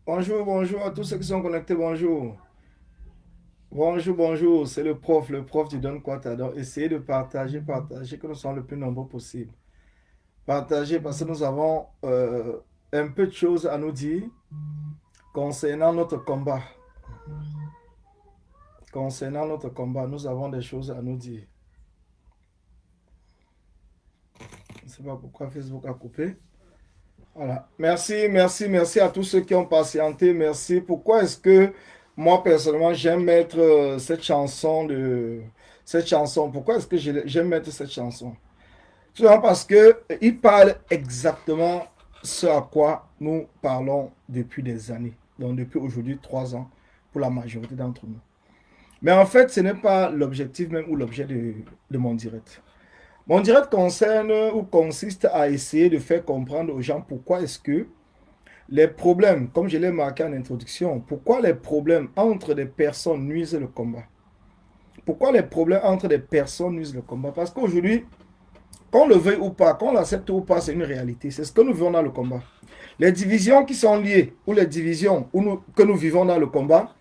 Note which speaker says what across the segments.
Speaker 1: Bonjour, bonjour à tous ceux qui sont connectés, bonjour. Bonjour, bonjour, c'est le prof du Don Quatador. Essayez de partager, partager, que nous soyons le plus nombreux possible. Partager parce que nous avons un peu de choses à nous dire concernant notre combat. Concernant notre combat, nous avons des choses à nous dire. Je ne sais pas pourquoi Facebook a coupé. Voilà. Merci, merci, merci à tous ceux qui ont patienté. Merci. Pourquoi est-ce que moi, personnellement, j'aime mettre cette chanson de... Cette chanson. Pourquoi est-ce que j'aime mettre cette chanson? Tout simplement parce que il parle exactement ce à quoi nous parlons depuis des années. Donc, depuis aujourd'hui, 3 ans, pour la majorité d'entre nous. Mais en fait, ce n'est pas l'objectif même ou l'objet de mon direct. Mon direct concerne ou consiste à essayer de faire comprendre aux gens pourquoi est-ce que les problèmes, comme je l'ai marqué en introduction, pourquoi les problèmes entre des personnes nuisent le combat. Pourquoi les problèmes entre des personnes nuisent le combat? Parce qu'aujourd'hui, qu'on le veuille ou pas, qu'on l'accepte ou pas, c'est une réalité. C'est ce que nous vivons dans le combat. Les divisions qui sont liées, ou les divisions que nous vivons dans le combat,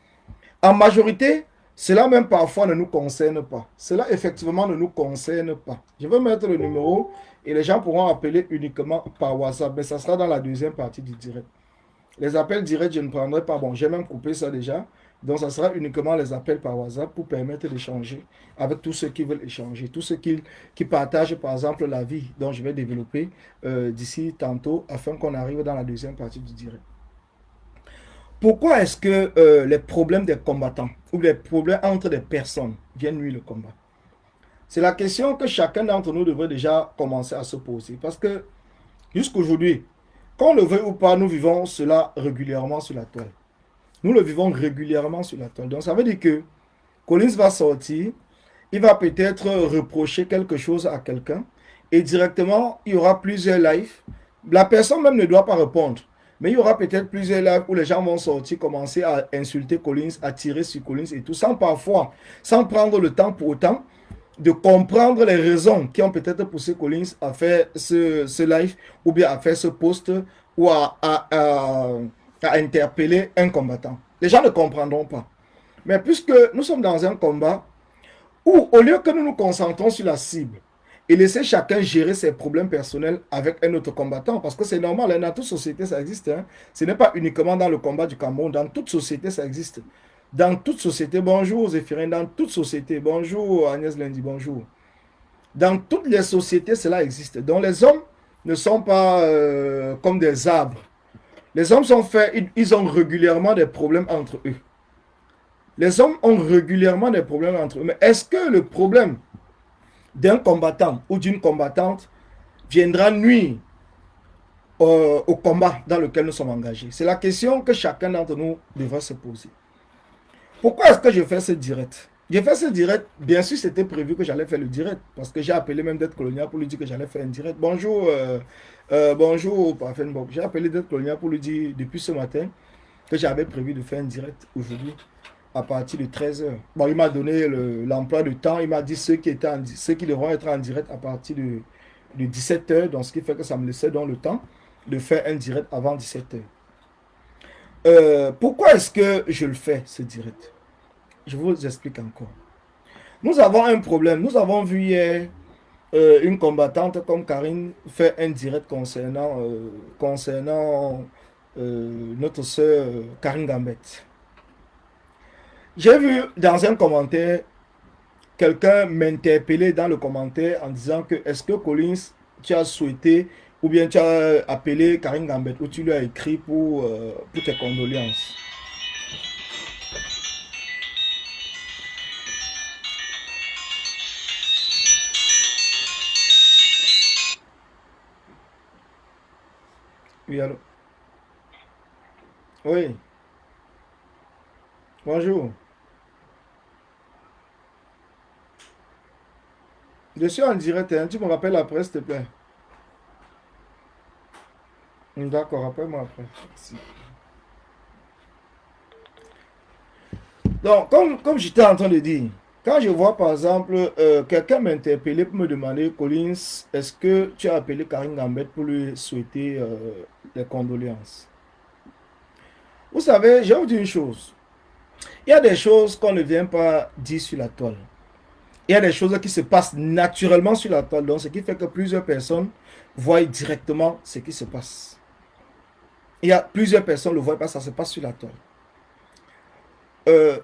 Speaker 1: en majorité, cela même parfois ne nous concerne pas. Cela effectivement ne nous concerne pas. Je vais mettre le numéro et les gens pourront appeler uniquement par WhatsApp, mais ça sera dans la deuxième partie du direct. Les appels directs, je ne prendrai pas. Bon, j'ai même coupé ça déjà. Donc, ça sera uniquement les appels par WhatsApp pour permettre d'échanger avec tous ceux qui veulent échanger, tous ceux qui partagent, par exemple, la vie dont je vais développer d'ici tantôt afin qu'on arrive dans la deuxième partie du direct. Pourquoi est-ce que les problèmes des combattants ou les problèmes entre des personnes viennent nuire le combat? C'est la question que chacun d'entre nous devrait déjà commencer à se poser. Parce que jusqu'aujourd'hui, qu'on le veuille ou pas, nous vivons cela régulièrement sur la toile. Nous le vivons régulièrement sur la toile. Donc ça veut dire que Collins va sortir, il va peut-être reprocher quelque chose à quelqu'un et directement, il y aura plusieurs lives. La personne même ne doit pas répondre. Mais il y aura peut-être plusieurs lives où les gens vont sortir, commencer à insulter Collins, à tirer sur Collins et tout, sans prendre le temps pour autant de comprendre les raisons qui ont peut-être poussé Collins à faire ce live ou bien à faire ce post ou à interpeller un combattant. Les gens ne comprendront pas. Mais puisque nous sommes dans un combat où, au lieu que nous nous concentrons sur la cible et laisser chacun gérer ses problèmes personnels avec un autre combattant, parce que c'est normal, hein, dans toute société ça existe. Hein. Ce n'est pas uniquement dans le combat du Cameroun, dans toute société ça existe. Dans toute société, bonjour Zéphirin, dans toute société, bonjour Agnès Lundi, bonjour. Dans toutes les sociétés, cela existe. Donc les hommes ne sont pas comme des arbres. Les hommes sont faits, ils ont régulièrement des problèmes entre eux. Les hommes ont régulièrement des problèmes entre eux. Mais est-ce que le problème d'un combattant ou d'une combattante viendra nuire au combat dans lequel nous sommes engagés? C'est la question que chacun d'entre nous devrait se poser. Pourquoi est-ce que je fais ce direct? J'ai fait ce direct, bien sûr c'était prévu que j'allais faire le direct, parce que j'ai appelé même Dette Coloniale pour lui dire que j'allais faire un direct. Bonjour, bonjour, Parfait Bob. J'ai appelé Dette Coloniale pour lui dire depuis ce matin que j'avais prévu de faire un direct aujourd'hui à partir de 13h. Bon, il m'a donné l'emploi de temps, il m'a dit ceux qui devront être en direct à partir de 17h, donc ce qui fait que ça me laissait donc le temps de faire un direct avant 17h. Pourquoi est-ce que je le fais, ce direct? Je vous explique encore. Nous avons un problème. Nous avons vu hier une combattante comme Karine faire un direct concernant notre soeur Karine Gambette. J'ai vu dans un commentaire quelqu'un m'interpeller dans le commentaire en disant que est-ce que Collins, tu as souhaité ou bien tu as appelé Karine Gambette ou tu lui as écrit pour tes condoléances. Oui, allô? Oui, bonjour. Je suis en direct, hein. Tu me rappelles après, s'il te plaît. D'accord, rappelle-moi après. Merci. Donc, comme j'étais en train de dire, Quand je vois par exemple quelqu'un m'interpeller pour me demander, Collins, est-ce que tu as appelé Karine Gambette pour lui souhaiter les condoléances? Vous savez, je vais vous dire une chose. Il y a des choses qu'on ne vient pas dire sur la toile. Il y a des choses qui se passent naturellement sur la toile. Donc, ce qui fait que plusieurs personnes voient directement ce qui se passe. Il y a plusieurs personnes ne le voient pas, ça se passe sur la toile.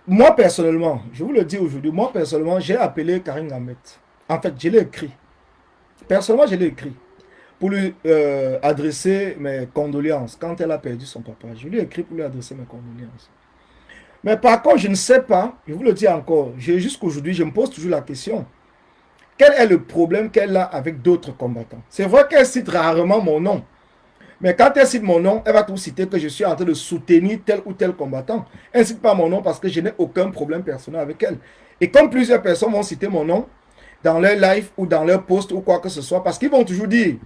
Speaker 1: Moi, personnellement, je vous le dis aujourd'hui, moi, personnellement, j'ai appelé Karine Gambette. En fait, je l'ai écrit. Personnellement, je l'ai écrit pour lui adresser mes condoléances quand elle a perdu son papa. Je lui ai écrit pour lui adresser mes condoléances. Mais par contre, je ne sais pas, je vous le dis encore, jusqu'aujourd'hui, je me pose toujours la question. Quel est le problème qu'elle a avec d'autres combattants? C'est vrai qu'elle cite rarement mon nom. Mais quand elle cite mon nom, elle va tout citer que je suis en train de soutenir tel ou tel combattant. Elle ne cite pas mon nom parce que je n'ai aucun problème personnel avec elle. Et comme plusieurs personnes vont citer mon nom dans leur live ou dans leur post ou quoi que ce soit, parce qu'ils vont toujours dire,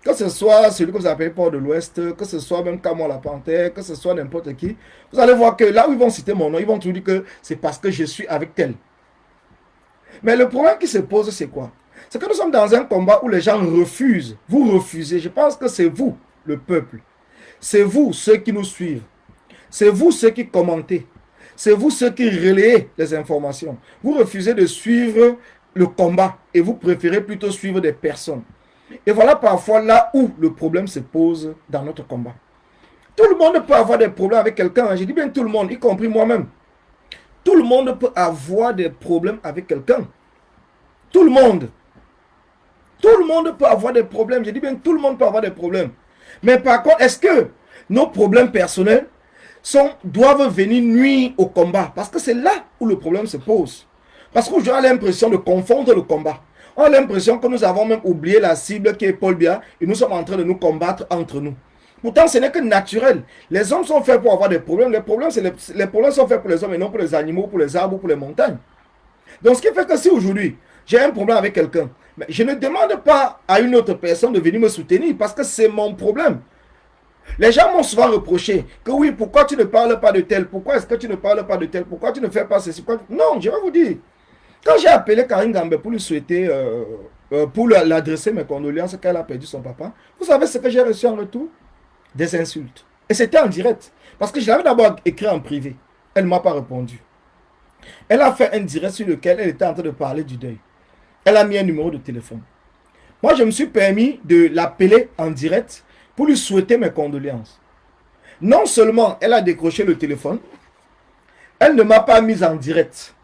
Speaker 1: que ce soit celui que vous appelez Port de l'Ouest, que ce soit même Camon la Panthère, que ce soit n'importe qui, vous allez voir que là où ils vont citer mon nom, ils vont toujours dire que c'est parce que je suis avec tel. Mais le problème qui se pose, c'est quoi? C'est que nous sommes dans un combat où les gens refusent. Vous refusez. Je pense que c'est vous, le peuple. C'est vous, ceux qui nous suivent. C'est vous, ceux qui commentez. C'est vous, ceux qui relayez les informations. Vous refusez de suivre le combat et vous préférez plutôt suivre des personnes. Et voilà parfois là où le problème se pose dans notre combat. Tout le monde peut avoir des problèmes avec quelqu'un. Je dis bien tout le monde, y compris moi-même. Tout le monde peut avoir des problèmes avec quelqu'un. Tout le monde. Tout le monde peut avoir des problèmes. Je dis bien tout le monde peut avoir des problèmes. Mais par contre, est-ce que nos problèmes personnels doivent venir nuire au combat? Parce que c'est là où le problème se pose. Parce qu'aujourd'hui, on a l'impression de confondre le combat. On a l'impression que nous avons même oublié la cible qui est Paul Biya et nous sommes en train de nous combattre entre nous. Pourtant, ce n'est que naturel. Les hommes sont faits pour avoir des problèmes. Les problèmes sont faits pour les hommes et non pour les animaux, pour les arbres, pour les montagnes. Donc, ce qui fait que si aujourd'hui, j'ai un problème avec quelqu'un, mais je ne demande pas à une autre personne de venir me soutenir parce que c'est mon problème. Les gens m'ont souvent reproché que oui, pourquoi tu ne parles pas de tel? Pourquoi est-ce que tu ne parles pas de tel? Pourquoi tu ne fais pas ceci? Non, je vais vous dire. Quand j'ai appelé Karine Gambette pour lui souhaiter, pour l'adresser mes condoléances qu'elle a perdu son papa, vous savez ce que j'ai reçu en retour? Des insultes. Et c'était en direct. Parce que je l'avais d'abord écrit en privé. Elle ne m'a pas répondu. Elle a fait un direct sur lequel elle était en train de parler du deuil. Elle a mis un numéro de téléphone. Moi, je me suis permis de l'appeler en direct pour lui souhaiter mes condoléances. Non seulement elle a décroché le téléphone, elle ne m'a pas mis en direct.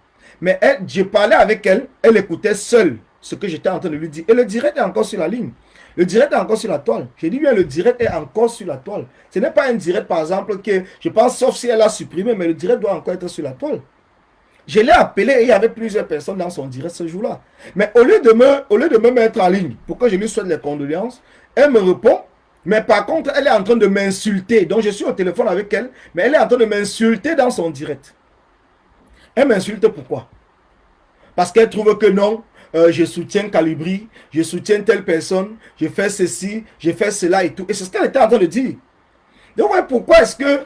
Speaker 1: Mais j'ai parlé avec elle, elle écoutait seule ce que j'étais en train de lui dire. Et le direct est encore sur la ligne. Le direct est encore sur la toile. J'ai dit bien, le direct est encore sur la toile. Ce n'est pas un direct, par exemple, que je pense, sauf si elle a supprimé, mais le direct doit encore être sur la toile. Je l'ai appelé et il y avait plusieurs personnes dans son direct ce jour-là. Mais au lieu de me mettre en ligne pour que je lui souhaite les condoléances, elle me répond, mais par contre, elle est en train de m'insulter. Donc, je suis au téléphone avec elle, mais elle est en train de m'insulter dans son direct. Elle m'insulte pourquoi? Parce qu'elle trouve que non, je soutiens Calibri, je soutiens telle personne, je fais ceci, je fais cela et tout. Et c'est ce qu'elle était en train de dire. Donc, ouais, pourquoi est-ce que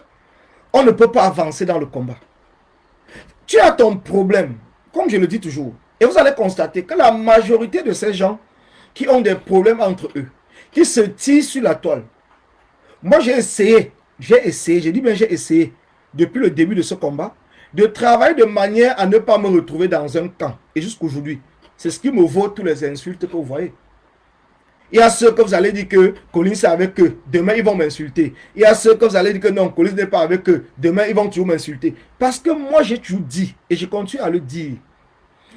Speaker 1: on ne peut pas avancer dans le combat? Tu as ton problème, comme je le dis toujours. Et vous allez constater que la majorité de ces gens qui ont des problèmes entre eux, qui se tirent sur la toile. Moi, j'ai essayé, j'ai dit bien j'ai essayé, depuis le début de ce combat, de travailler de manière à ne pas me retrouver dans un camp. Et jusqu'aujourd'hui, c'est ce qui me vaut tous les insultes que vous voyez. Il y a ceux que vous allez dire que Collins est avec eux, demain ils vont m'insulter. Il y a ceux que vous allez dire que non, Collins n'est pas avec eux, demain ils vont toujours m'insulter. Parce que moi j'ai toujours dit, et je continue à le dire,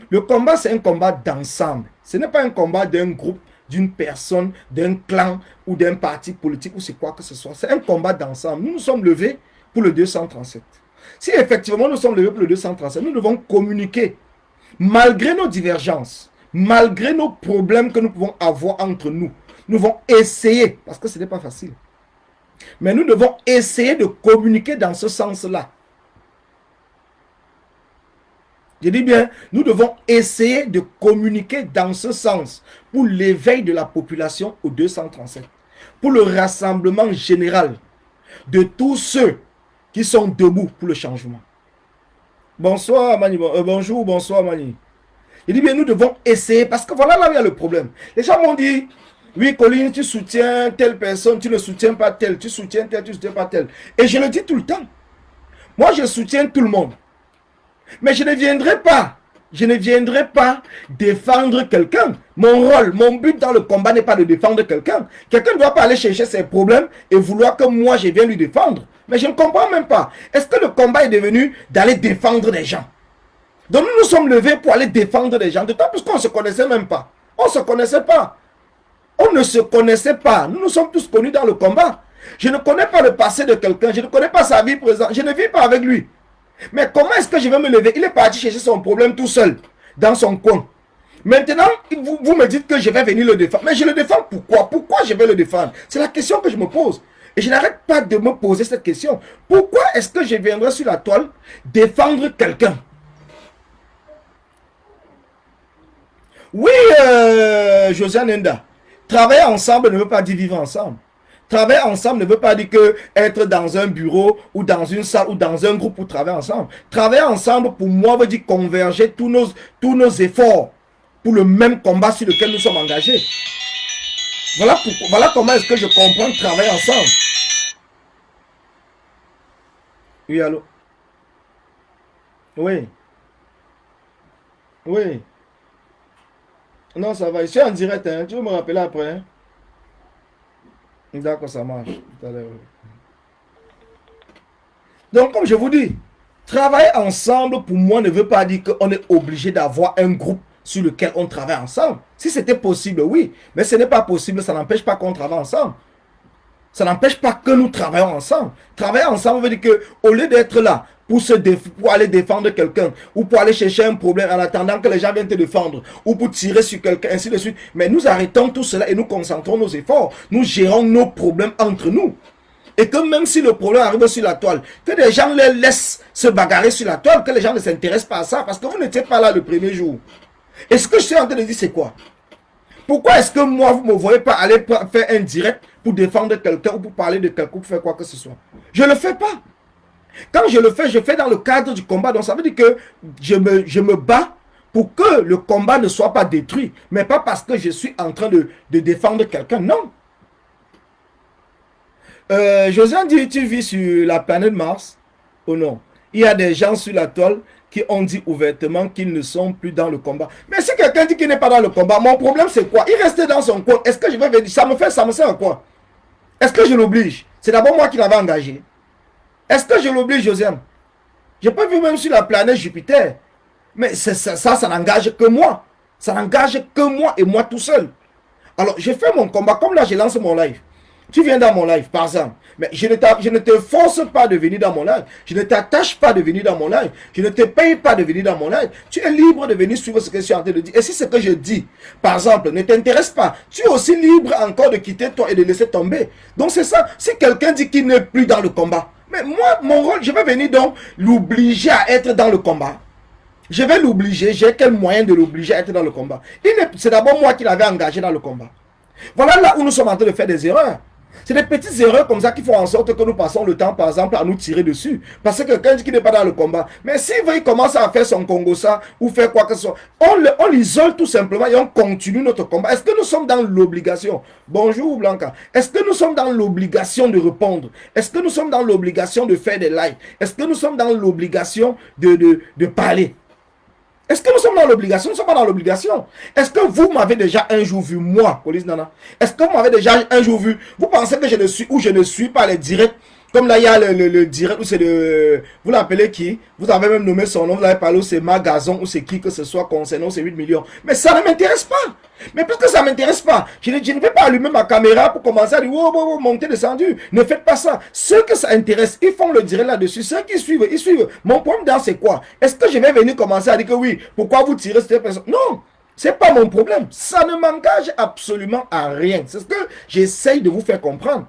Speaker 1: le combat c'est un combat d'ensemble. Ce n'est pas un combat d'un groupe, d'une personne, d'un clan ou d'un parti politique ou c'est quoi que ce soit. C'est un combat d'ensemble. Nous nous sommes levés pour le 237. Si effectivement nous sommes levés pour le 237, nous devons communiquer malgré nos divergences. Malgré nos problèmes que nous pouvons avoir entre nous, nous devons essayer, parce que ce n'est pas facile, mais nous devons essayer de communiquer dans ce sens-là. Je dis bien, nous devons essayer de communiquer dans ce sens pour l'éveil de la population au 237, pour le rassemblement général de tous ceux qui sont debout pour le changement. Bonsoir Mani, bonjour, bonsoir Mani. Il dit, bien, nous devons essayer, parce que voilà là où il y a le problème. Les gens m'ont dit, oui, Colline, tu soutiens telle personne, tu ne soutiens pas telle, tu soutiens telle, tu ne soutiens pas telle. Et je le dis tout le temps. Moi, je soutiens tout le monde. Mais je ne viendrai pas défendre quelqu'un. Mon rôle, mon but dans le combat n'est pas de défendre quelqu'un. Quelqu'un ne doit pas aller chercher ses problèmes et vouloir que moi je vienne lui défendre. Mais je ne comprends même pas. Est-ce que le combat est devenu d'aller défendre des gens? Donc nous nous sommes levés pour aller défendre des gens. D'autant plus qu'on ne se connaissait même pas. On ne se connaissait pas. On ne se connaissait pas. Nous nous sommes tous connus dans le combat. Je ne connais pas le passé de quelqu'un. Je ne connais pas sa vie présente. Je ne vis pas avec lui. Mais comment est-ce que je vais me lever? Il est parti chercher son problème tout seul, dans son coin. Maintenant, vous me dites que je vais venir le défendre. Mais je le défends pourquoi? Pourquoi je vais le défendre? C'est la question que je me pose. Et je n'arrête pas de me poser cette question. Pourquoi est-ce que je viendrai sur la toile défendre quelqu'un? Oui, Josiane Nenda, travailler ensemble ne veut pas dire vivre ensemble. Travailler ensemble ne veut pas dire que être dans un bureau ou dans une salle ou dans un groupe pour travailler ensemble. Travailler ensemble, pour moi, veut dire converger tous nos efforts pour le même combat sur lequel nous sommes engagés. Voilà comment est-ce que je comprends travailler ensemble. Oui, allô? Oui. Oui. Non, ça va. Je suis en direct. Hein. Tu veux me rappeler après? Hein? D'accord, ça marche. Tout à l'heure. Donc, comme je vous dis, travailler ensemble, pour moi, ne veut pas dire qu'on est obligé d'avoir un groupe sur lequel on travaille ensemble. Si c'était possible, oui. Mais ce n'est pas possible. Ça n'empêche pas qu'on travaille ensemble. Ça n'empêche pas que nous travaillons ensemble. Travailler ensemble veut dire qu'au lieu d'être là pour aller défendre quelqu'un ou pour aller chercher un problème en attendant que les gens viennent te défendre ou pour tirer sur quelqu'un, ainsi de suite. Mais nous arrêtons tout cela et nous concentrons nos efforts. Nous gérons nos problèmes entre nous. Et que même si le problème arrive sur la toile, que les gens les laissent se bagarrer sur la toile, que les gens ne s'intéressent pas à ça parce que vous n'étiez pas là le premier jour. Et ce que je suis en train de dire, c'est quoi? Pourquoi est-ce que moi, vous ne me voyez pas aller faire un direct pour défendre quelqu'un ou pour parler de quelqu'un ou pour faire quoi que ce soit? Je ne le fais pas. Quand je le fais dans le cadre du combat. Donc ça veut dire que je me bats pour que le combat ne soit pas détruit. Mais pas parce que je suis en train de défendre quelqu'un. Non. Josiane dit, tu vis sur la planète Mars? Oh non. Il y a des gens sur la toile qui ont dit ouvertement qu'ils ne sont plus dans le combat. Mais si quelqu'un dit qu'il n'est pas dans le combat, mon problème c'est quoi? Il restait dans son coin. Est-ce que je vais venir? Ça me sert à quoi? Est-ce que je l'oblige? C'est d'abord moi qui l'avais engagé. Est-ce que je l'oblige, Josiane? Je peux vivre même sur la planète Jupiter. Mais ça n'engage que moi. Ça n'engage que moi et moi tout seul. Alors, je fais mon combat. Comme là, je lance mon live. Tu viens dans mon live, par exemple. Mais je ne te force pas de venir dans mon live. Je ne t'attache pas de venir dans mon live. Je ne te paye pas de venir dans mon live. Tu es libre de venir suivre ce que je suis en train de dire. Et si ce que je dis, par exemple, ne t'intéresse pas, tu es aussi libre encore de quitter toi et de laisser tomber. Donc c'est ça. Si quelqu'un dit qu'il n'est plus dans le combat, mais moi, mon rôle, je vais venir donc l'obliger à être dans le combat. Je vais l'obliger. J'ai quel moyen de l'obliger à être dans le combat? C'est d'abord moi qui l'avais engagé dans le combat. Voilà là où nous sommes en train de faire des erreurs. C'est des petites erreurs comme ça qui font en sorte que nous passons le temps, par exemple, à nous tirer dessus. Parce que quelqu'un dit qu'il n'est pas dans le combat. Mais s'il veut, il commence à faire son Congo-ça ou faire quoi que ce soit, on l'isole tout simplement et on continue notre combat. Est-ce que nous sommes dans l'obligation? Bonjour Blanca. Est-ce que nous sommes dans l'obligation de répondre? Est-ce que nous sommes dans l'obligation de faire des lives? Est-ce que nous sommes dans l'obligation de parler? Est-ce que nous sommes dans l'obligation? Nous ne sommes pas dans l'obligation. Est-ce que vous m'avez déjà un jour vu, moi, Police Nana? Est-ce que vous m'avez déjà un jour vu? Vous pensez que je ne suis ou je ne suis pas les directs? Comme là, il y a le direct où c'est le... Vous l'appelez qui? Vous avez même nommé son nom, vous avez parlé où c'est Magazon ou c'est qui que ce soit concernant ces 8 millions. Mais ça ne m'intéresse pas. Mais puisque ça ne m'intéresse pas, je ne vais pas allumer ma caméra pour commencer à dire oh, montez, descendu. Ne faites pas ça. Ceux que ça intéresse, ils font le direct là-dessus. Ceux qui suivent, ils suivent. Mon problème dans c'est quoi? Est-ce que je vais venir commencer à dire que oui, pourquoi vous tirez cette personne? Non, c'est pas mon problème. Ça ne m'engage absolument à rien. C'est ce que j'essaye de vous faire comprendre.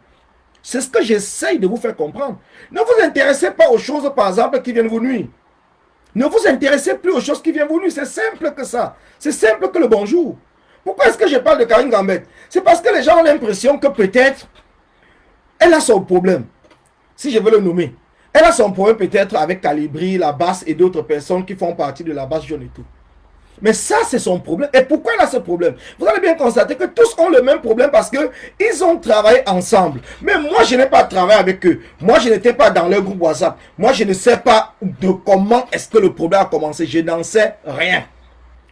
Speaker 1: C'est ce que j'essaye de vous faire comprendre. Ne vous intéressez pas aux choses, par exemple, qui viennent vous nuire. Ne vous intéressez plus aux choses qui viennent vous nuire. C'est simple que ça. C'est simple que le bonjour. Pourquoi est-ce que je parle de Karine Gambette? C'est parce que les gens ont l'impression que peut-être elle a son problème. Si je veux le nommer. Elle a son problème peut-être avec Calibri, la basse et d'autres personnes qui font partie de la basse jaune et tout. Mais ça, c'est son problème. Et pourquoi il a ce problème? Vous allez bien constater que tous ont le même problème parce qu'ils ont travaillé ensemble. Mais moi, je n'ai pas travaillé avec eux. Moi, je n'étais pas dans leur groupe WhatsApp. Moi, je ne sais pas de comment est-ce que le problème a commencé. Je n'en sais rien.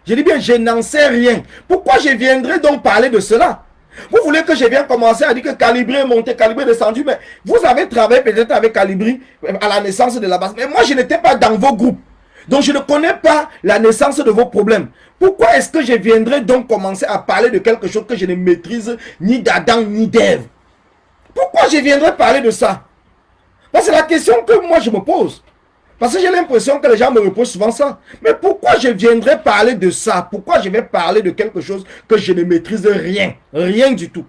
Speaker 1: Je dis bien, je n'en sais rien. Pourquoi je viendrais donc parler de cela? Vous voulez que je vienne commencer à dire que Calibré est monté, Calibré est descendu, mais vous avez travaillé peut-être avec Calibré à la naissance de la base. Mais moi, je n'étais pas dans vos groupes. Donc, je ne connais pas la naissance de vos problèmes. Pourquoi est-ce que je viendrais donc commencer à parler de quelque chose que je ne maîtrise ni d'Adam ni d'Ève? Pourquoi je viendrais parler de ça? C'est la question que moi, je me pose. Parce que j'ai l'impression que les gens me reposent souvent ça. Mais pourquoi je viendrais parler de ça? Pourquoi je vais parler de quelque chose que je ne maîtrise rien? Rien du tout.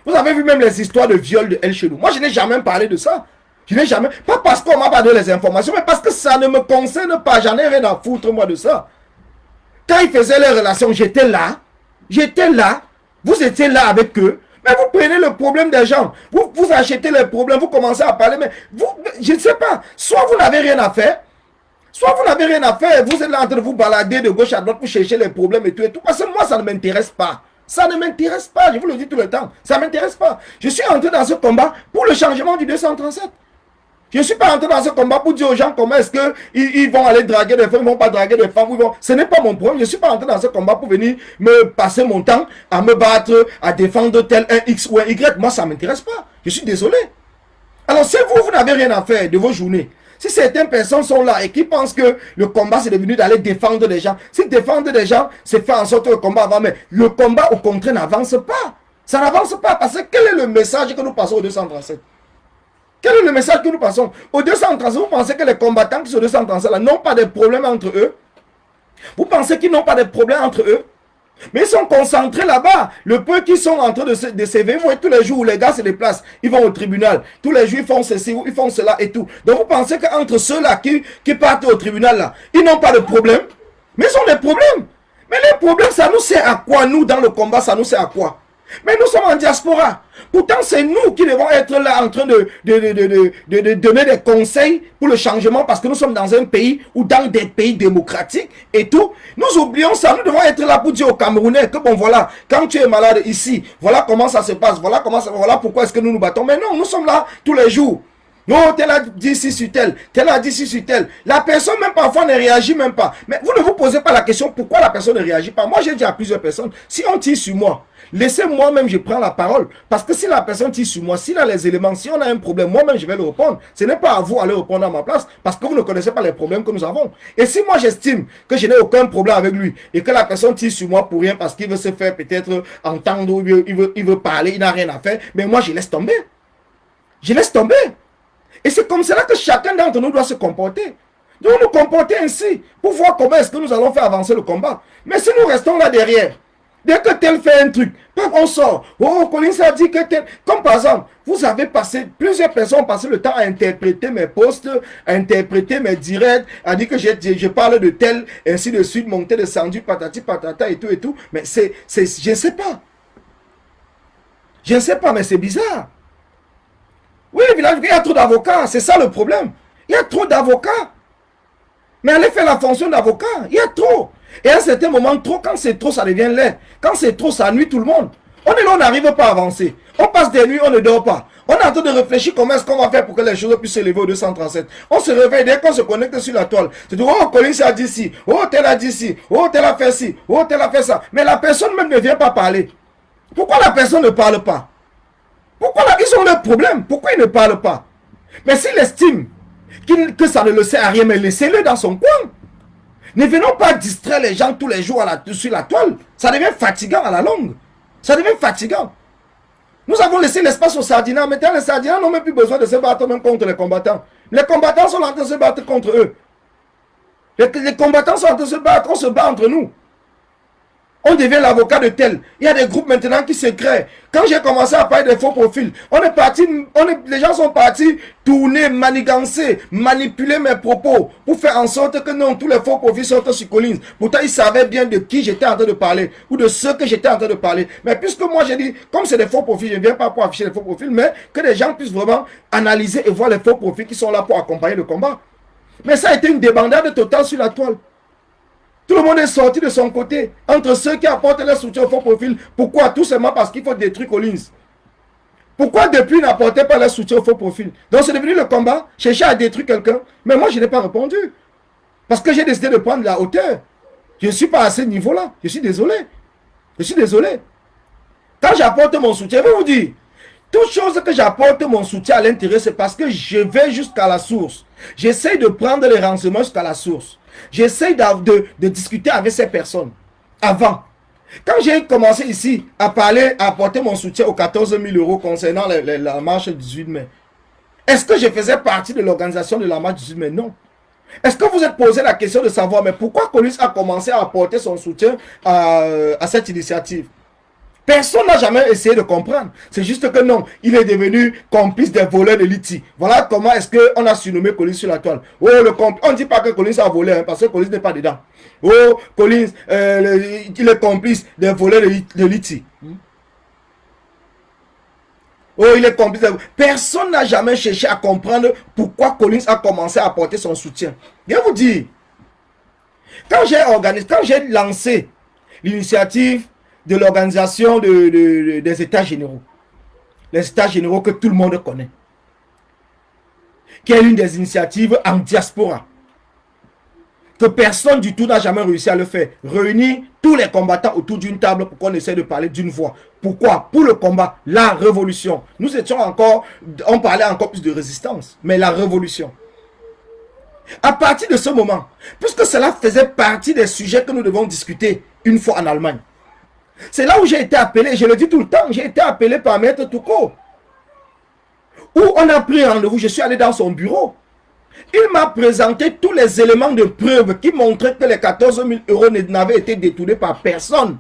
Speaker 1: Vous avez vu même les histoires de viol de El Chelou. Moi, je n'ai jamais parlé de ça. Je n'ai jamais... Pas parce qu'on m'a pas donné les informations, mais parce que ça ne me concerne pas. J'en ai rien à foutre, moi, de ça. Quand ils faisaient les relations, j'étais là. J'étais là. Vous étiez là avec eux. Mais vous prenez le problème des gens. Vous achetez les problèmes. Vous commencez à parler. Mais vous, je ne sais pas. Soit vous n'avez rien à faire. Soit vous n'avez rien à faire. Vous êtes là en train de vous balader de gauche à droite pour chercher les problèmes et tout et tout. Parce que moi, ça ne m'intéresse pas. Ça ne m'intéresse pas. Je vous le dis tout le temps. Ça ne m'intéresse pas. Je suis entré dans ce combat pour le changement du 237. Je ne suis pas entré dans ce combat pour dire aux gens comment est-ce qu'ils vont aller draguer des femmes, ils ne vont pas draguer des femmes. Ce n'est pas mon problème. Je ne suis pas entré dans ce combat pour venir me passer mon temps à me battre, à défendre tel un X ou un Y. Moi, ça ne m'intéresse pas. Je suis désolé. Alors, si vous n'avez rien à faire de vos journées, si certaines personnes sont là et qui pensent que le combat, c'est devenu d'aller défendre des gens, si défendre des gens, c'est faire en sorte que le combat avance, mais le combat, au contraire, n'avance pas. Ça n'avance pas parce que quel est le message que nous passons au 237? Quel est le message que nous passons? Au 237, vous pensez que les combattants qui sont au 237 là n'ont pas de problème entre eux? Vous pensez qu'ils n'ont pas de problème entre eux? Mais ils sont concentrés là-bas. Le peu qui sont en train de s'éveiller, vous voyez tous les jours où les gars se déplacent, ils vont au tribunal. Tous les jours, ils font ceci, ils font cela et tout. Donc vous pensez qu'entre ceux-là qui partent au tribunal là, ils n'ont pas de problème? Mais ils ont des problèmes. Mais les problèmes, ça nous sert à quoi? Nous, dans le combat, ça nous sert à quoi? Mais nous sommes en diaspora. Pourtant, c'est nous qui devons être là en train de donner des conseils pour le changement parce que nous sommes dans un pays ou dans des pays démocratiques et tout. Nous oublions ça. Nous devons être là pour dire aux Camerounais que bon, voilà, quand tu es malade ici, voilà comment ça se passe, voilà pourquoi est-ce que nous nous battons. Mais non, nous sommes là tous les jours. Non, tel a dit ci sur tel, tel a dit ci sur tel. La personne même parfois ne réagit même pas. Mais vous ne vous posez pas la question pourquoi la personne ne réagit pas. Moi, j'ai dit à plusieurs personnes, si on tire sur moi, laissez-moi même, je prends la parole. Parce que si la personne tire sur moi, s'il a les éléments, si on a un problème, moi-même, je vais le répondre. Ce n'est pas à vous d'aller répondre à ma place parce que vous ne connaissez pas les problèmes que nous avons. Et si moi, j'estime que je n'ai aucun problème avec lui et que la personne tire sur moi pour rien parce qu'il veut se faire peut-être entendre ou il veut parler, il n'a rien à faire, mais moi, je laisse tomber. Je laisse tomber. Et c'est comme cela que chacun d'entre nous doit se comporter. Nous nous comporter ainsi pour voir comment est-ce que nous allons faire avancer le combat. Mais si nous restons là derrière, dès que tel fait un truc, on sort. Oh, Collins a dit que tel... Comme par exemple, vous avez passé, plusieurs personnes ont passé le temps à interpréter mes posts, à interpréter mes directs, à dire que je parle de tel, ainsi de suite, monter, descendu, patati, patata et tout et tout. Mais je ne sais pas. Je ne sais pas, mais c'est bizarre. Oui, il y a trop d'avocats, c'est ça le problème. Il y a trop d'avocats. Mais allez faire la fonction d'avocat, il y a trop. Et à un certain moment, trop, quand c'est trop, ça devient laid. Quand c'est trop, ça nuit tout le monde. On est là, on n'arrive pas à avancer. On passe des nuits, on ne dort pas. On est en train de réfléchir comment est-ce qu'on va faire pour que les choses puissent s'élever au 237. On se réveille dès qu'on se connecte sur la toile. C'est tout, oh, Collins a dit ci, oh, tel a dit ci, oh, tel a fait ci, oh, tel a fait ça. Mais la personne même ne vient pas parler. Pourquoi la personne ne parle pas? Pourquoi là, ils ont leurs problèmes? Pourquoi ils ne parlent pas? Mais s'il estime que ça ne le sert à rien, mais laissez-le dans son coin. Ne venons pas distraire les gens tous les jours sur la toile. Ça devient fatigant à la longue. Ça devient fatigant. Nous avons laissé l'espace aux Sardinats. Maintenant, les Sardinats n'ont même plus besoin de se battre même contre les combattants. Les combattants sont en train de se battre contre eux. Les combattants sont en train de se battre. On se bat entre nous. On devient l'avocat de tel. Il y a des groupes maintenant qui se créent. Quand j'ai commencé à parler des faux profils, les gens sont partis tourner, manigancer, manipuler mes propos pour faire en sorte que non, tous les faux profils sortent sur Collins. Pourtant, ils savaient bien de qui j'étais en train de parler ou de ce que j'étais en train de parler. Mais puisque moi, j'ai dit, comme c'est des faux profils, je ne viens pas pour afficher les faux profils, mais que les gens puissent vraiment analyser et voir les faux profils qui sont là pour accompagner le combat. Mais ça a été une débandade totale sur la toile. Tout le monde est sorti de son côté. Entre ceux qui apportent leur soutien au faux profil. Pourquoi? Tout simplement parce qu'il faut détruire Collins. Pourquoi depuis n'apportait pas leur soutien au faux profil? Donc c'est devenu le combat. Chercher à détruire quelqu'un. Mais moi, je n'ai pas répondu. Parce que j'ai décidé de prendre la hauteur. Je ne suis pas à ce niveau-là. Je suis désolé. Je suis désolé. Quand j'apporte mon soutien, je vais vous dire, toute chose que j'apporte mon soutien à l'intérieur, c'est parce que je vais jusqu'à la source. J'essaie de prendre les renseignements jusqu'à la source. J'essaie de discuter avec ces personnes. Avant. Quand j'ai commencé ici à parler, à apporter mon soutien aux 14 000 € concernant la marche du 18 mai, est-ce que je faisais partie de l'organisation de la marche du 18 mai? Non. Est-ce que vous êtes posé la question de savoir, mais pourquoi Collins a commencé à apporter son soutien à cette initiative? Personne n'a jamais essayé de comprendre. C'est juste que non, il est devenu complice des voleurs de Liti. Voilà comment est-ce qu'on a surnommé Collins sur la toile. Oh, on ne dit pas que Collins a volé, hein, parce que Collins n'est pas dedans. Oh, Collins, il est complice des voleurs de Liti. Oh, il est complice. Personne n'a jamais cherché à comprendre pourquoi Collins a commencé à apporter son soutien. Je vais vous dire, quand j'ai lancé l'initiative de l'organisation des États généraux. Les États généraux que tout le monde connaît. Qui est l'une des initiatives en diaspora. Que personne du tout n'a jamais réussi à le faire. Réunir tous les combattants autour d'une table pour qu'on essaie de parler d'une voix. Pourquoi? Pour le combat, la révolution. Nous étions encore, on parlait encore plus de résistance. Mais la révolution. À partir de ce moment, puisque cela faisait partie des sujets que nous devons discuter une fois en Allemagne. C'est là où j'ai été appelé, je le dis tout le temps, j'ai été appelé par Maître Touko. Où on a pris rendez-vous, je suis allé dans son bureau. Il m'a présenté tous les éléments de preuve qui montraient que les 14 000 € n'avaient été détournés par personne.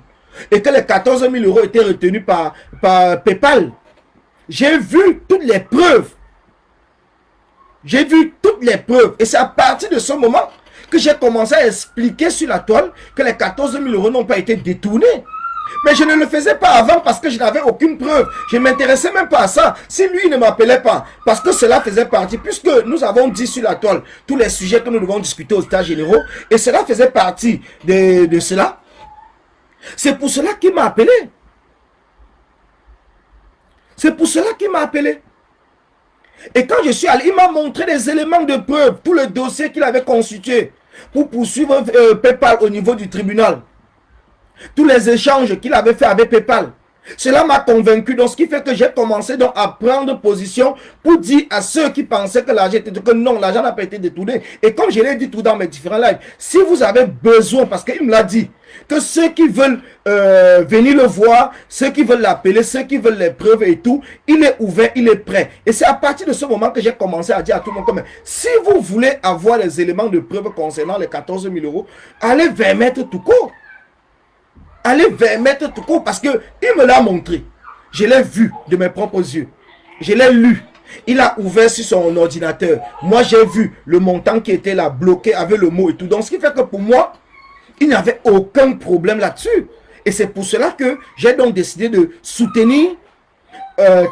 Speaker 1: Et que les 14 000 € étaient retenus par PayPal. J'ai vu toutes les preuves. J'ai vu toutes les preuves. Et c'est à partir de ce moment que j'ai commencé à expliquer sur la toile que les 14 000 € n'ont pas été détournés. Mais je ne le faisais pas avant parce que je n'avais aucune preuve. Je ne m'intéressais même pas à ça. Si lui ne m'appelait pas, parce que cela faisait partie, puisque nous avons dit sur la toile tous les sujets que nous devons discuter aux États généraux, et cela faisait partie de cela. C'est pour cela qu'il m'a appelé. C'est pour cela qu'il m'a appelé. Et quand je suis allé, il m'a montré des éléments de preuve, tout le dossier qu'il avait constitué pour poursuivre PayPal au niveau du tribunal. Tous les échanges qu'il avait fait avec PayPal. Cela m'a convaincu. Donc, ce qui fait que j'ai commencé donc à prendre position pour dire à ceux qui pensaient que l'argent était que non, l'argent n'a pas été détourné. Et comme je l'ai dit tout dans mes différents lives, si vous avez besoin, parce qu'il me l'a dit, que ceux qui veulent venir le voir, ceux qui veulent l'appeler, ceux qui veulent les preuves et tout, il est ouvert, il est prêt. Et c'est à partir de ce moment que j'ai commencé à dire à tout le monde, comme, si vous voulez avoir les éléments de preuve concernant les 14 000 €, allez vers Maître Touko. Allez vers Maître Touko parce qu'il me l'a montré. Je l'ai vu de mes propres yeux. Je l'ai lu. Il a ouvert sur son ordinateur. Moi, j'ai vu le montant qui était là, bloqué avec le mot et tout. Donc, ce qui fait que pour moi, il n'y avait aucun problème là-dessus. Et c'est pour cela que j'ai donc décidé de soutenir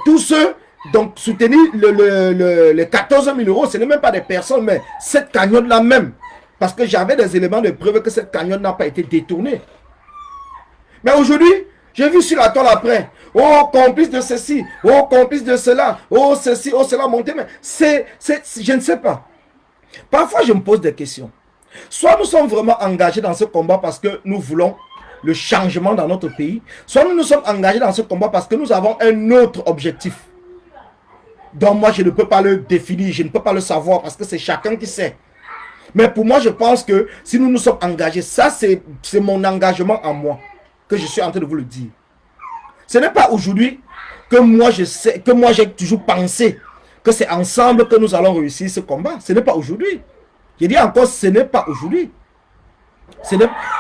Speaker 1: tous ceux, donc soutenir les 14 000 €. Ce n'est même pas des personnes, mais cette cagnotte-là même. Parce que j'avais des éléments de preuve que cette cagnotte n'a pas été détournée. Mais aujourd'hui, j'ai vu sur la toile après. Oh, complice de ceci. Oh, complice de cela. Oh, ceci, oh, cela monté. Mais je ne sais pas. Parfois, je me pose des questions. Soit nous sommes vraiment engagés dans ce combat parce que nous voulons le changement dans notre pays. Soit nous sommes engagés dans ce combat parce que nous avons un autre objectif. Donc moi, je ne peux pas le définir. Je ne peux pas le savoir parce que c'est chacun qui sait. Mais pour moi, je pense que si nous nous sommes engagés, ça, c'est mon engagement en moi. Que je suis en train de vous le dire. Ce n'est pas aujourd'hui que moi je sais, que moi j'ai toujours pensé que c'est ensemble que nous allons réussir ce combat. Ce n'est pas aujourd'hui. Je dis encore, ce n'est pas aujourd'hui.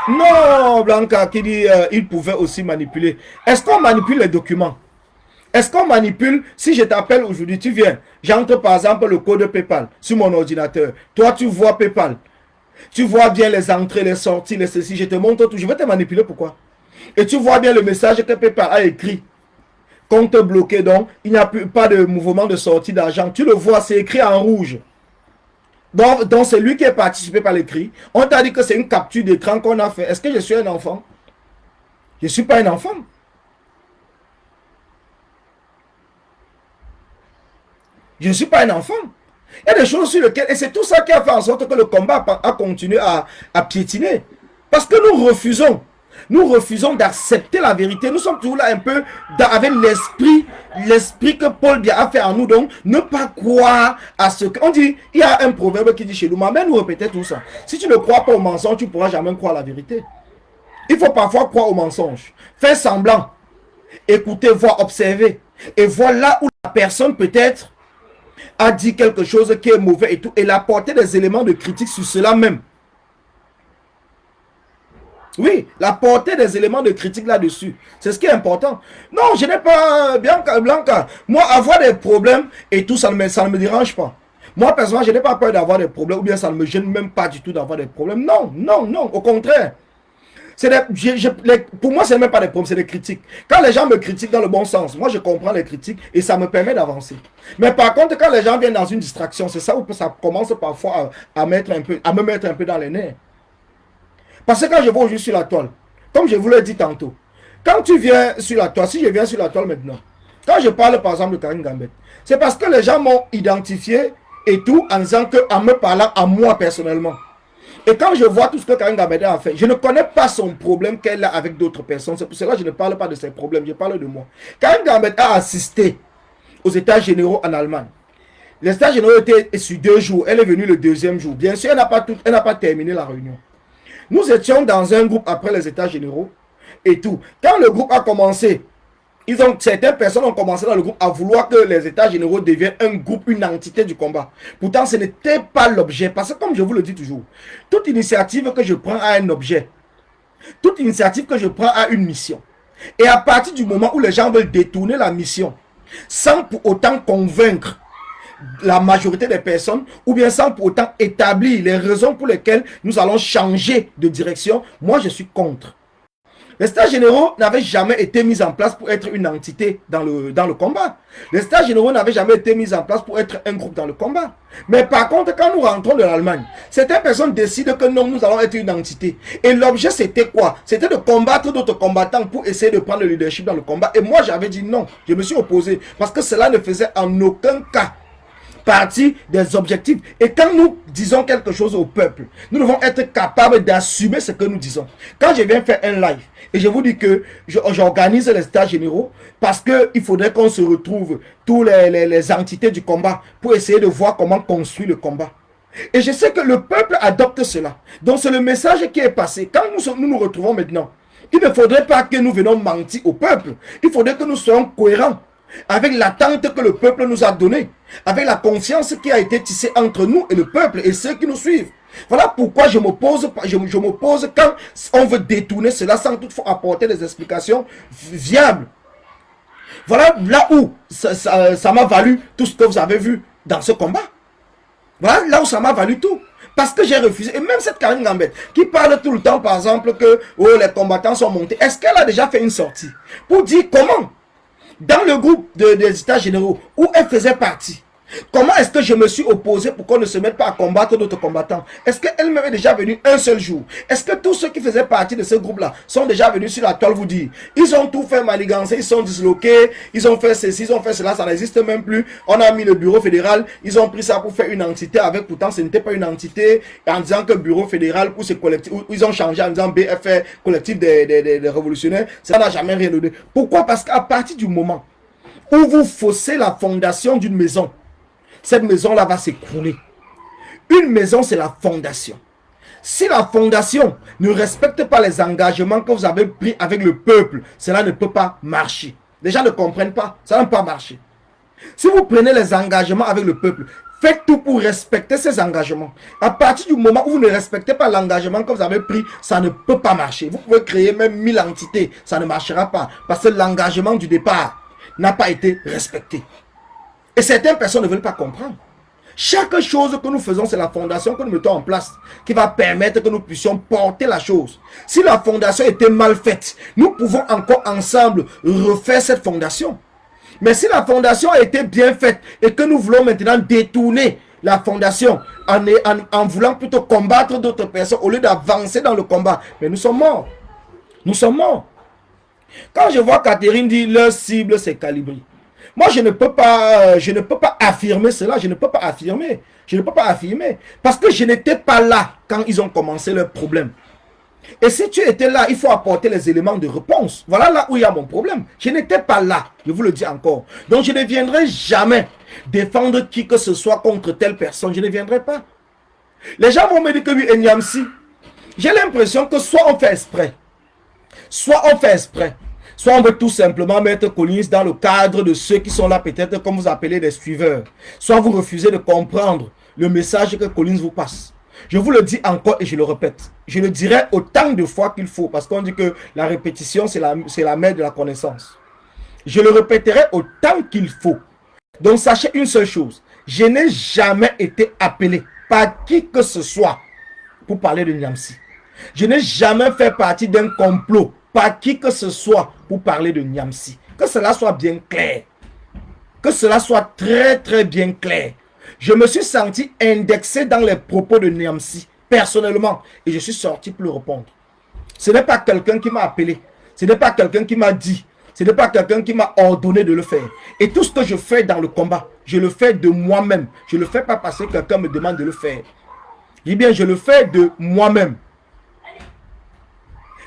Speaker 1: Non, Blanca qui dit il pouvait aussi manipuler. Est-ce qu'on manipule les documents? Est-ce qu'on manipule? Si je t'appelle aujourd'hui, tu viens. J'entre par exemple le code PayPal sur mon ordinateur. Toi, tu vois PayPal. Tu vois bien les entrées, les sorties, les ceci. Je te montre tout. Je vais te manipuler. Pourquoi? Et tu vois bien le message que PayPal a écrit. Compte bloqué, donc il n'y a pas de mouvement de sortie d'argent. Tu le vois, c'est écrit en rouge. Donc c'est lui qui est participé par l'écrit. On t'a dit que c'est une capture d'écran qu'on a fait. Est-ce que je suis un enfant? Je ne suis pas un enfant. Je ne suis pas un enfant. Il y a des choses sur lesquelles... Et c'est tout ça qui a fait en sorte que le combat a continué à piétiner. Parce que nous refusons. Nous refusons d'accepter la vérité. Nous sommes toujours là un peu avec l'esprit que Paul Biya a fait en nous. Donc, ne pas croire à ce qu'on dit. Il y a un proverbe qui dit chez nous, mais nous répétez tout ça. Si tu ne crois pas au mensonge, tu ne pourras jamais croire à la vérité. Il faut parfois croire au mensonge. Faire semblant. Écouter, voir, observer. Et voir là où la personne peut-être a dit quelque chose qui est mauvais et tout. Et apporter des éléments de critique sur cela même. Oui, la portée des éléments de critique là-dessus. C'est ce qui est important. Non, je n'ai pas... Blanca, moi, avoir des problèmes et tout, ça ne me dérange pas. Moi, personnellement, je n'ai pas peur d'avoir des problèmes ou bien ça ne me gêne même pas du tout d'avoir des problèmes. Non, non, non, au contraire. Pour moi, ce n'est même pas des problèmes, c'est des critiques. Quand les gens me critiquent dans le bon sens, moi, je comprends les critiques et ça me permet d'avancer. Mais par contre, quand les gens viennent dans une distraction, c'est ça où ça commence parfois à me mettre un peu dans les nerfs. Parce que quand je vois aujourd'hui sur la toile, comme je vous l'ai dit tantôt, quand tu viens sur la toile, si je viens sur la toile maintenant, quand je parle par exemple de Karine Gambette, c'est parce que les gens m'ont identifié et tout en disant que, en me parlant à moi personnellement. Et quand je vois tout ce que Karine Gambette a fait, je ne connais pas son problème qu'elle a avec d'autres personnes. C'est pour cela que je ne parle pas de ses problèmes, je parle de moi. Karine Gambette a assisté aux États généraux en Allemagne. Les États généraux étaient sur 2 jours, elle est venue le 2e jour. Bien sûr, elle n'a pas terminé la réunion. Nous étions dans un groupe après les États généraux et tout. Quand le groupe a commencé, certaines personnes ont commencé dans le groupe à vouloir que les États généraux deviennent un groupe, une entité du combat. Pourtant, ce n'était pas l'objet. Parce que comme je vous le dis toujours, toute initiative que je prends a un objet. Toute initiative que je prends a une mission. Et à partir du moment où les gens veulent détourner la mission, sans pour autant convaincre la majorité des personnes, ou bien sans pour autant établir les raisons pour lesquelles nous allons changer de direction, moi je suis contre. Les États généraux n'avaient jamais été mis en place pour être une entité dans le combat. Les États généraux n'avaient jamais été mis en place pour être un groupe dans le combat. Mais par contre, quand nous rentrons de l'Allemagne, certaines personnes décident que non, nous allons être une entité. Et l'objet, c'était quoi? C'était de combattre d'autres combattants pour essayer de prendre le leadership dans le combat. Et moi, j'avais dit non. Je me suis opposé parce que cela ne faisait en aucun cas partie des objectifs. Et quand nous disons quelque chose au peuple, nous devons être capables d'assumer ce que nous disons. Quand je viens faire un live et je vous dis que j'organise les États généraux parce qu'il faudrait qu'on se retrouve tous les entités du combat pour essayer de voir comment construire le combat. Et je sais que le peuple adopte cela. Donc c'est le message qui est passé. Quand nous retrouvons maintenant, il ne faudrait pas que nous venions mentir au peuple. Il faudrait que nous soyons cohérents avec l'attente que le peuple nous a donnée, avec la confiance qui a été tissée entre nous et le peuple et ceux qui nous suivent. Voilà pourquoi je m'oppose quand on veut détourner cela sans toutefois apporter des explications viables. Voilà là où ça m'a valu tout ce que vous avez vu dans ce combat. Voilà là où ça m'a valu tout. Parce que j'ai refusé. Et même cette Karine Gambette qui parle tout le temps, par exemple, que oh, les combattants sont montés. Est-ce qu'elle a déjà fait une sortie pour dire comment dans le groupe des États généraux où elle faisait partie, comment est-ce que je me suis opposé pour qu'on ne se mette pas à combattre d'autres combattants? Est-ce qu'elle m'avait déjà venu un seul jour? Est-ce que tous ceux qui faisaient partie de ce groupe-là sont déjà venus sur la toile vous dire? Ils ont tout fait manigancer, ils sont disloqués, ils ont fait ceci, ils ont fait cela, ça n'existe même plus. On a mis le bureau fédéral, ils ont pris ça pour faire une entité avec, pourtant ce n'était pas une entité, en disant que bureau fédéral pour ce collectif, ils ont changé en disant BFR, collectif des révolutionnaires, ça n'a jamais rien donné. Pourquoi? Parce qu'à partir du moment où vous faussez la fondation d'une maison, cette maison-là va s'écrouler. Une maison, c'est la fondation. Si la fondation ne respecte pas les engagements que vous avez pris avec le peuple, cela ne peut pas marcher. Les gens ne comprennent pas, ça ne peut pas marcher. Si vous prenez les engagements avec le peuple, faites tout pour respecter ces engagements. À partir du moment où vous ne respectez pas l'engagement que vous avez pris, ça ne peut pas marcher. Vous pouvez créer même 1000 entités, ça ne marchera pas. Parce que l'engagement du départ n'a pas été respecté. Et certaines personnes ne veulent pas comprendre. Chaque chose que nous faisons, c'est la fondation que nous mettons en place qui va permettre que nous puissions porter la chose. Si la fondation était mal faite, nous pouvons encore ensemble refaire cette fondation. Mais si la fondation a été bien faite et que nous voulons maintenant détourner la fondation en voulant plutôt combattre d'autres personnes au lieu d'avancer dans le combat. Mais nous sommes morts. Nous sommes morts. Quand je vois Catherine dire leur cible c'est Calibre. Moi je ne peux pas affirmer cela. Je ne peux pas affirmer. Je ne peux pas affirmer. Parce que je n'étais pas là quand ils ont commencé leur problème. Et si tu étais là, il faut apporter les éléments de réponse. Voilà là où il y a mon problème. Je n'étais pas là. Je vous le dis encore. Donc je ne viendrai jamais défendre qui que ce soit contre telle personne. Je ne viendrai pas. Les gens vont me dire que oui, Niamsi. J'ai l'impression que soit on fait exprès. Soit on fait exprès. Soit on veut tout simplement mettre Collins dans le cadre de ceux qui sont là peut-être comme vous appelez des suiveurs. Soit vous refusez de comprendre le message que Collins vous passe. Je vous le dis encore et je le répète. Je le dirai autant de fois qu'il faut. Parce qu'on dit que la répétition, c'est la mère de la connaissance. Je le répéterai autant qu'il faut. Donc sachez une seule chose. Je n'ai jamais été appelé par qui que ce soit pour parler de Niamsi. Je n'ai jamais fait partie d'un complot par qui que ce soit pour parler de Niamsi. Que cela soit bien clair. Que cela soit très très bien clair. Je me suis senti indexé dans les propos de Niamsi, personnellement, et je suis sorti pour le répondre. Ce n'est pas quelqu'un qui m'a appelé, ce n'est pas quelqu'un qui m'a dit, ce n'est pas quelqu'un qui m'a ordonné de le faire. Et tout ce que je fais dans le combat, je le fais de moi-même. Je ne le fais pas parce que quelqu'un me demande de le faire. Eh bien, je le fais de moi-même.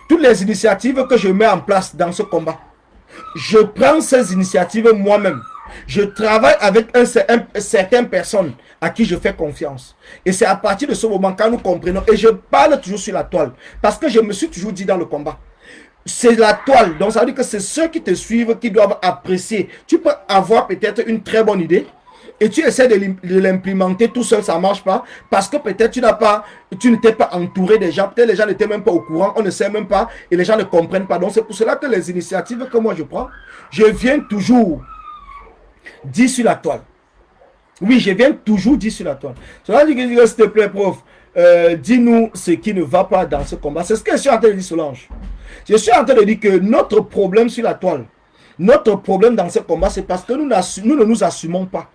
Speaker 1: Toutes les initiatives que je mets en place dans ce combat, je prends ces initiatives moi-même. Je travaille avec certaines personnes à qui je fais confiance. Et c'est à partir de ce moment quand nous comprenons. Et je parle toujours sur la toile. Parce que je me suis toujours dit dans le combat. C'est la toile. Donc ça veut dire que c'est ceux qui te suivent qui doivent apprécier. Tu peux avoir peut-être une très bonne idée. Et tu essaies de l'implémenter tout seul, ça ne marche pas. Parce que peut-être tu n'étais pas entouré des gens. Peut-être les gens n'étaient même pas au courant. On ne sait même pas. Et les gens ne comprennent pas. Donc c'est pour cela que les initiatives que moi je prends, je viens toujours dit sur la toile. Oui, je viens toujours dire sur la toile. Cela dit que, s'il te plaît, prof, dis-nous ce qui ne va pas dans ce combat. C'est ce que je suis en train de dire, Solange. Je suis en train de dire que notre problème sur la toile, notre problème dans ce combat, c'est parce que nous ne nous assumons pas.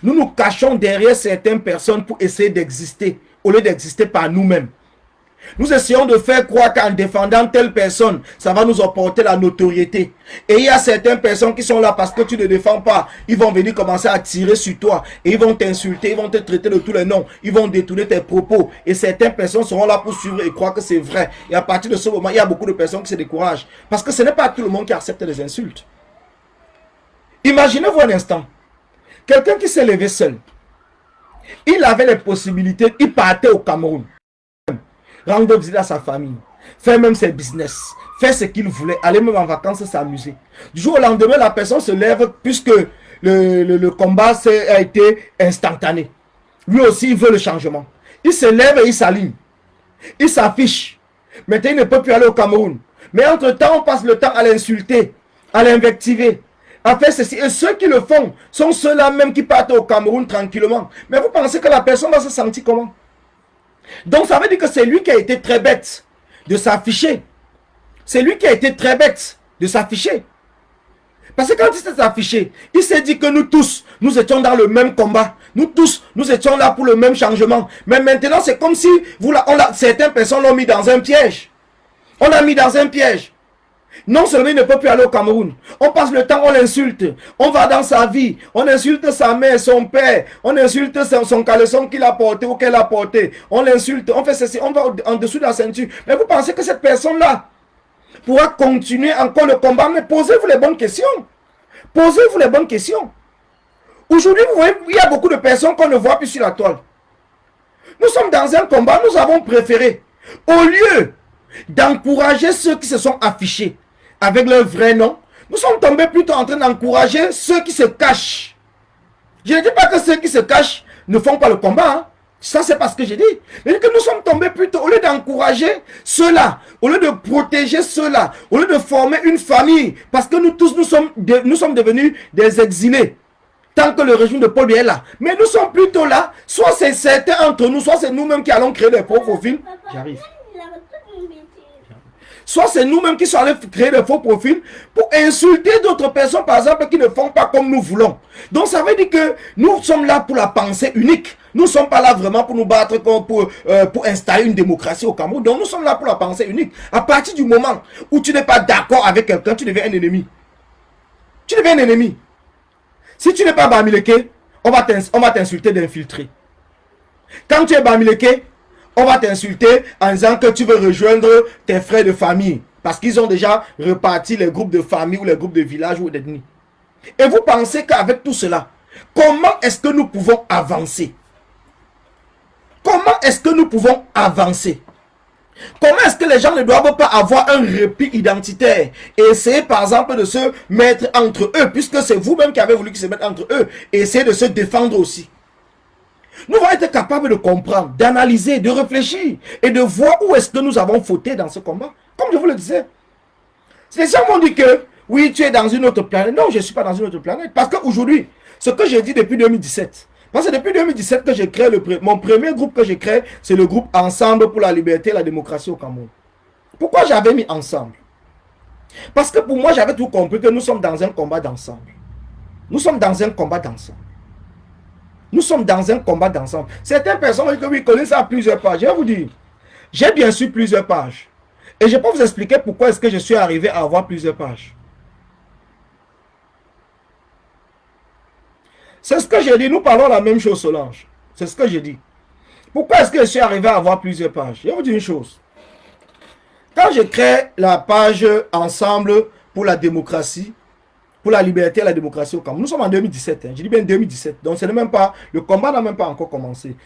Speaker 1: Nous nous cachons derrière certaines personnes pour essayer d'exister, au lieu d'exister par nous-mêmes. Nous essayons de faire croire qu'en défendant telle personne, ça va nous apporter la notoriété. Et il y a certaines personnes qui sont là parce que tu ne défends pas. Ils vont venir commencer à tirer sur toi. Et ils vont t'insulter, ils vont te traiter de tous les noms. Ils vont détourner tes propos. Et certaines personnes seront là pour suivre et croire que c'est vrai. Et à partir de ce moment, il y a beaucoup de personnes qui se découragent. Parce que ce n'est pas tout le monde qui accepte les insultes. Imaginez-vous un instant. Quelqu'un qui s'est levé seul. Il avait les possibilités. Il partait au Cameroun. Rendre visite à sa famille, faire même ses business, faire ce qu'il voulait, aller même en vacances s'amuser. Du jour au lendemain, la personne se lève puisque le combat a été instantané. Lui aussi, il veut le changement. Il se lève et il s'aligne. Il s'affiche. Maintenant, il ne peut plus aller au Cameroun. Mais entre-temps, on passe le temps à l'insulter, à l'invectiver, à faire ceci. Et ceux qui le font sont ceux-là même qui partent au Cameroun tranquillement. Mais vous pensez que la personne va se sentir comment? Donc ça veut dire que c'est lui qui a été très bête de s'afficher. C'est lui qui a été très bête de s'afficher. Parce que quand il s'est affiché, il s'est dit que nous tous, nous étions dans le même combat. Nous tous, nous étions là pour le même changement. Mais maintenant, c'est comme si certaines personnes l'ont mis dans un piège. On l'a mis dans un piège. Non seulement il ne peut plus aller au Cameroun, on passe le temps, on l'insulte, on va dans sa vie, on insulte sa mère, son père, on insulte son caleçon qu'il a porté ou qu'elle a porté, on l'insulte, on fait ceci, on va en dessous de la ceinture. Mais vous pensez que cette personne-là pourra continuer encore le combat? Mais posez-vous les bonnes questions. Posez-vous les bonnes questions. Aujourd'hui, vous voyez, il y a beaucoup de personnes qu'on ne voit plus sur la toile. Nous sommes dans un combat, nous avons préféré, au lieu d'encourager ceux qui se sont affichés avec leur vrai nom, nous sommes tombés plutôt en train d'encourager ceux qui se cachent. Je ne dis pas que ceux qui se cachent ne font pas le combat. Hein. Ça, c'est pas ce que j'ai dit. Mais que nous sommes tombés plutôt, au lieu d'encourager ceux-là, au lieu de protéger ceux-là, au lieu de former une famille, parce que nous tous, nous sommes devenus des exilés. Tant que le régime de Paul Biya est là. Mais nous sommes plutôt là, soit c'est certains entre nous, soit c'est nous-mêmes qui allons créer des profils. J'arrive. soit c'est nous-mêmes qui sommes allés créer des faux profils pour insulter d'autres personnes, par exemple, qui ne font pas comme nous voulons. Donc ça veut dire que nous sommes là pour la pensée unique. Nous ne sommes pas là vraiment pour nous battre pour installer une démocratie au Cameroun. Donc nous sommes là pour la pensée unique. À partir du moment où tu n'es pas d'accord avec quelqu'un, tu deviens un ennemi. Tu deviens un ennemi. Si tu n'es pas Bamileke, on va t'insulter d'infiltré. Quand tu es Bamileke, on va t'insulter en disant que tu veux rejoindre tes frères de famille. Parce qu'ils ont déjà reparti les groupes de famille ou les groupes de village ou d'ethnie. Et vous pensez qu'avec tout cela, comment est-ce que nous pouvons avancer? Comment est-ce que nous pouvons avancer? Comment est-ce que les gens ne doivent pas avoir un répit identitaire et essayer par exemple de se mettre entre eux, puisque c'est vous-même qui avez voulu qu'ils se mettent entre eux, et essayer de se défendre aussi? Nous allons être capables de comprendre, d'analyser, de réfléchir et de voir où est-ce que nous avons fauté dans ce combat. Comme je vous le disais. Les gens m'ont dit que oui, tu es dans une autre planète. Non, je ne suis pas dans une autre planète. Parce qu'aujourd'hui, ce que j'ai dit depuis 2017, parce que depuis 2017 que j'ai créé mon premier groupe que j'ai créé, c'est le groupe Ensemble pour la liberté et la démocratie au Cameroun. Pourquoi j'avais mis ensemble? Parce que pour moi, j'avais tout compris que nous sommes dans un combat d'ensemble. Nous sommes dans un combat d'ensemble. Nous sommes dans un combat d'ensemble. Certaines personnes disent que oui, connaissent ça à plusieurs pages. Je vais vous dire, j'ai bien sûr plusieurs pages. Et je peux vous expliquer pourquoi est-ce que je suis arrivé à avoir plusieurs pages. C'est ce que j'ai dit. Nous parlons la même chose, Solange. C'est ce que j'ai dit. Pourquoi est-ce que je suis arrivé à avoir plusieurs pages? Je vais vous dire une chose. Quand je crée la page Ensemble pour la démocratie, pour la liberté et la démocratie au Cameroun. Nous sommes en 2017, hein. Je dis bien 2017. Donc, c'est même pas, le combat n'a même pas encore commencé.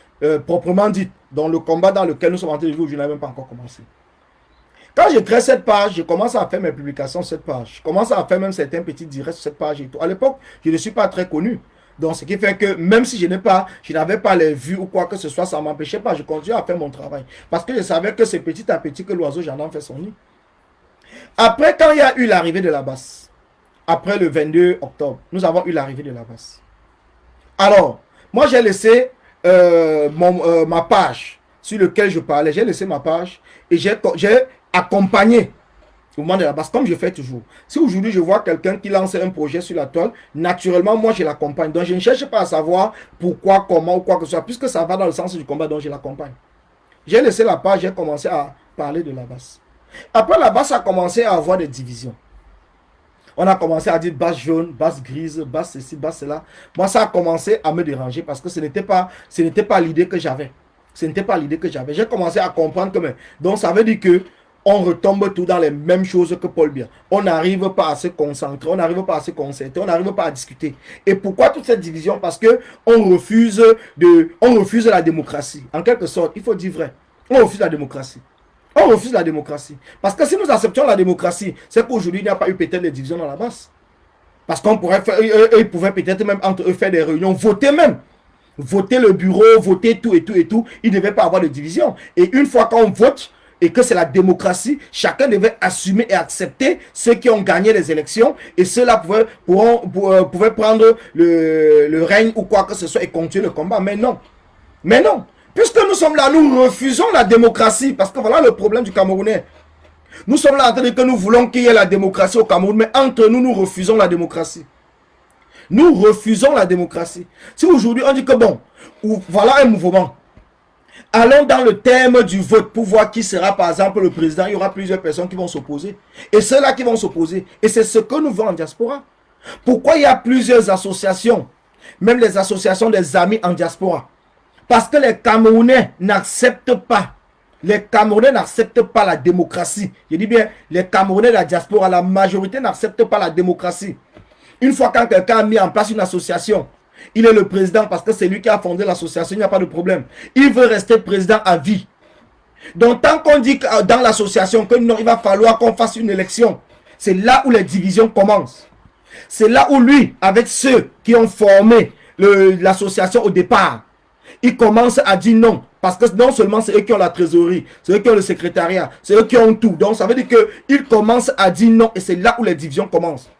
Speaker 1: Proprement dit. Donc, le combat dans lequel nous sommes en train de vivre, je n'ai même pas encore commencé. Quand je crée cette page, je commence à faire mes publications sur cette page. Je commence à faire même certains petits directs sur cette page et tout. À l'époque, je ne suis pas très connu. Donc, ce qui fait que même si je n'avais pas les vues ou quoi que ce soit, ça ne m'empêchait pas. Je continuais à faire mon travail. Parce que je savais que c'est petit à petit que l'oiseau jardin fait son nid. Après, quand il y a eu l'arrivée de la basse, après le 22 octobre, nous avons eu l'arrivée de la basse. Alors, moi j'ai laissé ma page sur laquelle je parlais. J'ai laissé ma page et j'ai accompagné au moment de la basse, comme je fais toujours. Si aujourd'hui je vois quelqu'un qui lance un projet sur la toile, naturellement moi je l'accompagne. Donc je ne cherche pas à savoir pourquoi, comment ou quoi que ce soit, puisque ça va dans le sens du combat, donc je l'accompagne. J'ai laissé la page, j'ai commencé à parler de la basse. Après la basse a commencé à avoir des divisions. On a commencé à dire basse jaune, basse grise, basse ceci, basse cela. Moi, ça a commencé à me déranger parce que ce n'était pas l'idée que j'avais. Ce n'était pas l'idée que j'avais. J'ai commencé à comprendre que... Donc, ça veut dire que on retombe tout dans les mêmes choses que Paul Biya. On n'arrive pas à se concentrer, on n'arrive pas à se concerter, on n'arrive pas à discuter. Et pourquoi toute cette division? Parce que on refuse la démocratie. En quelque sorte, il faut dire vrai. On refuse la démocratie. On refuse la démocratie. Parce que si nous acceptions la démocratie, c'est qu'aujourd'hui, il n'y a pas eu peut-être des divisions dans la base. Parce qu'on pourrait faire, ils pouvaient peut-être même entre eux faire des réunions, voter même. Voter le bureau, voter tout et tout et tout. Il ne devait pas avoir de division. Et une fois qu'on vote et que c'est la démocratie, chacun devait assumer et accepter ceux qui ont gagné les élections. Et ceux-là pouvaient prendre le règne ou quoi que ce soit et continuer le combat. Mais non. Mais non. Puisque nous sommes là, nous refusons la démocratie. Parce que voilà le problème du Camerounais. Nous sommes là en train de dire que nous voulons qu'il y ait la démocratie au Cameroun. Mais entre nous, nous refusons la démocratie. Nous refusons la démocratie. Si aujourd'hui on dit que bon, voilà un mouvement. Allons dans le thème du vote pour voir qui sera par exemple le président. Il y aura plusieurs personnes qui vont s'opposer. Et ceux-là qui vont s'opposer. Et c'est ce que nous voulons en diaspora. Pourquoi il y a plusieurs associations? Même les associations des amis en diaspora. Parce que les Camerounais n'acceptent pas. Les Camerounais n'acceptent pas la démocratie. Je dis bien, les Camerounais de la diaspora, la majorité n'accepte pas la démocratie. Une fois quand quelqu'un a mis en place une association, il est le président parce que c'est lui qui a fondé l'association, il n'y a pas de problème. Il veut rester président à vie. Donc tant qu'on dit dans l'association que non, il va falloir qu'on fasse une élection, c'est là où les divisions commencent. C'est là où lui, avec ceux qui ont formé l'association au départ, il commence à dire non. Parce que non seulement c'est eux qui ont la trésorerie, c'est eux qui ont le secrétariat, c'est eux qui ont tout. Donc ça veut dire qu'il commence à dire non et c'est là où les divisions commencent.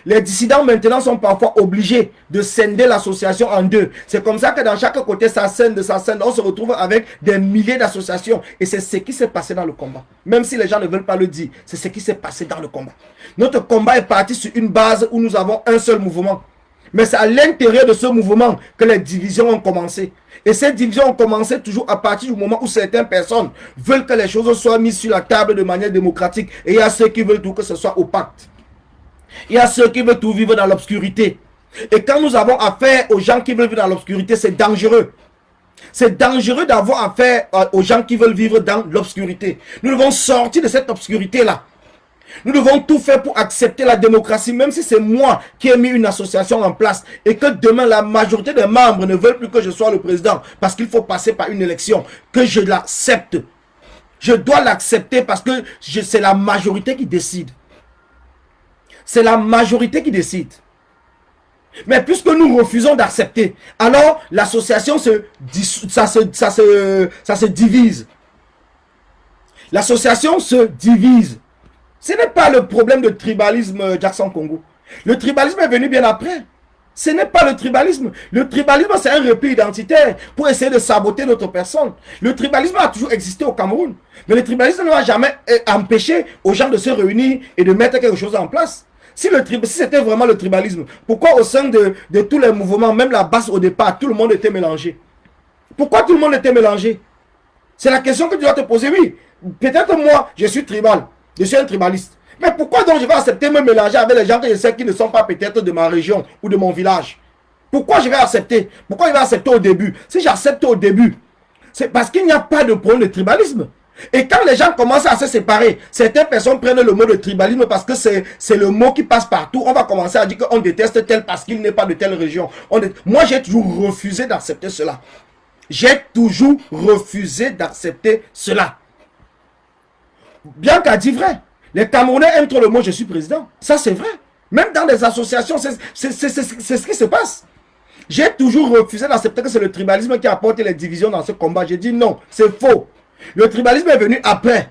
Speaker 1: Les dissidents maintenant sont parfois obligés de scinder l'association en deux. C'est comme ça que dans chaque côté, ça scinde, on se retrouve avec des milliers d'associations. Et c'est ce qui s'est passé dans le combat. Même si les gens ne veulent pas le dire, c'est ce qui s'est passé dans le combat. Notre combat est parti sur une base où nous avons un seul mouvement. Mais c'est à l'intérieur de ce mouvement que les divisions ont commencé. Et ces divisions ont commencé toujours à partir du moment où certaines personnes veulent que les choses soient mises sur la table de manière démocratique. Et il y a ceux qui veulent tout que ce soit opaque. Il y a ceux qui veulent tout vivre dans l'obscurité. Et quand nous avons affaire aux gens qui veulent vivre dans l'obscurité, c'est dangereux. C'est dangereux d'avoir affaire aux gens qui veulent vivre dans l'obscurité. Nous devons sortir de cette obscurité-là. Nous devons tout faire pour accepter la démocratie, même si c'est moi qui ai mis une association en place et que demain la majorité des membres ne veulent plus que je sois le président parce qu'il faut passer par une élection, que je l'accepte. Je dois l'accepter parce que c'est la majorité qui décide. C'est la majorité qui décide. Mais puisque nous refusons d'accepter, alors l'association se divise. L'association se divise. Ce n'est pas le problème de tribalisme, Jackson Congo. Le tribalisme est venu bien après. Ce n'est pas le tribalisme. Le tribalisme, c'est un repli identitaire pour essayer de saboter notre personne. Le tribalisme a toujours existé au Cameroun. Mais le tribalisme ne va jamais empêcher aux gens de se réunir et de mettre quelque chose en place. Si c'était vraiment le tribalisme, pourquoi au sein de tous les mouvements, même la base au départ, tout le monde était mélangé? Pourquoi tout le monde était mélangé? C'est la question que tu dois te poser. Oui, peut-être moi, je suis tribal. Je suis un tribaliste. Mais pourquoi donc je vais accepter me mélanger avec les gens que je sais qui ne sont pas peut-être de ma région ou de mon village? Pourquoi je vais accepter? Pourquoi je vais accepter au début? Si j'accepte au début, c'est parce qu'il n'y a pas de problème de tribalisme. Et quand les gens commencent à se séparer, certaines personnes prennent le mot de tribalisme parce que c'est le mot qui passe partout. On va commencer à dire qu'on déteste tel parce qu'il n'est pas de telle région. Moi, j'ai toujours refusé d'accepter cela. J'ai toujours refusé d'accepter cela. Bianca dit vrai. Les Camerounais aiment trop le mot « je suis président ». Ça, c'est vrai. Même dans les associations, c'est ce qui se passe. J'ai toujours refusé d'accepter que c'est le tribalisme qui apporte les divisions dans ce combat. J'ai dit non, c'est faux. Le tribalisme est venu après.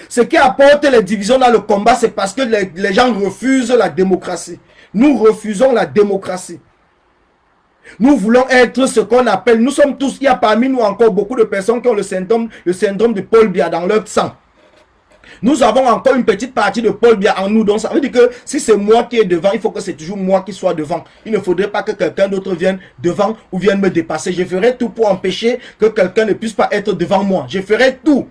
Speaker 1: Ce qui apporte les divisions dans le combat, c'est parce que les gens refusent la démocratie. Nous refusons la démocratie. Nous voulons être ce qu'on appelle, nous sommes tous, il y a parmi nous encore beaucoup de personnes qui ont le syndrome de Paul Biya dans leur sang. Nous avons encore une petite partie de Paul Biya en nous. Donc ça veut dire que si c'est moi qui est devant, il faut que c'est toujours moi qui soit devant. Il ne faudrait pas que quelqu'un d'autre vienne devant ou vienne me dépasser. Je ferai tout pour empêcher que quelqu'un ne puisse pas être devant moi. Je ferai tout.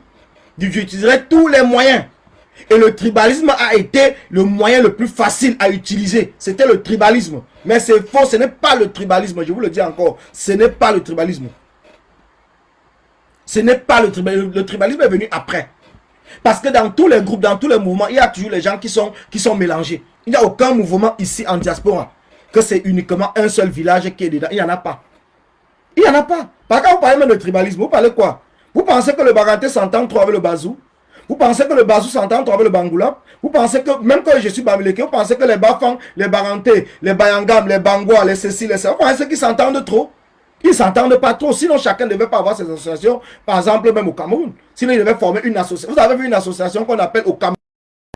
Speaker 1: J'utiliserai tous les moyens. Et le tribalisme a été le moyen le plus facile à utiliser. C'était le tribalisme. Mais c'est faux, ce n'est pas le tribalisme. Je vous le dis encore, ce n'est pas le tribalisme. Ce n'est pas le tribalisme. Le tribalisme est venu après. Parce que dans tous les groupes, dans tous les mouvements, il y a toujours les gens qui sont mélangés. Il n'y a aucun mouvement ici en diaspora que c'est uniquement un seul village qui est dedans. Il n'y en a pas. Il n'y en a pas. Par contre, vous parlez même de tribalisme. Vous parlez quoi? Vous pensez que le Baganté s'entend trop avec le Bazou? Vous pensez que le Bazou s'entend trop avec le Bangoula? Vous pensez que, même quand je suis Bamileke, vous pensez que les Bafang, les Baganté, les Bayangam, les Bangois, les ceci, les ça, vous pensez qu'ils s'entendent trop? Ils ne s'entendent pas trop. Sinon, chacun ne devait pas avoir ses associations. Par exemple, même au Cameroun. Sinon, il devait former une association. Vous avez vu une association qu'on appelle au Cameroun,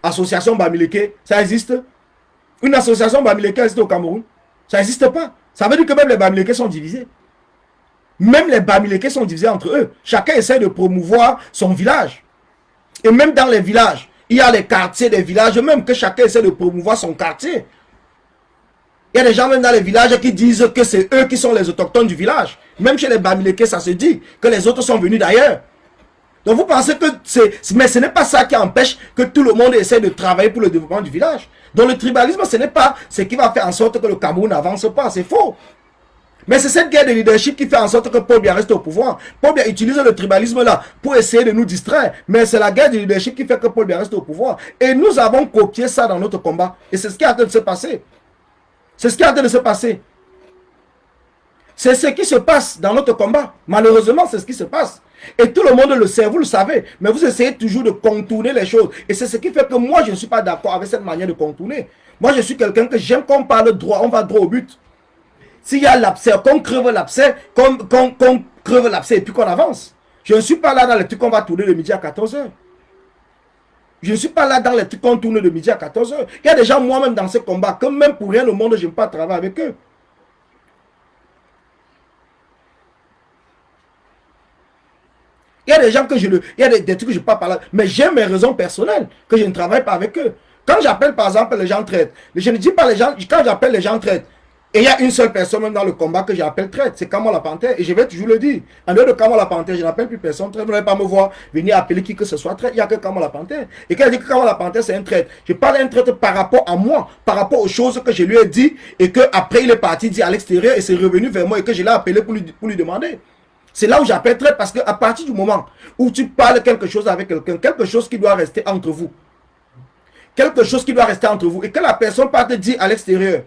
Speaker 1: Association Bamileke? Ça existe? Une association Bamileke existe au Cameroun? Ça n'existe pas. Ça veut dire que même les Bamileke sont divisés. Même les Bamileke sont divisés entre eux. Chacun essaie de promouvoir son village. Et même dans les villages, il y a les quartiers des villages, même que chacun essaie de promouvoir son quartier. Il y a des gens même dans les villages qui disent que c'est eux qui sont les autochtones du village. Même chez les Bamileke, ça se dit que les autres sont venus d'ailleurs. Donc vous pensez que c'est... Mais ce n'est pas ça qui empêche que tout le monde essaie de travailler pour le développement du village. Donc le tribalisme, ce n'est pas ce qui va faire en sorte que le Cameroun n'avance pas. C'est faux. Mais c'est cette guerre de leadership qui fait en sorte que Paul Biya reste au pouvoir. Paul Biya utilise le tribalisme là pour essayer de nous distraire. Mais c'est la guerre de leadership qui fait que Paul Biya reste au pouvoir. Et nous avons copié ça dans notre combat. Et c'est ce qui est en train de se passer. C'est ce qui est en train de se passer. C'est ce qui se passe dans notre combat. Malheureusement, c'est ce qui se passe. Et tout le monde le sait, vous le savez. Mais vous essayez toujours de contourner les choses. Et c'est ce qui fait que moi, je ne suis pas d'accord avec cette manière de contourner. Moi, je suis quelqu'un que j'aime qu'on parle droit. On va droit au but. S'il y a l'abcès, qu'on creve l'abcès, qu'on creve l'abcès et puis qu'on avance. Je ne suis pas là dans le truc qu'on va tourner le midi à 14 h. Je ne suis pas là dans les trucs qu'on tourne de midi à 14h. Il y a des gens, moi-même, dans ce combat, que même pour rien au monde, je n'aime pas travailler avec eux. Il y a des gens que il y a des trucs que je ne peux pas parler, mais j'ai mes raisons personnelles, que je ne travaille pas avec eux. Quand j'appelle, par exemple, les gens traitent, je ne dis pas les gens, quand j'appelle les gens traitent, et il y a une seule personne même dans le combat que j'appelle traite, c'est Kamo la Panthère, et je vais toujours le dire. En dehors de Kamo la Panthère, je n'appelle plus personne traite, vous n'allez pas me voir venir appeler qui que ce soit traite, il n'y a que Kamo la Panthère. Et quand je dis que Kamo la Panthère, c'est un traite, je parle d'un traite par rapport à moi, par rapport aux choses que je lui ai dit, et qu'après il est parti dire à l'extérieur, et c'est revenu vers moi, et que je l'ai appelé pour lui demander. C'est là où j'appelle traite, parce qu'à partir du moment où tu parles quelque chose avec quelqu'un, quelque chose qui doit rester entre vous, quelque chose qui doit rester entre vous, et que la personne part te dire à l'extérieur,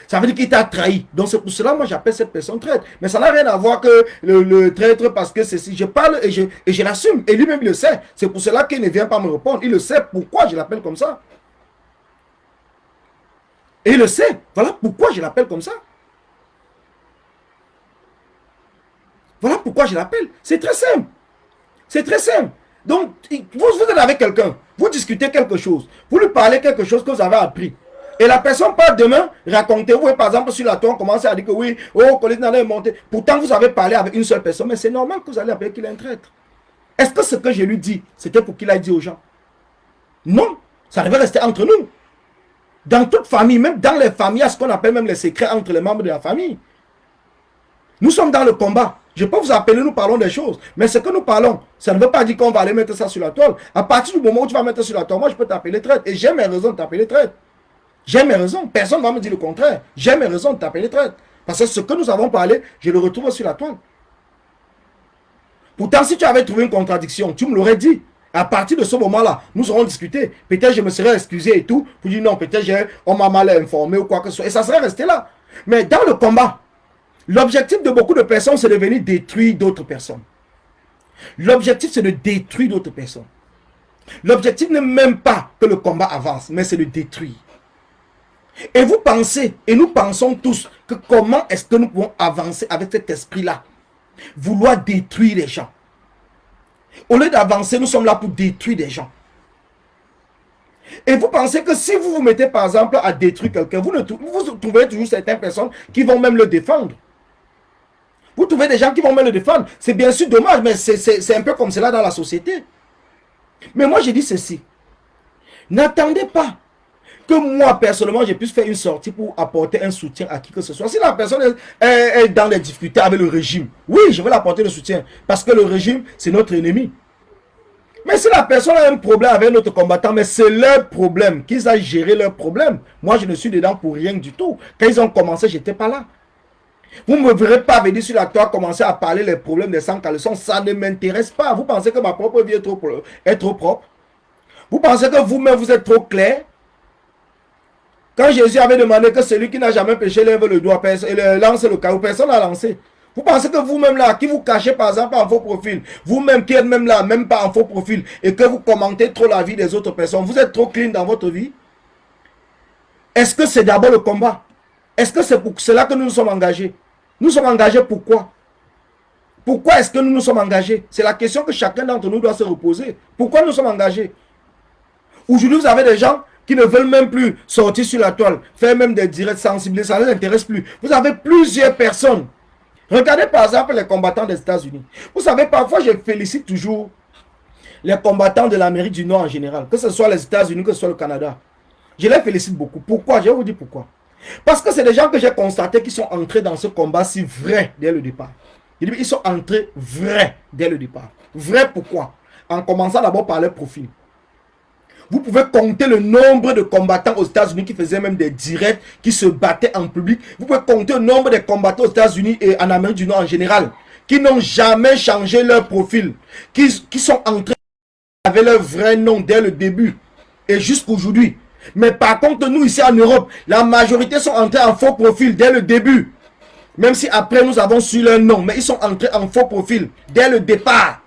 Speaker 1: ça veut dire qu'il t'a trahi. Donc c'est pour cela moi j'appelle cette personne traître. Mais ça n'a rien à voir que le traître, parce que c'est si je parle et je l'assume. Et lui-même il le sait. C'est pour cela qu'il ne vient pas me répondre. Il le sait pourquoi je l'appelle comme ça. Et il le sait. Voilà pourquoi je l'appelle comme ça. Voilà pourquoi je l'appelle. C'est très simple. C'est très simple. Donc, vous êtes avec quelqu'un, vous discutez quelque chose, vous lui parlez quelque chose que vous avez appris. Et la personne part demain, racontez-vous, par exemple, sur la tour, on commence à dire que oui, oh, Colette n'allait monter. Pourtant, vous avez parlé avec une seule personne, mais c'est normal que vous allez appeler qu'il est un traître. Est-ce que ce que je lui dis, c'était pour qu'il aille dire aux gens? Non, ça devait rester entre nous. Dans toute famille, même dans les familles, il y a ce qu'on appelle même les secrets entre les membres de la famille. Nous sommes dans le combat. Je peux vous appeler, nous parlons des choses. Mais ce que nous parlons, ça ne veut pas dire qu'on va aller mettre ça sur la toile. À partir du moment où tu vas mettre ça sur la toile, moi je peux t'appeler traître. Et j'ai mes raisons de t'appeler traître. J'ai mes raisons. Personne ne va me dire le contraire. J'ai mes raisons de t'appeler traître. Parce que ce que nous avons parlé, je le retrouve sur la toile. Pourtant, si tu avais trouvé une contradiction, tu me l'aurais dit. À partir de ce moment-là, nous aurons discuté. Peut-être je me serais excusé et tout. Pour dire non, peut-être on m'a mal informé ou quoi que ce soit. Et ça serait resté là. Mais dans le combat, l'objectif de beaucoup de personnes, c'est de venir détruire d'autres personnes. L'objectif, c'est de détruire d'autres personnes. L'objectif n'est même pas que le combat avance, mais c'est de détruire. Et vous pensez, et nous pensons tous, que comment est-ce que nous pouvons avancer avec cet esprit-là? Vouloir détruire les gens. Au lieu d'avancer, nous sommes là pour détruire des gens. Et vous pensez que si vous vous mettez par exemple à détruire quelqu'un, vous trouverez toujours certaines personnes qui vont même le défendre. Vous trouvez des gens qui vont même le défendre. C'est bien sûr dommage, mais c'est un peu comme cela dans la société. Mais moi, je dis ceci. N'attendez pas que moi, personnellement, je puisse faire une sortie pour apporter un soutien à qui que ce soit. Si la personne est dans les difficultés avec le régime, oui, je vais l'apporter le soutien. Parce que le régime, c'est notre ennemi. Mais si la personne a un problème avec notre combattant, mais c'est leur problème, qu'ils aient géré leur problème. Moi, je ne suis dedans pour rien du tout. Quand ils ont commencé, je n'étais pas là. Vous ne me verrez pas venir sur la toile commencer à parler les problèmes des sans-caleçons. Ça ne m'intéresse pas. Vous pensez que ma propre vie est trop propre? Vous pensez que vous-même, vous êtes trop clair? Quand Jésus avait demandé que celui qui n'a jamais péché lève le doigt et lance le caillou, personne n'a lancé. Vous pensez que vous-même là, qui vous cachez par exemple en faux profil, vous-même qui êtes même là, même pas en faux profil, et que vous commentez trop la vie des autres personnes, vous êtes trop clean dans votre vie? Est-ce que c'est d'abord le combat? Est-ce que c'est pour cela que nous nous sommes engagés? Nous sommes engagés pourquoi? Pourquoi est-ce que nous nous sommes engagés? C'est la question que chacun d'entre nous doit se reposer. Pourquoi nous sommes engagés? Aujourd'hui, vous avez des gens qui ne veulent même plus sortir sur la toile, faire même des directs sensibles, ça ne les intéresse plus. Vous avez plusieurs personnes. Regardez par exemple les combattants des États-Unis. Vous savez, parfois je félicite toujours les combattants de l'Amérique du Nord en général, que ce soit les États-Unis, que ce soit le Canada. Je les félicite beaucoup. Pourquoi? Je vais vous dire pourquoi. Parce que c'est des gens que j'ai constaté qui sont entrés dans ce combat si vrai dès le départ. Ils sont entrés vrais dès le départ. Vrai pourquoi? En commençant d'abord par leur profil. Vous pouvez compter le nombre de combattants aux États-Unis qui faisaient même des directs, qui se battaient en public. Vous pouvez compter le nombre de combattants aux États-Unis et en Amérique du Nord en général, qui n'ont jamais changé leur profil, qui sont entrés avec leur vrai nom dès le début et jusqu'aujourd'hui. Mais par contre, nous ici en Europe, la majorité sont entrés en faux profil dès le début. Même si après nous avons su leur nom, mais ils sont entrés en faux profil dès le départ.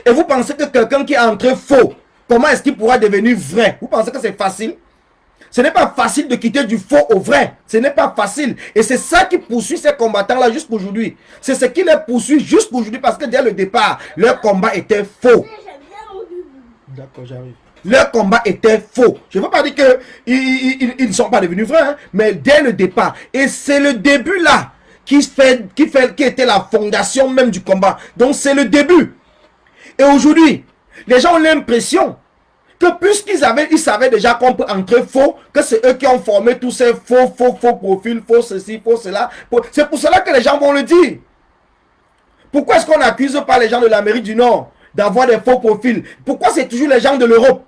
Speaker 1: Et vous pensez que quelqu'un qui est entré faux, comment est-ce qu'il pourra devenir vrai? Vous pensez que c'est facile? Ce n'est pas facile de quitter du faux au vrai. Ce n'est pas facile. Et c'est ça qui poursuit ces combattants-là jusqu'aujourd'hui. C'est ce qui les poursuit jusqu'aujourd'hui parce que dès le départ, leur combat était faux. D'accord, j'arrive.
Speaker 2: Leur combat était faux. Je ne veux pas dire qu'ils ne sont pas devenus vrais, hein, mais dès le départ. Et c'est le début là qui était la fondation même du combat. Donc c'est le début. Et aujourd'hui, les gens ont l'impression que puisqu'ils savaient déjà qu'on peut entrer faux, que c'est eux qui ont formé tous ces faux profils, faux ceci, faux cela. C'est pour cela que les gens vont le dire. Pourquoi est-ce qu'on n'accuse pas les gens de l'Amérique du Nord d'avoir des faux profils? Pourquoi c'est toujours les gens de l'Europe?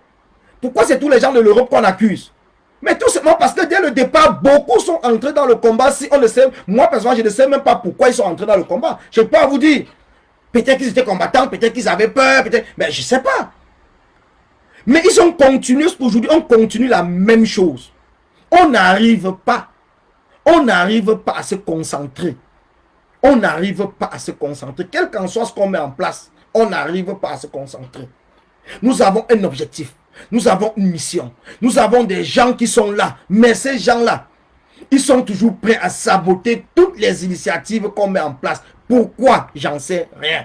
Speaker 2: Pourquoi c'est tous les gens de l'Europe qu'on accuse? Mais tout simplement parce que dès le départ, beaucoup sont entrés dans le combat. Si on ne sait, moi personnellement, je ne sais même pas pourquoi ils sont entrés dans le combat. Je ne peux pas vous dire. Peut-être qu'ils étaient combattants, peut-être qu'ils avaient peur, peut-être. Mais je ne sais pas. Mais ils ont continué aujourd'hui, on continue la même chose. On n'arrive pas à se concentrer. On n'arrive pas à se concentrer. Quel qu'en soit ce qu'on met en place, on n'arrive pas à se concentrer. Nous avons un objectif. Nous avons une mission. Nous avons des gens qui sont là. Mais ces gens-là, ils sont toujours prêts à saboter toutes les initiatives qu'on met en place. Pourquoi? J'en sais rien.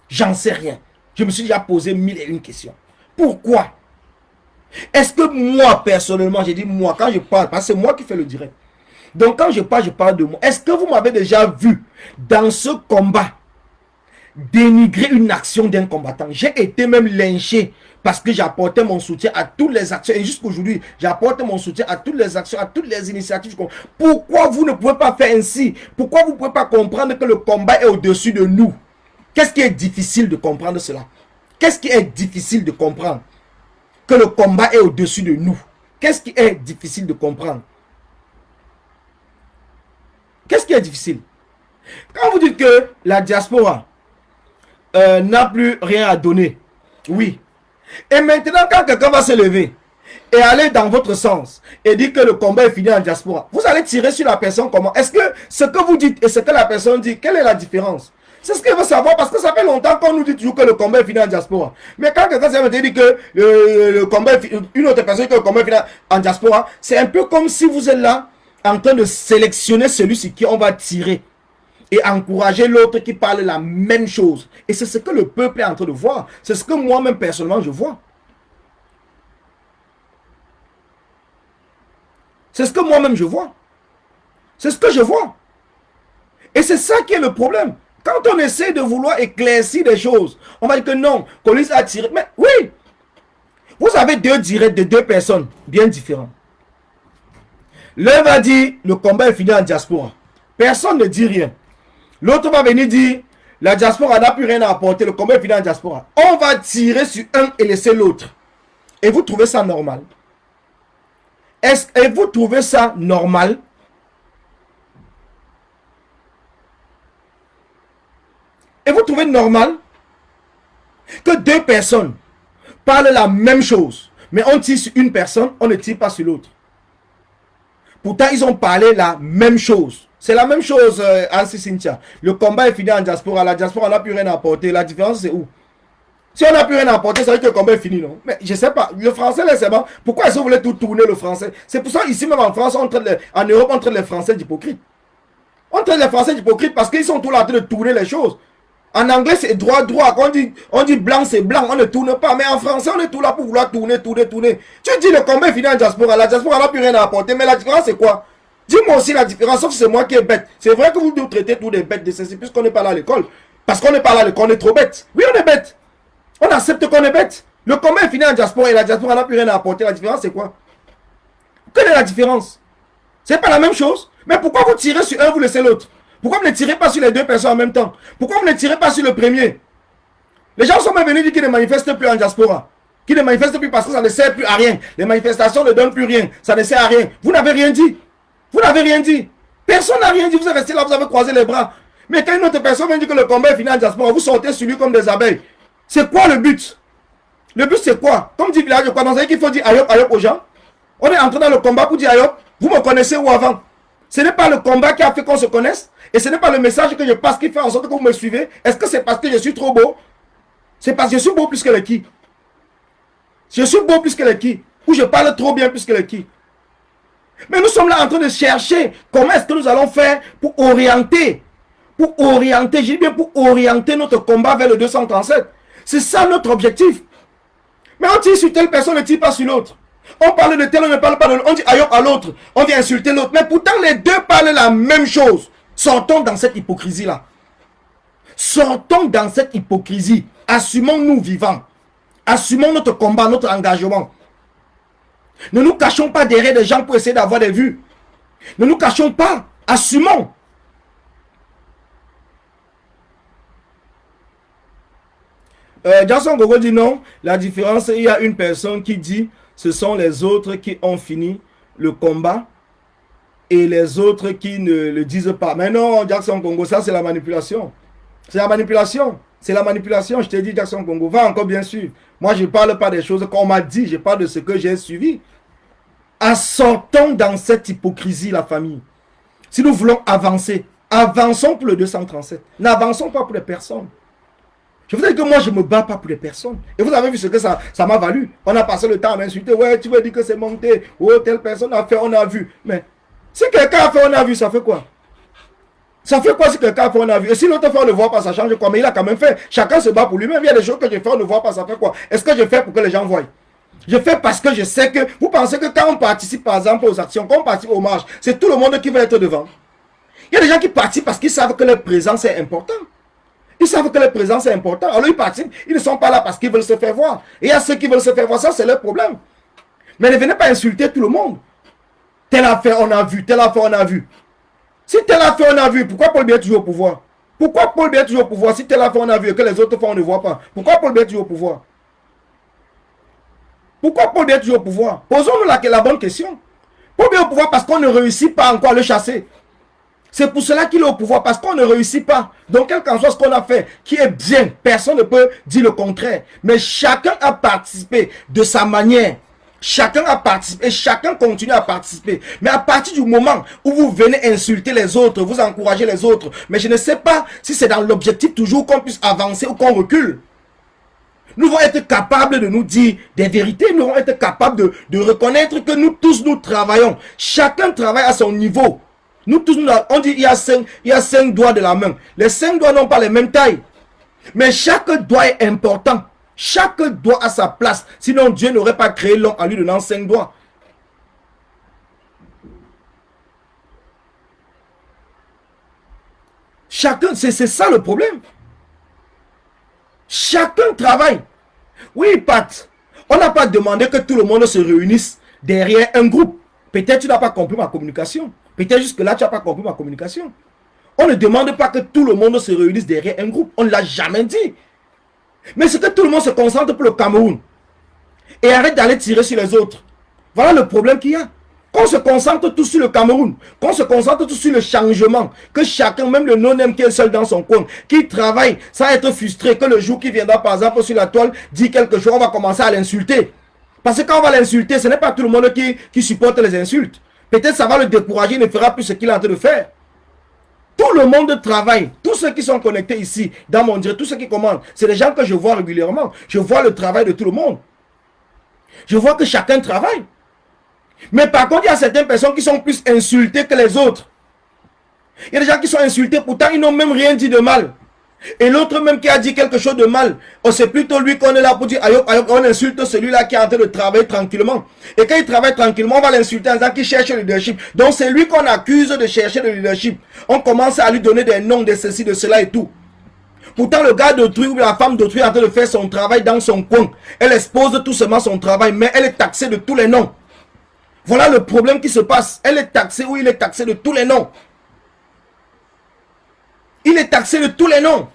Speaker 2: J'en sais rien. Je me suis déjà posé 1001 questions. Pourquoi? Est-ce que moi, personnellement, j'ai dit moi, quand je parle, parce que c'est moi qui fais le direct. Donc quand je parle de moi. Est-ce que vous m'avez déjà vu dans ce combat dénigrer une action d'un combattant? J'ai été même lynché parce que j'apportais mon soutien à toutes les actions. Et jusqu'aujourd'hui, j'apporte mon soutien à toutes les actions, à toutes les initiatives. Pourquoi vous ne pouvez pas faire ainsi? Pourquoi vous ne pouvez pas comprendre que le combat est au-dessus de nous? Qu'est-ce qui est difficile de comprendre cela? Qu'est-ce qui est difficile de comprendre? Que le combat est au-dessus de nous. Qu'est-ce qui est difficile de comprendre? Qu'est-ce qui est difficile? Quand vous dites que la diaspora n'a plus rien à donner, oui. Et maintenant, quand quelqu'un va se lever et aller dans votre sens et dire que le combat est fini en diaspora, vous allez tirer sur la personne comment? Est-ce que ce que vous dites et ce que la personne dit, quelle est la différence? C'est ce qu'il veut savoir parce que ça fait longtemps qu'on nous dit toujours que le combat est fini en diaspora. Mais quand quelqu'un s'est dit que le combat est fini, une autre personne dit que le combat est fini en diaspora, c'est un peu comme si vous êtes là en train de sélectionner celui sur qui on va tirer et encourager l'autre qui parle la même chose. Et c'est ce que le peuple est en train de voir. C'est ce que moi-même personnellement je vois. C'est ce que moi-même je vois. C'est ce que je vois. Et c'est ça qui est le problème. Quand on essaie de vouloir éclaircir des choses, on va dire que non, Colis a tiré. Mais oui, vous avez deux directs de deux personnes bien différentes. L'un va dire, le combat est fini en diaspora. Personne ne dit rien. L'autre va venir dire, la diaspora n'a plus rien à apporter, le combat est fini en diaspora. On va tirer sur un et laisser l'autre. Et vous trouvez ça normal? Et vous trouvez ça normal? Et vous trouvez normal que deux personnes parlent la même chose, mais on tire sur une personne, on ne tire pas sur l'autre? Pourtant, ils ont parlé la même chose. C'est la même chose, Ansi Cynthia. Le combat est fini en diaspora. La diaspora n'a plus rien à apporter. La différence, c'est où? Si on n'a plus rien à apporter, ça veut dire que le combat est fini, non? Mais je ne sais pas. Le français, là, c'est bon. Pourquoi est-ce que vous voulez tout tourner le français? C'est pour ça, ici, même en France, en Europe, on traite les Français d'hypocrites. On traite les Français d'hypocrites parce qu'ils sont tout là en train de tourner les choses. En anglais, c'est droit. Quand on dit blanc, c'est blanc. On ne tourne pas. Mais en français, on est tout là pour vouloir tourner. Tu dis le combat est fini en diaspora. La diaspora n'a plus rien à apporter. Mais la différence, c'est quoi? Dis-moi aussi la différence, sauf que c'est moi qui est bête. C'est vrai que vous nous traitez tous des bêtes de ceci, puisqu'on n'est pas là à l'école. Parce qu'on n'est pas là à l'école, on est trop bête. Oui, on est bête. On accepte qu'on est bête. Le combat est fini en diaspora et la diaspora n'a plus rien à apporter. La différence, c'est quoi? Quelle est la différence? C'est pas la même chose. Mais pourquoi vous tirez sur un, vous laissez l'autre? Pourquoi vous ne tirez pas sur les deux personnes en même temps? Pourquoi vous ne tirez pas sur le premier? Les gens sont même venus dire qu'ils ne manifestent plus en diaspora. Qu'ils ne manifestent plus parce que ça ne sert plus à rien. Les manifestations ne donnent plus rien. Ça ne sert à rien. Vous n'avez rien dit. Vous n'avez rien dit. Personne n'a rien dit. Vous êtes resté là, vous avez croisé les bras. Mais quand une autre personne vient dire que le combat est fini en diaspora, vous sortez sur lui comme des abeilles. C'est quoi le but? Le but, c'est quoi? Comme dit Village, quoi? Dans un qu'il faut dire ayop, ayop aux gens. On est entré dans le combat pour dire ayop. Vous me connaissez où avant? Ce n'est pas le combat qui a fait qu'on se connaisse. Et ce n'est pas le message que je passe qui fait en sorte que vous me suivez. Est-ce que c'est parce que je suis trop beau? C'est parce que je suis beau plus que les qui? Je suis beau plus que les qui? Ou je parle trop bien plus que les qui? Mais nous sommes là en train de chercher comment est-ce que nous allons faire pour orienter, j'ai bien pour orienter notre combat vers le 237. C'est ça notre objectif. Mais on tire sur telle personne, on ne tire pas sur l'autre. On parle de tel, on ne parle pas de l'autre. On dit aïe à l'autre. On vient insulter l'autre. Mais pourtant, les deux parlent la même chose. Sortons dans cette hypocrisie-là. Sortons dans cette hypocrisie. Assumons-nous vivants. Assumons notre combat, notre engagement. Ne nous cachons pas derrière des gens pour essayer d'avoir des vues. Ne nous cachons pas. Assumons. Jackson Gogo dit non. La différence, il y a une personne qui dit ce sont les autres qui ont fini le combat et les autres qui ne le disent pas. Mais non, Jackson Congo, ça c'est la manipulation. C'est la manipulation. C'est la manipulation. Je t'ai dit, Jackson Congo, va encore bien sûr. Moi, je ne parle pas des choses qu'on m'a dit. Je parle de ce que j'ai suivi. Sortons dans cette hypocrisie, la famille. Si nous voulons avancer, avançons pour le 237. N'avançons pas pour les personnes. Je vous dis que moi, je ne me bats pas pour les personnes. Et vous avez vu ce que ça m'a valu. On a passé le temps à m'insulter. Ouais, tu veux dire que c'est monté. Oh, telle personne a fait, on a vu. Mais si quelqu'un a fait, on a vu, ça fait quoi? Ça fait quoi si quelqu'un a fait, on a vu? Et si l'autre fait, on ne voit pas, ça change quoi? Mais il a quand même fait. Chacun se bat pour lui-même. Il y a des choses que je fais, on ne voit pas, ça fait quoi? Est-ce que je fais pour que les gens voient? Je fais parce que je sais que... Vous pensez que quand on participe, par exemple, aux actions, quand on participe aux marches, c'est tout le monde qui va être devant. Il y a des gens qui participent parce qu'ils savent que leur présence est importante. Ils savent que leur présence est importante. Alors ils participent. Ils ne sont pas là parce qu'ils veulent se faire voir. Et il y a ceux qui veulent se faire voir. Ça, c'est leur problème. Mais ne venez pas insulter tout le monde. Telle affaire, on a vu. Telle affaire, on a vu. Si telle affaire, on a vu, pourquoi Paul Biya est toujours au pouvoir? Pourquoi Paul Biya est toujours au pouvoir? Si telle affaire, on a vu et que les autres fois, on ne voit pas. Pourquoi Paul Biya est toujours au pouvoir? Pourquoi Paul Biya est toujours au pouvoir? Posons-nous la bonne question. Paul Biya est au pouvoir parce qu'on ne réussit pas encore à le chasser. C'est pour cela qu'il est au pouvoir, parce qu'on ne réussit pas. Donc, quel qu'en soit ce qu'on a fait, qui est bien, personne ne peut dire le contraire. Mais chacun a participé de sa manière. Chacun a participé, chacun continue à participer. Mais à partir du moment où vous venez insulter les autres, vous encouragez les autres, mais je ne sais pas si c'est dans l'objectif toujours qu'on puisse avancer ou qu'on recule. Nous devons être capables de nous dire des vérités. Nous devons être capables de reconnaître que nous tous, nous travaillons. Chacun travaille à son niveau. Nous tous, on dit il y a 5 doigts de la main. Les 5 doigts n'ont pas les mêmes tailles. Mais chaque doigt est important. Chaque doigt a sa place. Sinon, Dieu n'aurait pas créé l'homme en lui donnant 5 doigts. Chacun, c'est ça le problème. Chacun travaille. Oui, Pat, on n'a pas demandé que tout le monde se réunisse derrière un groupe. Peut-être tu n'as pas compris ma communication. Peut-être jusque-là, tu n'as pas compris ma communication. On ne demande pas que tout le monde se réunisse derrière un groupe. On ne l'a jamais dit. Mais c'est que tout le monde se concentre pour le Cameroun. Et arrête d'aller tirer sur les autres. Voilà le problème qu'il y a. Qu'on se concentre tous sur le Cameroun. Qu'on se concentre tous sur le changement. Que chacun, même le non-aime qui est seul dans son coin, qui travaille sans être frustré, que le jour qui viendra par exemple sur la toile, dit quelque chose, on va commencer à l'insulter. Parce que quand on va l'insulter, ce n'est pas tout le monde qui supporte les insultes. Peut-être ça va le décourager, il ne fera plus ce qu'il est en train de faire. Tout le monde travaille. Tous ceux qui sont connectés ici, dans mon direct, tous ceux qui commandent, c'est des gens que je vois régulièrement. Je vois le travail de tout le monde. Je vois que chacun travaille. Mais par contre, il y a certaines personnes qui sont plus insultées que les autres. Il y a des gens qui sont insultés, pourtant ils n'ont même rien dit de mal. Et l'autre même qui a dit quelque chose de mal, c'est plutôt lui qu'on est là pour dire, on insulte celui-là qui est en train de travailler tranquillement. Et quand il travaille tranquillement, on va l'insulter en disant qu'il cherche le leadership. Donc c'est lui qu'on accuse de chercher le leadership. On commence à lui donner des noms de ceci, de cela et tout. Pourtant le gars d'autrui ou la femme d'autrui est en train de faire son travail dans son coin. Elle expose tout seulement son travail, mais elle est taxée de tous les noms. Voilà le problème qui se passe. Elle est taxée ou il est taxé de tous les noms. Il est taxé de tous les noms.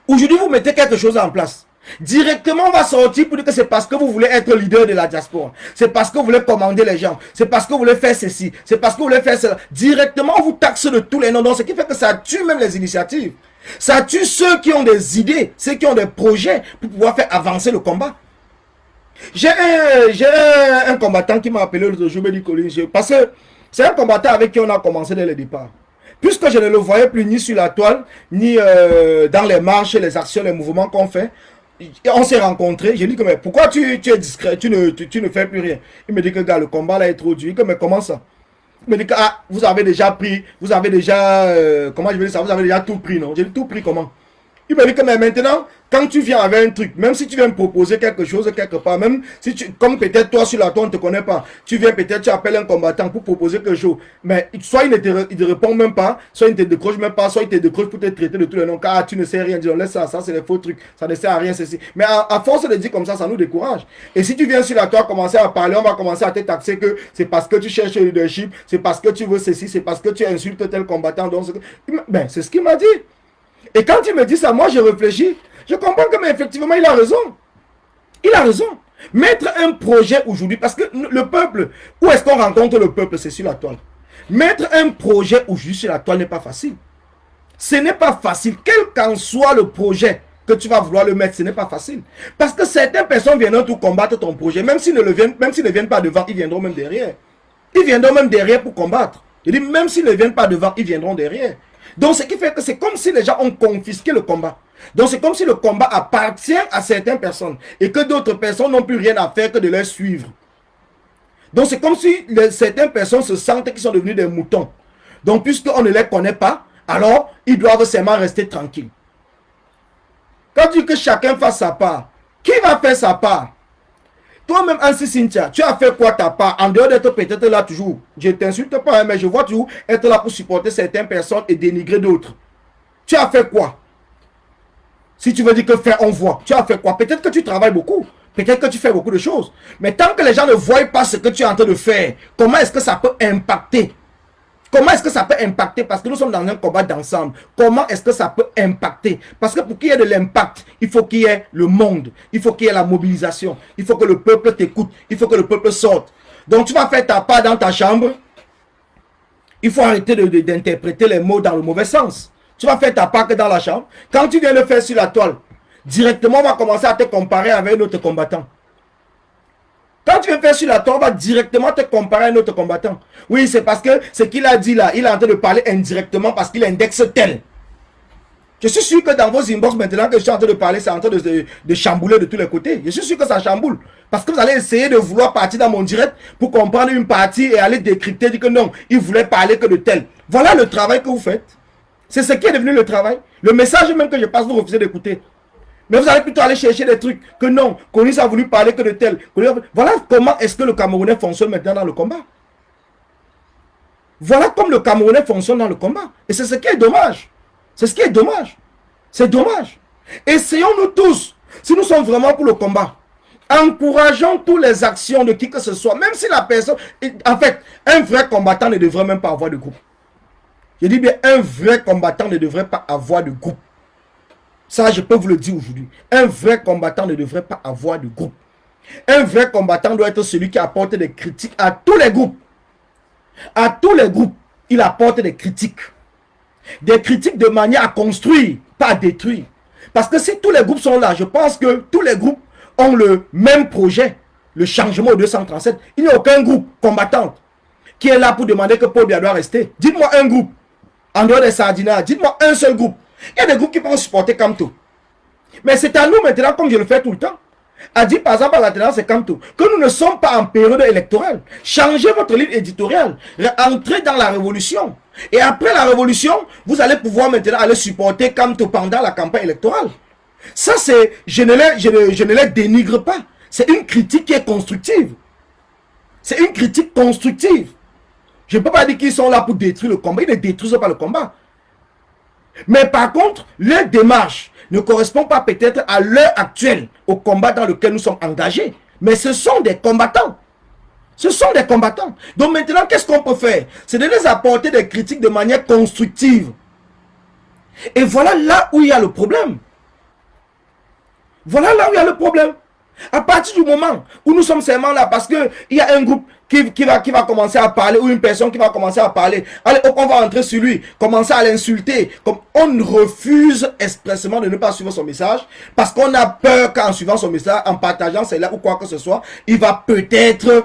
Speaker 2: Aujourd'hui, vous mettez quelque chose en place. Directement, on va sortir pour dire que c'est parce que vous voulez être leader de la diaspora. C'est parce que vous voulez commander les gens. C'est parce que vous voulez faire ceci. C'est parce que vous voulez faire cela. Directement, on vous taxe de tous les noms. Donc, ce qui fait que ça tue même les initiatives. Ça tue ceux qui ont des idées, ceux qui ont des projets pour pouvoir faire avancer le combat. J'ai un combattant qui m'a appelé l'autre jour, me dit Colin, parce que c'est un combattant avec qui on a commencé dès le départ. Puisque je ne le voyais plus ni sur la toile, ni dans les marches, les actions, les mouvements qu'on fait. On s'est rencontrés. J'ai dit que mais pourquoi tu es discret, tu ne fais plus rien. Il me dit que gars, le combat là est trop dur. Mais comment ça? Il me dit que vous avez déjà pris, vous avez déjà, comment je vais dire ça, vous avez déjà tout pris, non? J'ai dit tout pris comment? Il me dit que mais maintenant, quand tu viens avec un truc, même si tu viens me proposer quelque chose quelque part, même si tu, comme peut-être toi sur la toile on ne te connaît pas, tu viens peut-être, tu appelles un combattant pour proposer quelque chose, mais soit il ne te répond même pas, soit il ne te décroche même pas, soit il te décroche pour te traiter de tous les noms, car tu ne sais rien, dis laisse ça, ça c'est des faux trucs, ça ne sert à rien ceci. Mais à force de dire comme ça nous décourage. Et si tu viens sur la toile commencer à parler, on va commencer à te taxer que c'est parce que tu cherches le leadership, c'est parce que tu veux ceci, c'est parce que tu insultes tel combattant, donc ben, c'est ce qu'il m'a dit. Et quand il me dit ça, moi je réfléchis, je comprends que mais effectivement il a raison. Il a raison. Mettre un projet aujourd'hui, parce que le peuple, où est-ce qu'on rencontre le peuple? C'est sur la toile. Mettre un projet aujourd'hui sur la toile n'est pas facile. Ce n'est pas facile, quel qu'en soit le projet que tu vas vouloir le mettre, ce n'est pas facile. Parce que certaines personnes viendront tout combattre ton projet, même s'ils ne viennent pas devant, ils viendront même derrière. Ils viendront même derrière pour combattre. Je dis, même s'ils ne viennent pas devant, ils viendront derrière. Donc, ce qui fait que c'est comme si les gens ont confisqué le combat. Donc, c'est comme si le combat appartient à certaines personnes et que d'autres personnes n'ont plus rien à faire que de les suivre. Donc, c'est comme si certaines personnes se sentent qu'ils sont devenus des moutons. Donc, puisqu'on ne les connaît pas, alors, ils doivent seulement rester tranquilles. Quand tu dis que chacun fasse sa part, qui va faire sa part? Toi-même, Ansi Cynthia, tu as fait quoi ta part? En dehors d'être peut-être là toujours. Je ne t'insulte pas, mais je vois toujours être là pour supporter certaines personnes et dénigrer d'autres. Tu as fait quoi? Si tu veux dire que faire, on voit. Tu as fait quoi? Peut-être que tu travailles beaucoup. Peut-être que tu fais beaucoup de choses. Mais tant que les gens ne voient pas ce que tu es en train de faire, comment est-ce que ça peut impacter? Comment est-ce que ça peut impacter? Parce que nous sommes dans un combat d'ensemble. Comment est-ce que ça peut impacter? Parce que pour qu'il y ait de l'impact, il faut qu'il y ait le monde. Il faut qu'il y ait la mobilisation. Il faut que le peuple t'écoute. Il faut que le peuple sorte. Donc tu vas faire ta part dans ta chambre. Il faut arrêter d'interpréter les mots dans le mauvais sens. Tu vas faire ta part que dans la chambre. Quand tu viens le faire sur la toile, directement on va commencer à te comparer avec un autre combattant. Quand tu viens faire sur la toile, on va directement te comparer à un autre combattant. Oui, c'est parce que ce qu'il a dit là, il est en train de parler indirectement parce qu'il indexe tel. Je suis sûr que dans vos inbox maintenant que je suis en train de parler, c'est en train de chambouler de tous les côtés. Je suis sûr que ça chamboule. Parce que vous allez essayer de vouloir partir dans mon direct pour comprendre une partie et aller décrypter, dire que non, il voulait parler que de tel. Voilà le travail que vous faites. C'est ce qui est devenu le travail. Le message même que je passe, vous refusez d'écouter. Mais vous allez plutôt aller chercher des trucs que non, Conis a voulu parler que de tel. Voilà comment est-ce que le Camerounais fonctionne maintenant dans le combat. Voilà comme le Camerounais fonctionne dans le combat. Et c'est ce qui est dommage. C'est ce qui est dommage. C'est dommage. Essayons-nous tous, si nous sommes vraiment pour le combat, encourageons toutes les actions de qui que ce soit, même si la personne... En fait, un vrai combattant ne devrait même pas avoir de groupe. Je dis bien, un vrai combattant ne devrait pas avoir de groupe. Ça, je peux vous le dire aujourd'hui. Un vrai combattant ne devrait pas avoir de groupe. Un vrai combattant doit être celui qui apporte des critiques à tous les groupes. À tous les groupes, il apporte des critiques. Des critiques de manière à construire, pas à détruire. Parce que si tous les groupes sont là, je pense que tous les groupes ont le même projet, le changement au 237. Il n'y a aucun groupe combattant qui est là pour demander que Paul Biya doit rester. Dites-moi un groupe, en dehors des Sardinats, dites-moi un seul groupe. Il y a des groupes qui peuvent supporter Kamto. Mais c'est à nous maintenant, comme je le fais tout le temps, à dire par exemple à la tendance c'est Kamto, que nous ne sommes pas en période électorale. Changez votre ligne éditoriale, entrez dans la révolution. Et après la révolution, vous allez pouvoir maintenant aller supporter Kamto pendant la campagne électorale. Ça c'est, je ne les dénigre pas. C'est une critique qui est constructive. C'est une critique constructive. Je ne peux pas dire qu'ils sont là pour détruire le combat. Ils ne détruisent pas le combat. Mais par contre, leur démarche ne correspond pas peut-être à l'heure actuelle au combat dans lequel nous sommes engagés. Mais ce sont des combattants. Ce sont des combattants. Donc maintenant, qu'est-ce qu'on peut faire? C'est de les apporter des critiques de manière constructive. Et voilà là où il y a le problème. Voilà là où il y a le problème. À partir du moment où nous sommes seulement là parce qu'il y a un groupe qui va commencer à parler ou une personne qui va commencer à parler, allez, on va entrer sur lui, commencer à l'insulter, comme on refuse expressément de ne pas suivre son message parce qu'on a peur qu'en suivant son message, en partageant celle-là ou quoi que ce soit, il va peut-être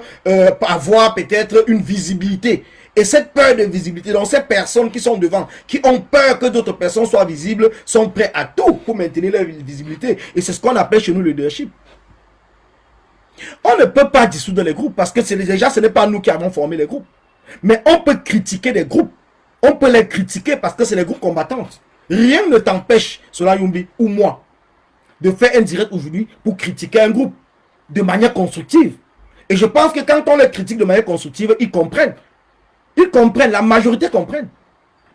Speaker 2: avoir peut-être une visibilité. Et cette peur de visibilité, donc ces personnes qui sont devant, qui ont peur que d'autres personnes soient visibles, sont prêts à tout pour maintenir leur visibilité. Et c'est ce qu'on appelle chez nous le leadership. On ne peut pas dissoudre les groupes parce que déjà ce n'est pas nous qui avons formé les groupes. Mais on peut critiquer des groupes. On peut les critiquer parce que c'est les groupes combattants. Rien ne t'empêche, Sola Yumbi ou moi, de faire un direct aujourd'hui pour critiquer un groupe de manière constructive. Et je pense que quand on les critique de manière constructive, ils comprennent. Ils comprennent, la majorité comprennent.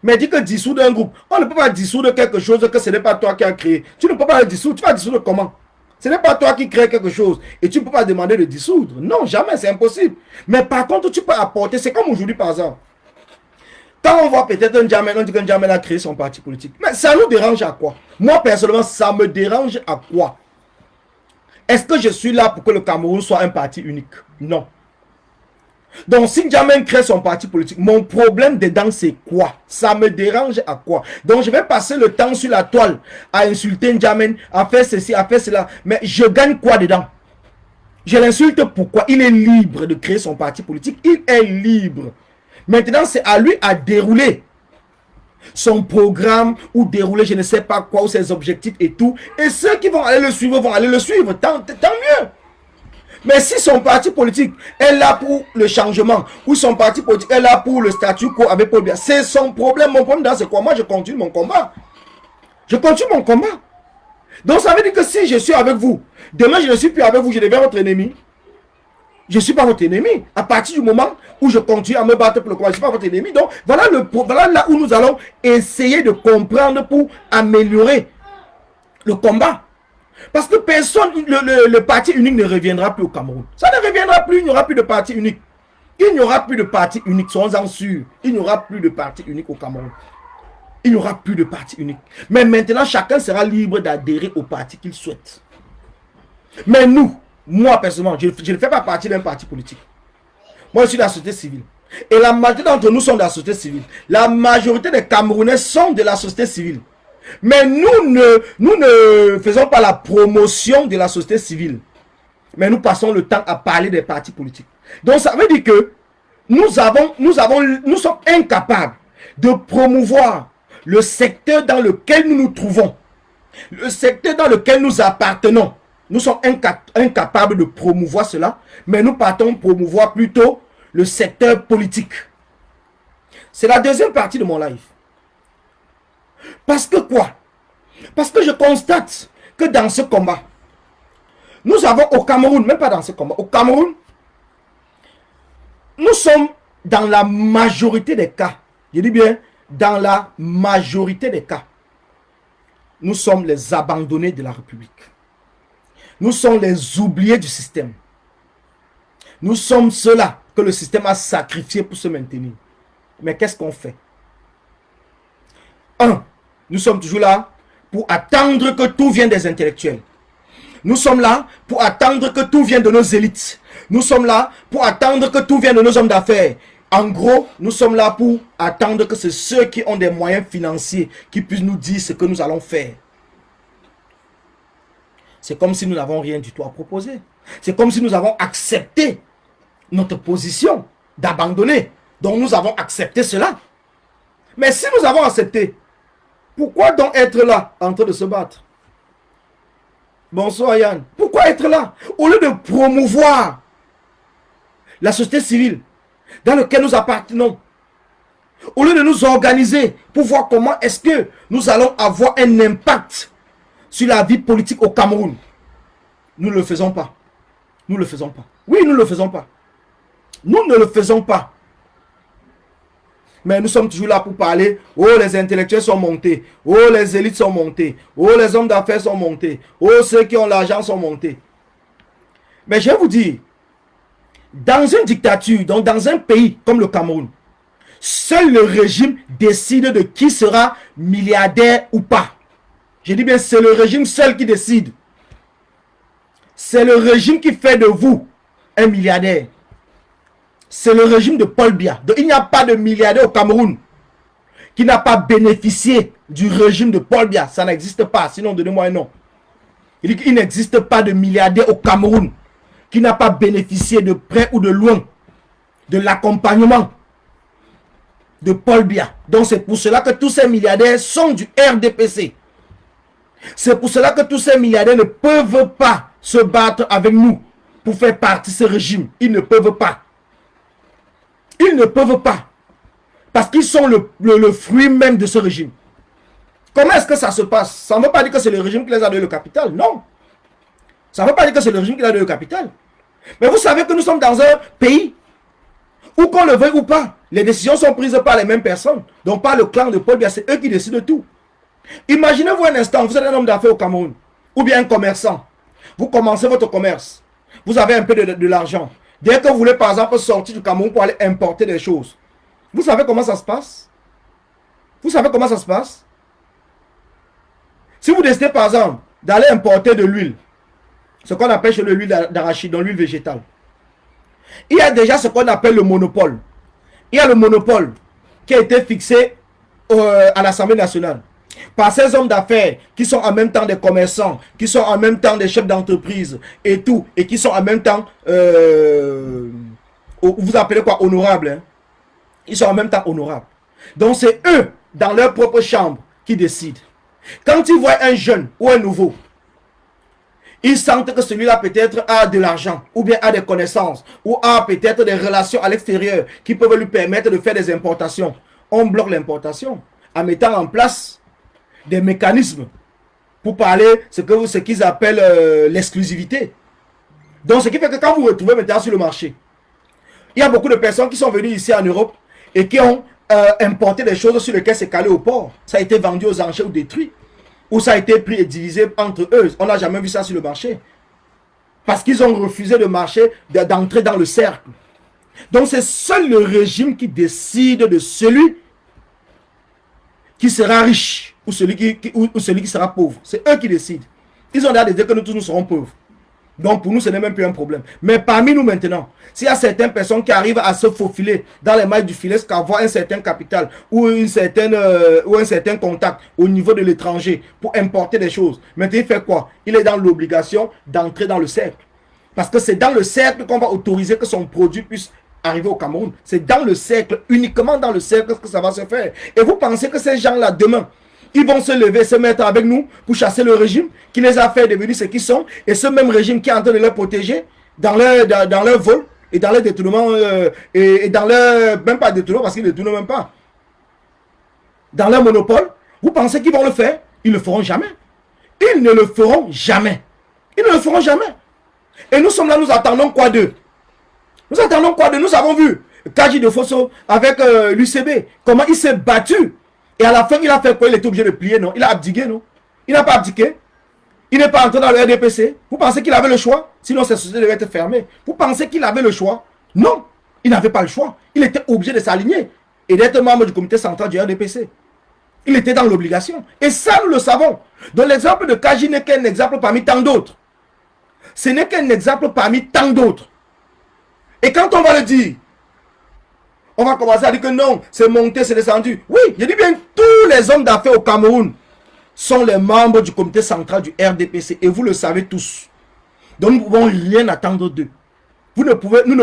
Speaker 2: Mais dit que dissoudre un groupe, on ne peut pas dissoudre quelque chose que ce n'est pas toi qui as créé. Tu ne peux pas le dissoudre, tu vas dissoudre comment? Ce n'est pas toi qui crée quelque chose et tu ne peux pas demander de dissoudre. Non, jamais, c'est impossible. Mais par contre, tu peux apporter, c'est comme aujourd'hui par exemple. Quand on voit peut-être un Djamel, on dit qu'un Djamel a créé son parti politique. Mais ça nous dérange à quoi? Moi, personnellement, ça me dérange à quoi? Est-ce que je suis là pour que le Cameroun soit un parti unique? Non. Donc, si Djamel crée son parti politique, mon problème dedans, c'est quoi? Ça me dérange à quoi? Donc, je vais passer le temps sur la toile à insulter Djamel, à faire ceci, à faire cela. Mais je gagne quoi dedans? Je l'insulte pourquoi? Il est libre de créer son parti politique. Il est libre. Maintenant, c'est à lui à dérouler son programme ou dérouler je ne sais pas quoi, ou ses objectifs et tout. Et ceux qui vont aller le suivre vont aller le suivre. Tant mieux. Mais si son parti politique est là pour le changement, ou son parti politique est là pour le statu quo avec Paul Biya, c'est son problème. Mon problème, c'est quoi? Moi, je continue mon combat. Je continue mon combat. Donc, ça veut dire que si je suis avec vous, demain, je ne suis plus avec vous, je deviens votre ennemi. Je ne suis pas votre ennemi. À partir du moment où je continue à me battre pour le combat, je ne suis pas votre ennemi. Donc, voilà là où nous allons essayer de comprendre pour améliorer le combat. Parce que personne, le parti unique ne reviendra plus au Cameroun. Ça ne reviendra plus, il n'y aura plus de parti unique. Il n'y aura plus de parti unique, soyons-en sûrs. Il n'y aura plus de parti unique au Cameroun. Il n'y aura plus de parti unique. Mais maintenant, chacun sera libre d'adhérer au parti qu'il souhaite. Mais nous, moi personnellement, je ne fais pas partie d'un parti politique. Moi, je suis de la société civile. Et la majorité d'entre nous sont de la société civile. La majorité des Camerounais sont de la société civile. Mais nous ne faisons pas la promotion de la société civile. Mais nous passons le temps à parler des partis politiques. Donc ça veut dire que nous sommes incapables de promouvoir le secteur dans lequel nous nous trouvons. Le secteur dans lequel nous appartenons. Nous sommes incapables de promouvoir cela. Mais nous partons promouvoir plutôt le secteur politique. C'est la deuxième partie de mon live. Parce que quoi? Parce que je constate que dans ce combat, nous avons au Cameroun, même pas dans ce combat, au Cameroun, nous sommes dans la majorité des cas, je dis bien, dans la majorité des cas, nous sommes les abandonnés de la République. Nous sommes les oubliés du système. Nous sommes ceux-là que le système a sacrifiés pour se maintenir. Mais qu'est-ce qu'on fait? Nous sommes toujours là pour attendre que tout vienne des intellectuels. Nous sommes là pour attendre que tout vienne de nos élites. Nous sommes là pour attendre que tout vienne de nos hommes d'affaires. En gros, nous sommes là pour attendre que c'est ceux qui ont des moyens financiers qui puissent nous dire ce que nous allons faire. C'est comme si nous n'avons rien du tout à proposer. C'est comme si nous avons accepté notre position d'abandonner. Donc nous avons accepté cela. Mais si nous avons accepté, pourquoi donc être là en train de se battre? Bonsoir Yann. Pourquoi être là? Au lieu de promouvoir la société civile dans laquelle nous appartenons. Au lieu de nous organiser pour voir comment est-ce que nous allons avoir un impact sur la vie politique au Cameroun. Nous ne le faisons pas. Nous ne le faisons pas. Oui, nous ne le faisons pas. Nous ne le faisons pas. Mais nous sommes toujours là pour parler. Oh, les intellectuels sont montés. Oh, les élites sont montées. Oh, les hommes d'affaires sont montés. Oh, ceux qui ont l'argent sont montés. Mais je vais vous dire, dans une dictature, donc dans un pays comme le Cameroun, seul le régime décide de qui sera milliardaire ou pas. Je dis bien, c'est le régime seul qui décide. C'est le régime qui fait de vous un milliardaire. C'est le régime de Paul Biya. Donc, il n'y a pas de milliardaire au Cameroun qui n'a pas bénéficié du régime de Paul Biya. Ça n'existe pas. Sinon, donnez-moi un nom. Il dit qu'il n'existe pas de milliardaire au Cameroun qui n'a pas bénéficié de près ou de loin de l'accompagnement de Paul Biya. Donc, c'est pour cela que tous ces milliardaires sont du RDPC. C'est pour cela que tous ces milliardaires ne peuvent pas se battre avec nous pour faire partie de ce régime. Ils ne peuvent pas. Ils ne peuvent pas. Parce qu'ils sont le fruit même de ce régime. Comment est-ce que ça se passe? Ça ne veut pas dire que c'est le régime qui les a donné le capital. Non. Ça ne veut pas dire que c'est le régime qui les a donné le capital. Mais vous savez que nous sommes dans un pays où, qu'on le veuille ou pas, les décisions sont prises par les mêmes personnes. Donc par le clan de Paul Biya, c'est eux qui décident de tout. Imaginez-vous un instant, vous êtes un homme d'affaires au Cameroun, ou bien un commerçant. Vous commencez votre commerce. Vous avez un peu de l'argent. Dès que vous voulez par exemple sortir du Cameroun pour aller importer des choses. Vous savez comment ça se passe? Vous savez comment ça se passe? Si vous décidez par exemple d'aller importer de l'huile, ce qu'on appelle chez l'huile d'arachide, dans l'huile végétale, il y a déjà ce qu'on appelle le monopole. Il y a le monopole qui a été fixé à l'Assemblée nationale par ces hommes d'affaires qui sont en même temps des commerçants, qui sont en même temps des chefs d'entreprise et tout, et qui sont en même temps, vous appelez quoi, honorables, hein? Ils sont en même temps honorables. Donc c'est eux, dans leur propre chambre, qui décident. Quand ils voient un jeune ou un nouveau, ils sentent que celui-là peut-être a de l'argent, ou bien a des connaissances, ou a peut-être des relations à l'extérieur qui peuvent lui permettre de faire des importations. On bloque l'importation en mettant en place des mécanismes pour parler ce qu'ils appellent l'exclusivité. Donc ce qui fait que quand vous vous retrouvez maintenant sur le marché, il y a beaucoup de personnes qui sont venues ici en Europe et qui ont importé des choses sur lesquelles c'est calé au port. Ça a été vendu aux enchères ou détruit. Ou ça a été pris et divisé entre eux. On n'a jamais vu ça sur le marché. Parce qu'ils ont refusé de marcher, d'entrer dans le cercle. Donc c'est seul le régime qui décide de celui qui sera riche ou celui qui sera pauvre. C'est eux qui décident. Ils ont d'ailleurs dit que nous tous nous serons pauvres. Donc pour nous ce n'est même plus un problème. Mais parmi nous maintenant, s'il y a certaines personnes qui arrivent à se faufiler dans les mailles du filet, qu'avoir un certain capital ou un certain contact au niveau de l'étranger pour importer des choses, maintenant il fait quoi? Il est dans l'obligation d'entrer dans le cercle. Parce que c'est dans le cercle qu'on va autoriser que son produit puisse arriver au Cameroun. C'est dans le cercle, uniquement dans le cercle que ça va se faire. Et vous pensez que ces gens-là demain, ils vont se lever, se mettre avec nous pour chasser le régime qui les a fait devenir ce qu'ils sont, et ce même régime qui est en train de les protéger dans leur vol et dans leur détournement, et dans leur, même pas détournement parce qu'ils ne détournent même pas, dans leur monopole. Vous pensez qu'ils vont le faire? Ils ne le feront jamais. Ils ne le feront jamais. Ils ne le feront jamais. Et nous sommes là, nous attendons quoi d'eux? Nous attendons quoi d'eux? Nous avons vu Kaji de Fosso avec l'UCB, comment il s'est battu. Et à la fin, il a fait quoi? Il était obligé de plier, non? Il a abdiqué, non? Il n'a pas abdiqué. Il n'est pas entré dans le RDPC. Vous pensez qu'il avait le choix? Sinon, cette société devait être fermée. Vous pensez qu'il avait le choix? Non. Il n'avait pas le choix. Il était obligé de s'aligner et d'être membre du comité central du RDPC. Il était dans l'obligation. Et ça, nous le savons. Donc, l'exemple de Kaji n'est qu'un exemple parmi tant d'autres. Ce n'est qu'un exemple parmi tant d'autres. Et quand on va le dire, on va commencer à dire que non, c'est monté, c'est descendu. Oui, je dis bien, tous les hommes d'affaires au Cameroun sont les membres du comité central du RDPC. Et vous le savez tous. Donc nous ne pouvons rien attendre d'eux. Nous ne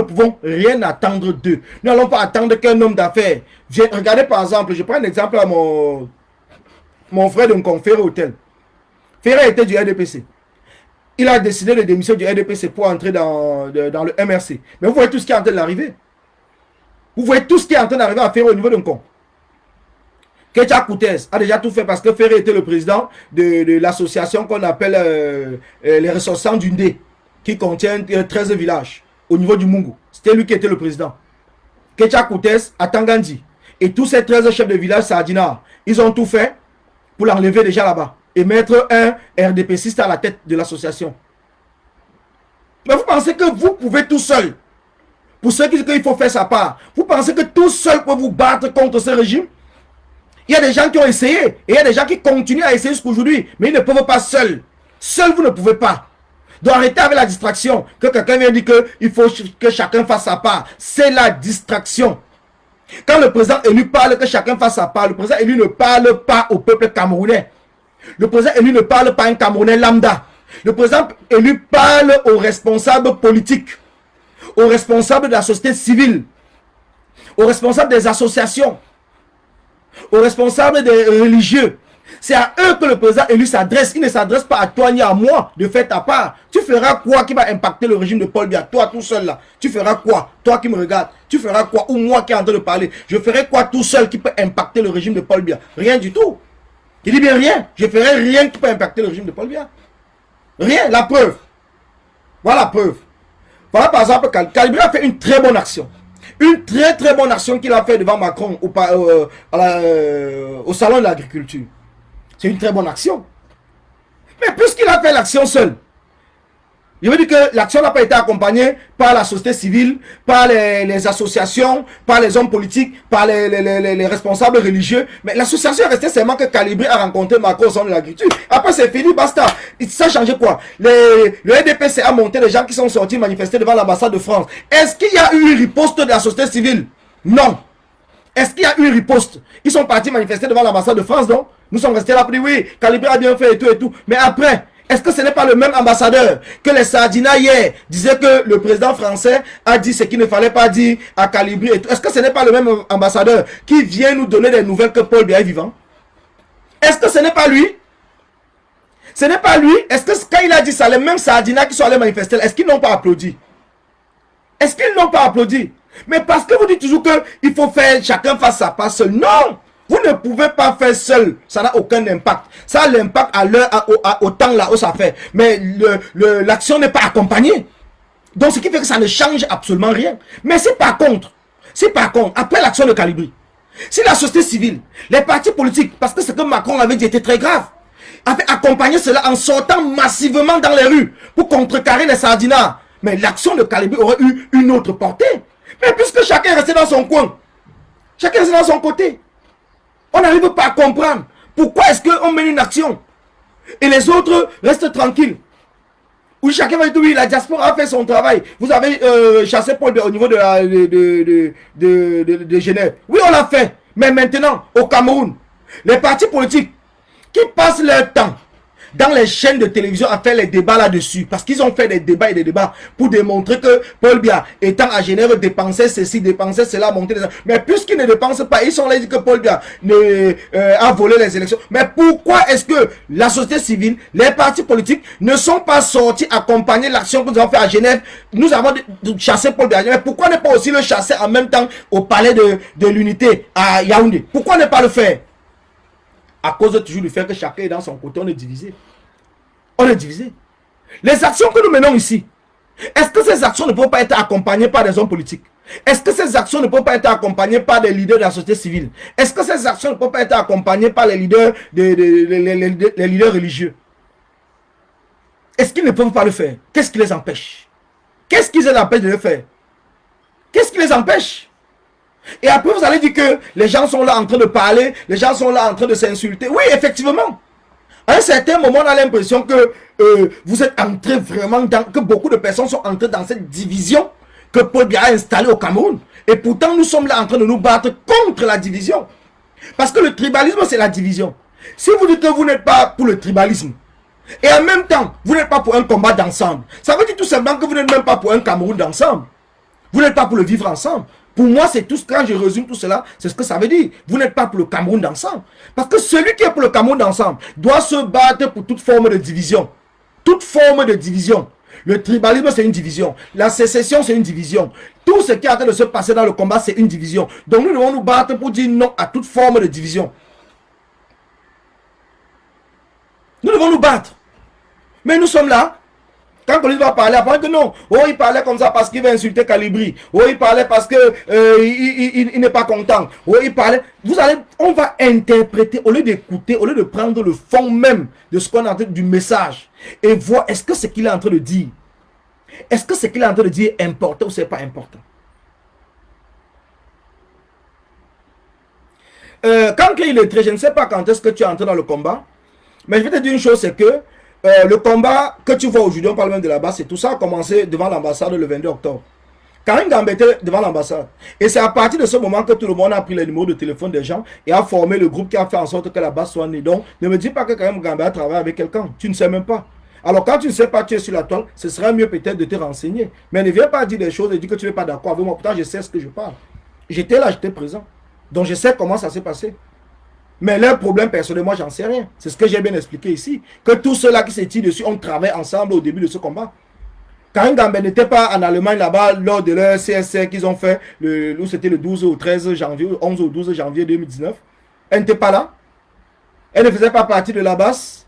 Speaker 2: pouvons rien attendre d'eux. Nous n'allons pas attendre qu'un homme d'affaires vienne. Regardez par exemple, je prends un exemple à mon frère de mon Ferré Hôtel. Ferré était du RDPC. Il a décidé de démissionner du RDPC pour entrer dans le MRC. Mais vous voyez tout ce qui est en train d'arriver. Vous voyez tout ce qui est en train d'arriver à Ferré au niveau d'un con. Ketia Koutez a déjà tout fait parce que Ferré était le président de l'association qu'on appelle les ressortissants du Ndé, qui contient 13 villages au niveau du Mungu. C'était lui qui était le président. Ketia Koutez à Tangandi. Et tous ces 13 chefs de village Sardinard, ils ont tout fait pour l'enlever déjà là-bas et mettre un RDPCiste à la tête de l'association. Mais vous pensez que vous pouvez tout seul? Pour ceux qui disent qu'il faut faire sa part, vous pensez que tout seul peut vous battre contre ce régime? Il y a des gens qui ont essayé, et il y a des gens qui continuent à essayer jusqu'aujourd'hui, mais ils ne peuvent pas seuls. Seuls, vous ne pouvez pas. Donc arrêtez avec la distraction, que quelqu'un vient dire qu'il faut que chacun fasse sa part. C'est la distraction. Quand le président élu parle que chacun fasse sa part, le président élu ne parle pas au peuple camerounais. Le président élu ne parle pas à un Camerounais lambda. Le président élu parle aux responsables politiques, aux responsables de la société civile, aux responsables des associations, aux responsables des religieux. C'est à eux que le président élu s'adresse. Il ne s'adresse pas à toi ni à moi de faire ta part. Tu feras quoi qui va impacter le régime de Paul Biya? Toi tout seul là. Tu feras quoi? Toi qui me regardes. Tu feras quoi? Ou moi qui est en train de parler. Je ferai quoi tout seul qui peut impacter le régime de Paul Biya? Rien du tout. Il dit bien rien. Je ferai rien qui peut impacter le régime de Paul Biya. Rien, la preuve. Voilà la preuve. Voilà par exemple, Kalibri a fait une très bonne action. Une très très bonne action qu'il a fait devant Macron au salon de l'agriculture. C'est une très bonne action. Mais puisqu'il a fait l'action seul, je veux dire que l'action n'a pas été accompagnée par la société civile, par les associations, par les hommes politiques, par les responsables religieux. Mais l'association est restée seulement que Kalibri a rencontré Macron au salon de l'agriculture. Après c'est fini, basta. Ça a changé quoi? Le RDPC a monté les gens qui sont sortis manifester devant l'ambassade de France. Est-ce qu'il y a eu une riposte de la société civile? Non. Est-ce qu'il y a eu une riposte? Ils sont partis manifester devant l'ambassade de France, non? Nous sommes restés là pour dire oui, Kalibri a bien fait et tout et tout. Mais après, est-ce que ce n'est pas le même ambassadeur que les Sardina hier disaient que le président français a dit ce qu'il ne fallait pas dire à Kalibri et tout? Est-ce que ce n'est pas le même ambassadeur qui vient nous donner des nouvelles que Paul Biya est vivant? Est-ce que ce n'est pas lui? Ce n'est pas lui? Est-ce que quand il a dit ça, les mêmes Sardina qui sont allés manifester, est-ce qu'ils n'ont pas applaudi? Est-ce qu'ils n'ont pas applaudi? Mais parce que vous dites toujours qu'il faut faire chacun face à face seul. Non! Vous ne pouvez pas faire seul. Ça n'a aucun impact. Ça a l'impact à l'heure, au temps là où ça fait. Mais l'action n'est pas accompagnée. Donc ce qui fait que ça ne change absolument rien. Mais si par contre, après l'action de Kalibri, si la société civile, les partis politiques, parce que ce que Macron avait dit était très grave, avait accompagné cela en sortant massivement dans les rues pour contrecarrer les Sardinats, mais l'action de Kalibri aurait eu une autre portée. Mais puisque chacun est resté dans son coin, chacun est resté dans son côté, on n'arrive pas à comprendre pourquoi est-ce qu'on mène une action et les autres restent tranquilles. Oui, chacun va dire oui, la diaspora a fait son travail. Vous avez chassé Paul Biya au niveau de Genève. Oui, on l'a fait. Mais maintenant, au Cameroun, les partis politiques qui passent leur temps dans les chaînes de télévision à faire les débats là-dessus, parce qu'ils ont fait des débats et des débats pour démontrer que Paul Biya, étant à Genève, dépensait ceci, dépensait cela, montait les... Mais puisqu'ils ne dépensent pas, ils sont là, ils disent que Paul Biya a volé les élections. Mais pourquoi est-ce que la société civile, les partis politiques ne sont pas sortis accompagner l'action que nous avons fait à Genève? Nous avons chassé Paul Biya. Mais pourquoi ne pas aussi le chasser en même temps au palais de l'unité à Yaoundé? Pourquoi ne pas le faire? À cause de toujours du fait que chacun est dans son côté, on est divisé. On est divisé. Les actions que nous menons ici, est-ce que ces actions ne peuvent pas être accompagnées par des hommes politiques? Est-ce que ces actions ne peuvent pas être accompagnées par des leaders de la société civile? Est-ce que ces actions ne peuvent pas être accompagnées par les leaders, les leaders religieux? Est-ce qu'ils ne peuvent pas le faire? Qu'est-ce qui les empêche? Qu'est-ce qui les empêche de le faire? Qu'est-ce qui les empêche? Et après, vous allez dire que les gens sont là en train de parler, les gens sont là en train de s'insulter. Oui, effectivement. À un certain moment, on a l'impression que vous êtes entré vraiment dans... que beaucoup de personnes sont entrées dans cette division que Paul Biya a installée au Cameroun. Et pourtant, nous sommes là en train de nous battre contre la division. Parce que le tribalisme, c'est la division. Si vous dites que vous n'êtes pas pour le tribalisme, et en même temps, vous n'êtes pas pour un combat d'ensemble, ça veut dire tout simplement que vous n'êtes même pas pour un Cameroun d'ensemble. Vous n'êtes pas pour le vivre ensemble. Pour moi, c'est tout ce quand je résume tout cela, c'est ce que ça veut dire. Vous n'êtes pas pour le Cameroun d'ensemble. Parce que celui qui est pour le Cameroun d'ensemble doit se battre pour toute forme de division. Toute forme de division. Le tribalisme, c'est une division. La sécession, c'est une division. Tout ce qui est en train de se passer dans le combat, c'est une division. Donc nous devons nous battre pour dire non à toute forme de division. Nous devons nous battre. Mais nous sommes là. Quand Colin va parler, après que non, oh il parlait comme ça parce qu'il va insulter Kalibri, oh il parlait parce que il n'est pas content, oh il parlait, on va interpréter au lieu d'écouter, au lieu de prendre le fond même de ce qu'on entend du message et voir est-ce que ce qu'il est en train de dire, est-ce que ce qu'il est en train de dire est important ou c'est pas important. Quand il est très, je ne sais pas quand est-ce que tu es entré dans le combat, mais je vais te dire une chose, c'est que le combat que tu vois aujourd'hui, on parle même de la base, c'est tout ça a commencé devant l'ambassade le 22 octobre. Karim Gambé était devant l'ambassade. Et c'est à partir de ce moment que tout le monde a pris les numéros de téléphone des gens et a formé le groupe qui a fait en sorte que la base soit née. Donc, ne me dis pas que Karim Gambé a travaillé avec quelqu'un. Tu ne sais même pas. Alors, quand tu ne sais pas, tu es sur la toile, ce serait mieux peut-être de te renseigner. Mais ne viens pas dire des choses et dire que tu n'es pas d'accord avec moi. Pourtant, je sais ce que je parle. J'étais là, j'étais présent. Donc, je sais comment ça s'est passé. Mais leur problème personnel, moi, j'en sais rien. C'est ce que j'ai bien expliqué ici. Que tous ceux-là qui se tirent dessus, on travaille ensemble au début de ce combat. Karim Gambé n'était pas en Allemagne là-bas lors de leur CSR qu'ils ont fait, c'était le 12 au 13 janvier, 11 au 12 janvier 2019. Elle n'était pas là. Elle ne faisait pas partie de la base.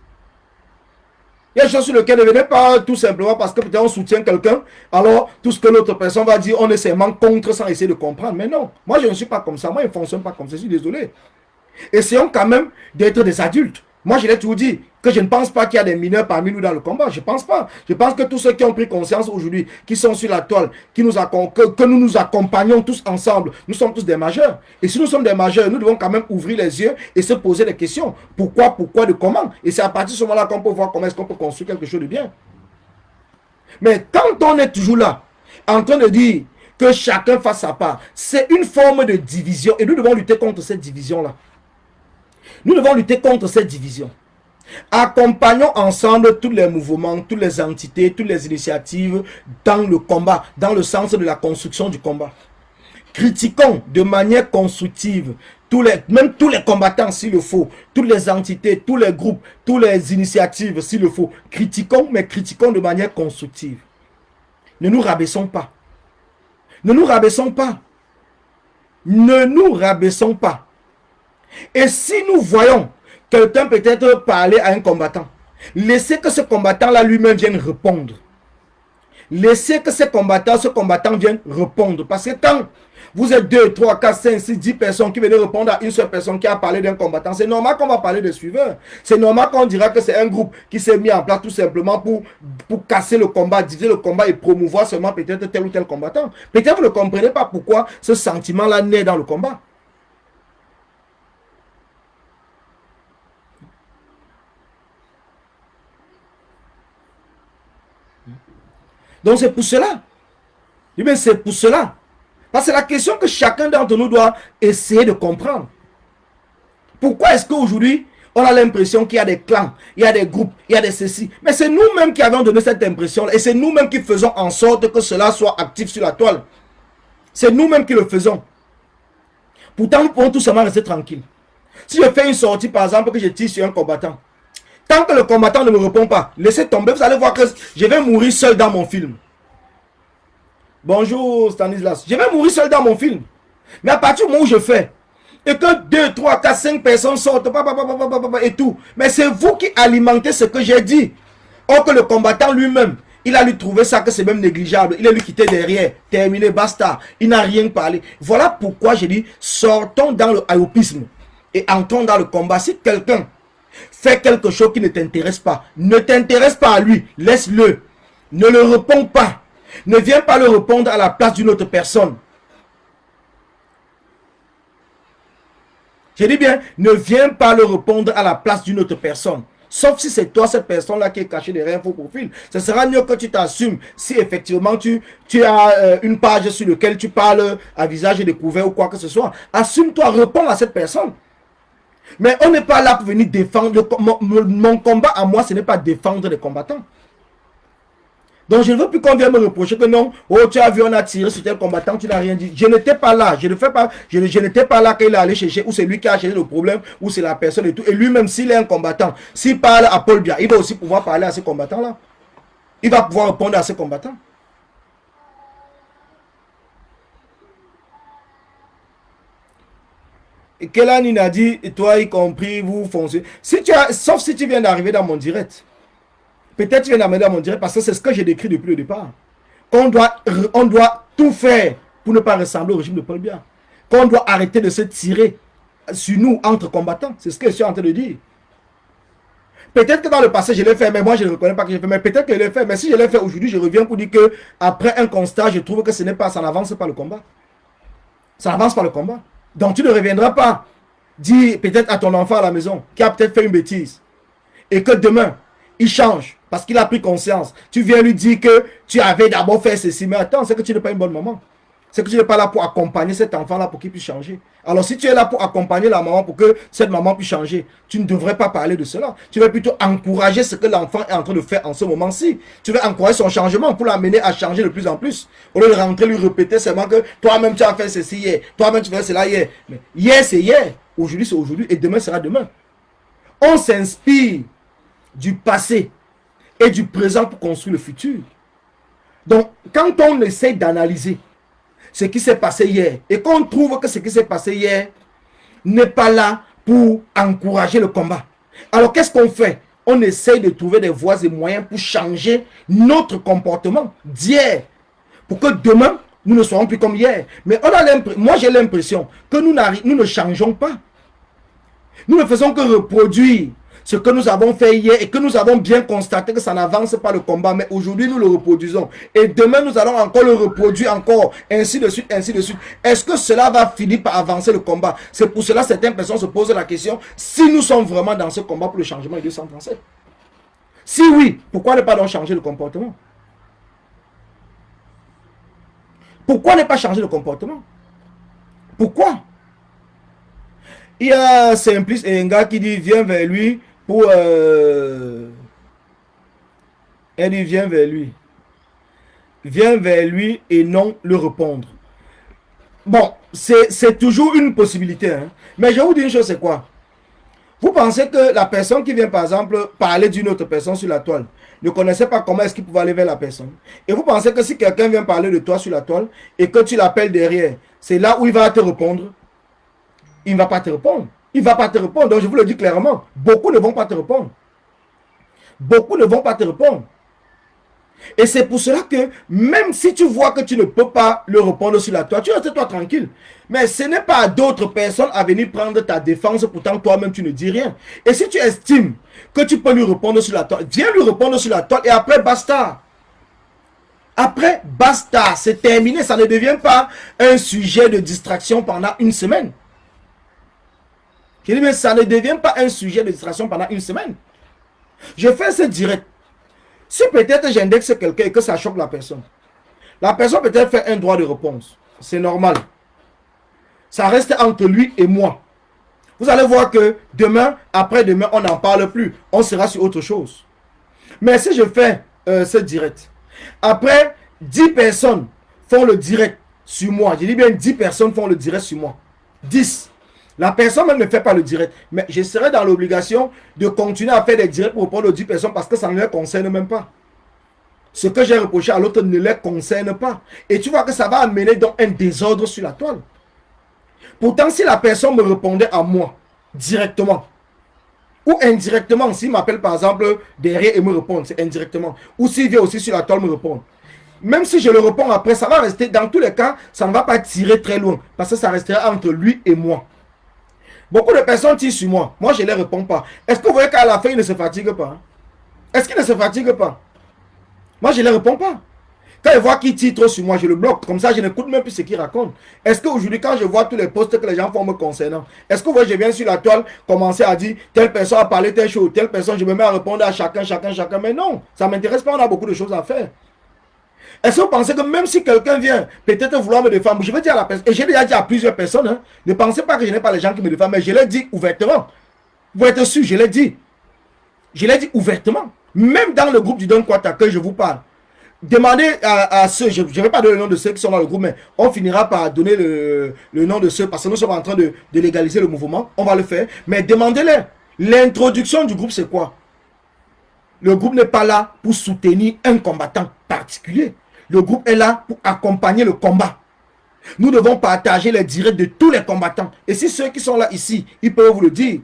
Speaker 2: Il y a des choses sur lesquelles ne venez pas tout simplement parce que peut-être on soutient quelqu'un. Alors, tout ce que l'autre personne va dire, on est seulement contre sans essayer de comprendre. Mais non, moi je ne suis pas comme ça. Moi, je ne fonctionne pas comme ça. Je suis désolé. Essayons quand même d'être des adultes. Moi, je l'ai toujours dit que je ne pense pas qu'il y a des mineurs parmi nous dans le combat. Je ne pense pas. Je pense que tous ceux qui ont pris conscience aujourd'hui, qui sont sur la toile, que nous nous accompagnons tous ensemble, nous sommes tous des majeurs. Et si nous sommes des majeurs, nous devons quand même ouvrir les yeux et se poser des questions. Pourquoi, de comment? Et c'est à partir de ce moment-là qu'on peut voir comment est-ce qu'on peut construire quelque chose de bien. Mais quand on est toujours là, en train de dire que chacun fasse sa part, c'est une forme de division. Et nous devons lutter contre cette division-là. Nous devons lutter contre cette division. Accompagnons ensemble tous les mouvements, toutes les entités, toutes les initiatives dans le combat, dans le sens de la construction du combat. Critiquons de manière constructive même tous les combattants s'il le faut, toutes les entités, tous les groupes, toutes les initiatives s'il le faut. Critiquons, mais critiquons de manière constructive. Ne nous rabaissons pas. Ne nous rabaissons pas. Ne nous rabaissons pas. Et si nous voyons quelqu'un peut-être parler à un combattant, laissez que ce combattant-là lui-même vienne répondre. Laissez que ce combattant vienne répondre. Parce que quand vous êtes 2, 3, 4, 5, 6, 10 personnes qui viennent répondre à une seule personne qui a parlé d'un combattant, c'est normal qu'on va parler de suiveurs. C'est normal qu'on dira que c'est un groupe qui s'est mis en place tout simplement pour casser le combat, diviser le combat et promouvoir seulement peut-être tel ou tel combattant. Peut-être vous ne comprenez pas pourquoi ce sentiment-là naît dans le combat. Donc c'est pour cela. C'est pour cela. Parce que c'est la question que chacun d'entre nous doit essayer de comprendre. Pourquoi est-ce qu'aujourd'hui, on a l'impression qu'il y a des clans, il y a des groupes, il y a des ceci. Mais c'est nous-mêmes qui avons donné cette impression. Et c'est nous-mêmes qui faisons en sorte que cela soit actif sur la toile. C'est nous-mêmes qui le faisons. Pourtant, nous pouvons tout simplement rester tranquilles. Si je fais une sortie, par exemple, que je tire sur un combattant, tant que le combattant ne me répond pas, laissez tomber, vous allez voir que je vais mourir seul dans mon film. Bonjour Stanislas. Je vais mourir seul dans mon film. Mais à partir du moment où je fais, et que 2, 3, 4, 5 personnes sortent, et tout, mais c'est vous qui alimentez ce que j'ai dit. Or que le combattant lui-même, il a lui trouvé ça que c'est même négligeable. Il a lui quitté derrière. Terminé, basta. Il n'a rien parlé. Voilà pourquoi j'ai dit, sortons dans le ayopisme et entrons dans le combat. Si quelqu'un fait quelque chose qui ne t'intéresse pas, ne t'intéresse pas à lui, laisse-le. Ne le réponds pas. Ne viens pas le répondre à la place d'une autre personne. Je dis bien, ne viens pas le répondre à la place d'une autre personne. Sauf si c'est toi, cette personne-là qui est cachée derrière un faux profil. Ce sera mieux que tu t'assumes si effectivement tu as une page sur laquelle tu parles à visage découvert ou quoi que ce soit. Assume-toi, réponds à cette personne. Mais on n'est pas là pour venir défendre. Mon combat à moi, ce n'est pas défendre les combattants. Donc je ne veux plus qu'on vienne me reprocher que non, oh tu as vu, on a tiré sur tel combattant, tu n'as rien dit. Je n'étais pas là, je n'étais pas là quand il est allé chercher, ou c'est lui qui a cherché le problème, ou c'est la personne et tout. Et lui-même, s'il est un combattant, s'il parle à Paul Biya, il va aussi pouvoir parler à ces combattants-là. Il va pouvoir répondre à ces combattants. Et Kelani a dit, et toi y compris, vous foncez. Sauf si tu viens d'arriver dans mon direct. Peut-être tu viens d'amener dans mon direct parce que c'est ce que j'ai décrit depuis le départ. On doit tout faire pour ne pas ressembler au régime de Paul Biya. Qu'on doit arrêter de se tirer sur nous entre combattants. C'est ce que je suis en train de dire. Peut-être que dans le passé je l'ai fait, mais moi je ne reconnais pas que j'ai fait. Mais peut-être que je l'ai fait. Mais si je l'ai fait aujourd'hui, je reviens pour dire que après un constat, je trouve que ça n'avance pas le combat. Ça n'avance pas le combat. Donc tu ne reviendras pas dire peut-être à ton enfant à la maison qui a peut-être fait une bêtise et que demain il change parce qu'il a pris conscience. Tu viens lui dire que tu avais d'abord fait ceci. Mais attends, c'est que tu n'es pas une bonne maman. C'est que tu n'es pas là pour accompagner cet enfant-là pour qu'il puisse changer. Alors si tu es là pour accompagner la maman pour que cette maman puisse changer, tu ne devrais pas parler de cela. Tu vas plutôt encourager ce que l'enfant est en train de faire en ce moment-ci. Tu vas encourager son changement pour l'amener à changer de plus en plus. Au lieu de rentrer, lui répéter seulement que toi-même tu as fait ceci hier, toi-même tu fais cela hier. Mais hier c'est hier, aujourd'hui c'est aujourd'hui et demain sera demain. On s'inspire du passé et du présent pour construire le futur. Donc, quand on essaie d'analyser ce qui s'est passé hier et qu'on trouve que ce qui s'est passé hier n'est pas là pour encourager le combat, Alors qu'est-ce qu'on fait? On essaye de trouver des voies et moyens pour changer notre comportement d'hier. Pour que demain, nous ne serons plus comme hier. Mais moi j'ai l'impression que nous ne changeons pas. Nous ne faisons que reproduire ce que nous avons fait hier et que nous avons bien constaté que ça n'avance pas le combat. Mais aujourd'hui, nous le reproduisons. Et demain, nous allons encore le reproduire encore, ainsi de suite, ainsi de suite. Est-ce que cela va finir par avancer le combat? C'est pour cela que certaines personnes se posent la question si nous sommes vraiment dans ce combat pour le changement de 237. Si oui, pourquoi ne pas donc changer le comportement? Pourquoi ne pas changer le comportement? Pourquoi? Il y a Simplice et un gars qui dit viens vers lui pour elle dit viens vers lui et non le répondre. Bon, c'est toujours une possibilité, hein. Mais je vais vous dire une chose, c'est quoi? Vous pensez que la personne qui vient par exemple parler d'une autre personne sur la toile ne connaissait pas comment est-ce qu'il pouvait aller vers la personne, et vous pensez que si quelqu'un vient parler de toi sur la toile et que tu l'appelles derrière, c'est là où il va te répondre? Il ne va pas te répondre. Il ne va pas te répondre. Donc je vous le dis clairement, beaucoup ne vont pas te répondre. Beaucoup ne vont pas te répondre. Et c'est pour cela que même si tu vois que tu ne peux pas le répondre sur la toile, tu restes toi tranquille. Mais ce n'est pas à d'autres personnes à venir prendre ta défense, pourtant toi-même tu ne dis rien. Et si tu estimes que tu peux lui répondre sur la toile, viens lui répondre sur la toile et après basta. Après basta, c'est terminé. Ça ne devient pas un sujet de distraction pendant une semaine. Je dis, mais ça ne devient pas un sujet de distraction pendant une semaine. Je fais ce direct. Si peut-être j'indexe quelqu'un et que ça choque la personne peut-être fait un droit de réponse. C'est normal. Ça reste entre lui et moi. Vous allez voir que demain, après-demain, on n'en parle plus. On sera sur autre chose. Mais si je fais ce direct, après 10 personnes font le direct sur moi. Je dis bien 10 personnes font le direct sur moi. 10. La personne même ne fait pas le direct. Mais je serai dans l'obligation de continuer à faire des directs pour répondre aux 10 personnes parce que ça ne les concerne même pas. Ce que j'ai reproché à l'autre ne les concerne pas. Et tu vois que ça va amener donc un désordre sur la toile. Pourtant, si la personne me répondait à moi directement ou indirectement, s'il m'appelle par exemple derrière et me répond, c'est indirectement. Ou s'il vient aussi sur la toile me répondre. Même si je le réponds après, ça va rester, dans tous les cas, ça ne va pas tirer très loin. Parce que ça restera entre lui et moi. Beaucoup de personnes tirent sur moi. Moi, je ne les réponds pas. Est-ce que vous voyez qu'à la fin, il ne se fatigue pas? Est-ce qu'il ne se fatigue pas? Moi, je ne les réponds pas. Quand je vois qu'il tire trop sur moi, je le bloque. Comme ça, je n'écoute même plus ce qu'il raconte. Est-ce qu'aujourd'hui, quand je vois tous les posts que les gens font me concernant, est-ce que vous voyez, je viens sur la toile, commencer à dire, telle personne a parlé telle chose, telle personne, je me mets à répondre à chacun. Mais non, ça ne m'intéresse pas, on a beaucoup de choses à faire. Est-ce que vous pensez que même si quelqu'un vient peut-être vouloir me défendre, je vais dire à la personne, et j'ai déjà dit à plusieurs personnes, hein, ne pensez pas que je n'ai pas les gens qui me défendent, mais je l'ai dit ouvertement. Vous êtes sûr, je l'ai dit. Je l'ai dit ouvertement. Même dans le groupe du Don Kwata que je vous parle. Demandez à ceux, je ne vais pas donner le nom de ceux qui sont dans le groupe, mais on finira par donner le nom de ceux, parce que nous sommes en train de légaliser le mouvement, on va le faire. Mais demandez-les, l'introduction du groupe c'est quoi? Le groupe n'est pas là pour soutenir un combattant particulier. Le groupe est là pour accompagner le combat. Nous devons partager les directs de tous les combattants. Et si ceux qui sont là ici, ils peuvent vous le dire.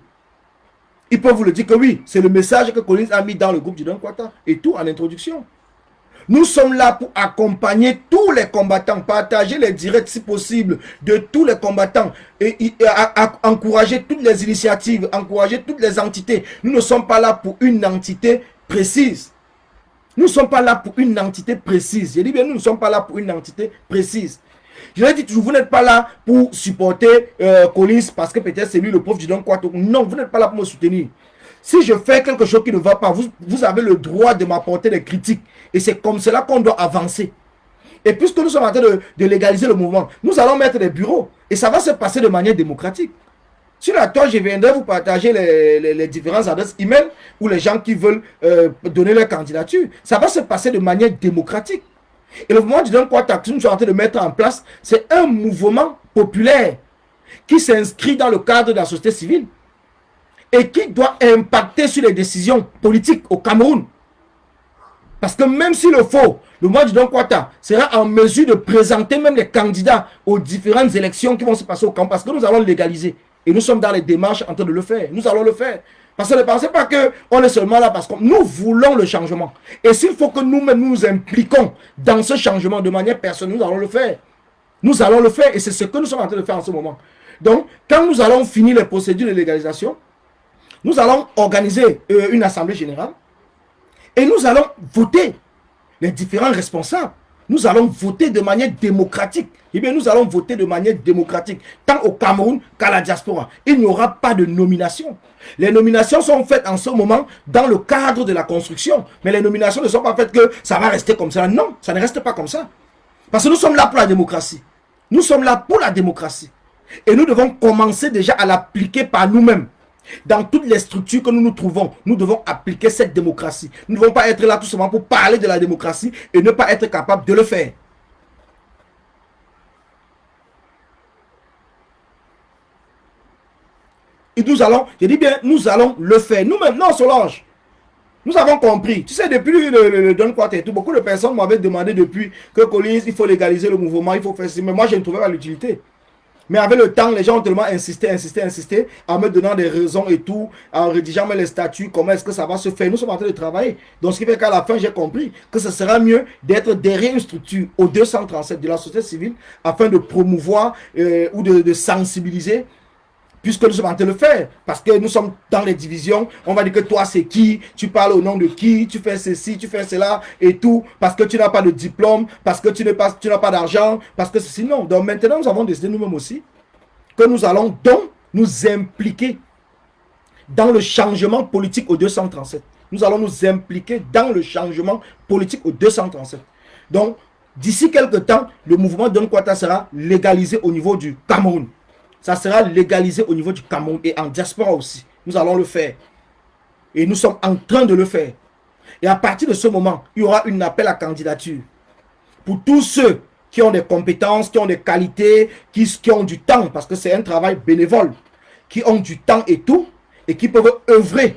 Speaker 2: Ils peuvent vous le dire que oui, c'est le message que Collins a mis dans le groupe du Don Kwata et tout en introduction. Nous sommes là pour accompagner tous les combattants, partager les directs si possible de tous les combattants et encourager toutes les initiatives, encourager toutes les entités. Nous ne sommes pas là pour une entité précise. Nous ne sommes pas là pour une entité précise. Je dis bien, nous ne sommes pas là pour une entité précise. Je l'ai dit toujours, vous n'êtes pas là pour supporter Collins parce que peut-être c'est lui le prof du Don Kwata. Non, vous n'êtes pas là pour me soutenir. Si je fais quelque chose qui ne va pas, vous avez le droit de m'apporter des critiques. Et c'est comme cela qu'on doit avancer. Et puisque nous sommes en train de légaliser le mouvement, nous allons mettre des bureaux. Et ça va se passer de manière démocratique. Sur la toile, je viendrai vous partager les différentes adresses email ou les gens qui veulent donner leur candidature. Ça va se passer de manière démocratique. Et le mouvement du Don Kwata que nous sommes en train de mettre en place, c'est un mouvement populaire qui s'inscrit dans le cadre de la société civile et qui doit impacter sur les décisions politiques au Cameroun. Parce que même s'il le faut, le mouvement du Don Kwata sera en mesure de présenter même les candidats aux différentes élections qui vont se passer au Cameroun, parce que nous allons légaliser. Et nous sommes dans les démarches en train de le faire. Nous allons le faire. Parce que ne pensez pas qu'on est seulement là parce que nous voulons le changement. Et s'il faut que nous-mêmes nous impliquons dans ce changement de manière personnelle, nous allons le faire. Nous allons le faire et c'est ce que nous sommes en train de faire en ce moment. Donc, quand nous allons finir les procédures de légalisation, nous allons organiser une assemblée générale et nous allons voter les différents responsables. Nous allons voter de manière démocratique. Eh bien, nous allons voter de manière démocratique, tant au Cameroun qu'à la diaspora. Il n'y aura pas de nomination. Les nominations sont faites en ce moment dans le cadre de la construction. Mais les nominations ne sont pas faites que ça va rester comme ça. Non, ça ne reste pas comme ça. Parce que nous sommes là pour la démocratie. Nous sommes là pour la démocratie. Et nous devons commencer déjà à l'appliquer par nous-mêmes. Dans toutes les structures que nous nous trouvons, nous devons appliquer cette démocratie. Nous ne devons pas être là tout simplement pour parler de la démocratie et ne pas être capable de le faire. Et nous allons, je dis bien, nous allons le faire. Nous-mêmes, non, Solange. Nous avons compris. Tu sais, depuis le Don Quat et tout, beaucoup de personnes m'avaient demandé depuis que Collins, il faut légaliser le mouvement, il faut faire ça. Mais moi, je ne trouvais pas l'utilité. Mais avec le temps, les gens ont tellement insisté en me donnant des raisons et tout, en rédigeant les statuts, comment est-ce que ça va se faire. Nous sommes en train de travailler. Donc, ce qui fait qu'à la fin, j'ai compris que ce sera mieux d'être derrière une structure au 237 de la société civile afin de promouvoir ou de sensibiliser, puisque nous sommes en train de le faire. Parce que nous sommes dans les divisions. On va dire que toi, c'est qui? Tu parles au nom de qui? Tu fais ceci, tu fais cela et tout. Parce que tu n'as pas de diplôme. Parce que tu n'as pas d'argent. Parce que ceci, non. Donc maintenant, nous avons décidé nous-mêmes aussi que nous allons donc nous impliquer dans le changement politique au 237. Nous allons nous impliquer dans le changement politique au 237. Donc, d'ici quelques temps, le mouvement Don Quata sera légalisé au niveau du Cameroun. Ça sera légalisé au niveau du Cameroun et en diaspora aussi. Nous allons le faire. Et nous sommes en train de le faire. Et à partir de ce moment, il y aura un appel à candidature. Pour tous ceux qui ont des compétences, qui ont des qualités, qui ont du temps, parce que c'est un travail bénévole, qui ont du temps et tout, et qui peuvent œuvrer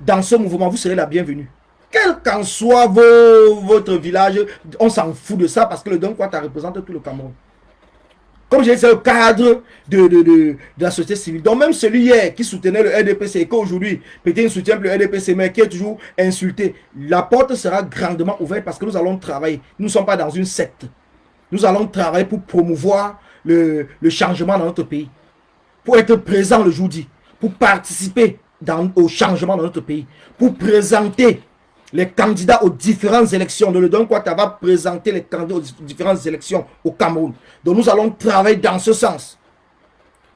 Speaker 2: dans ce mouvement, vous serez la bienvenue. Quel qu'en soit votre village, on s'en fout de ça parce que le Don Quata représente tout le Cameroun. Comme je disais, c'est le cadre de la société civile. Donc même celui hier qui soutenait le RDPC et qu'aujourd'hui, peut-être ne soutient plus le RDPC, mais qui est toujours insulté, la porte sera grandement ouverte parce que nous allons travailler. Nous ne sommes pas dans une secte. Nous allons travailler pour promouvoir le changement dans notre pays. Pour être présent le jour dit. Pour participer au changement dans notre pays. Pour présenter les candidats aux différentes élections. Le Don Quata va présenter les candidats aux différentes élections au Cameroun. Donc nous allons travailler dans ce sens.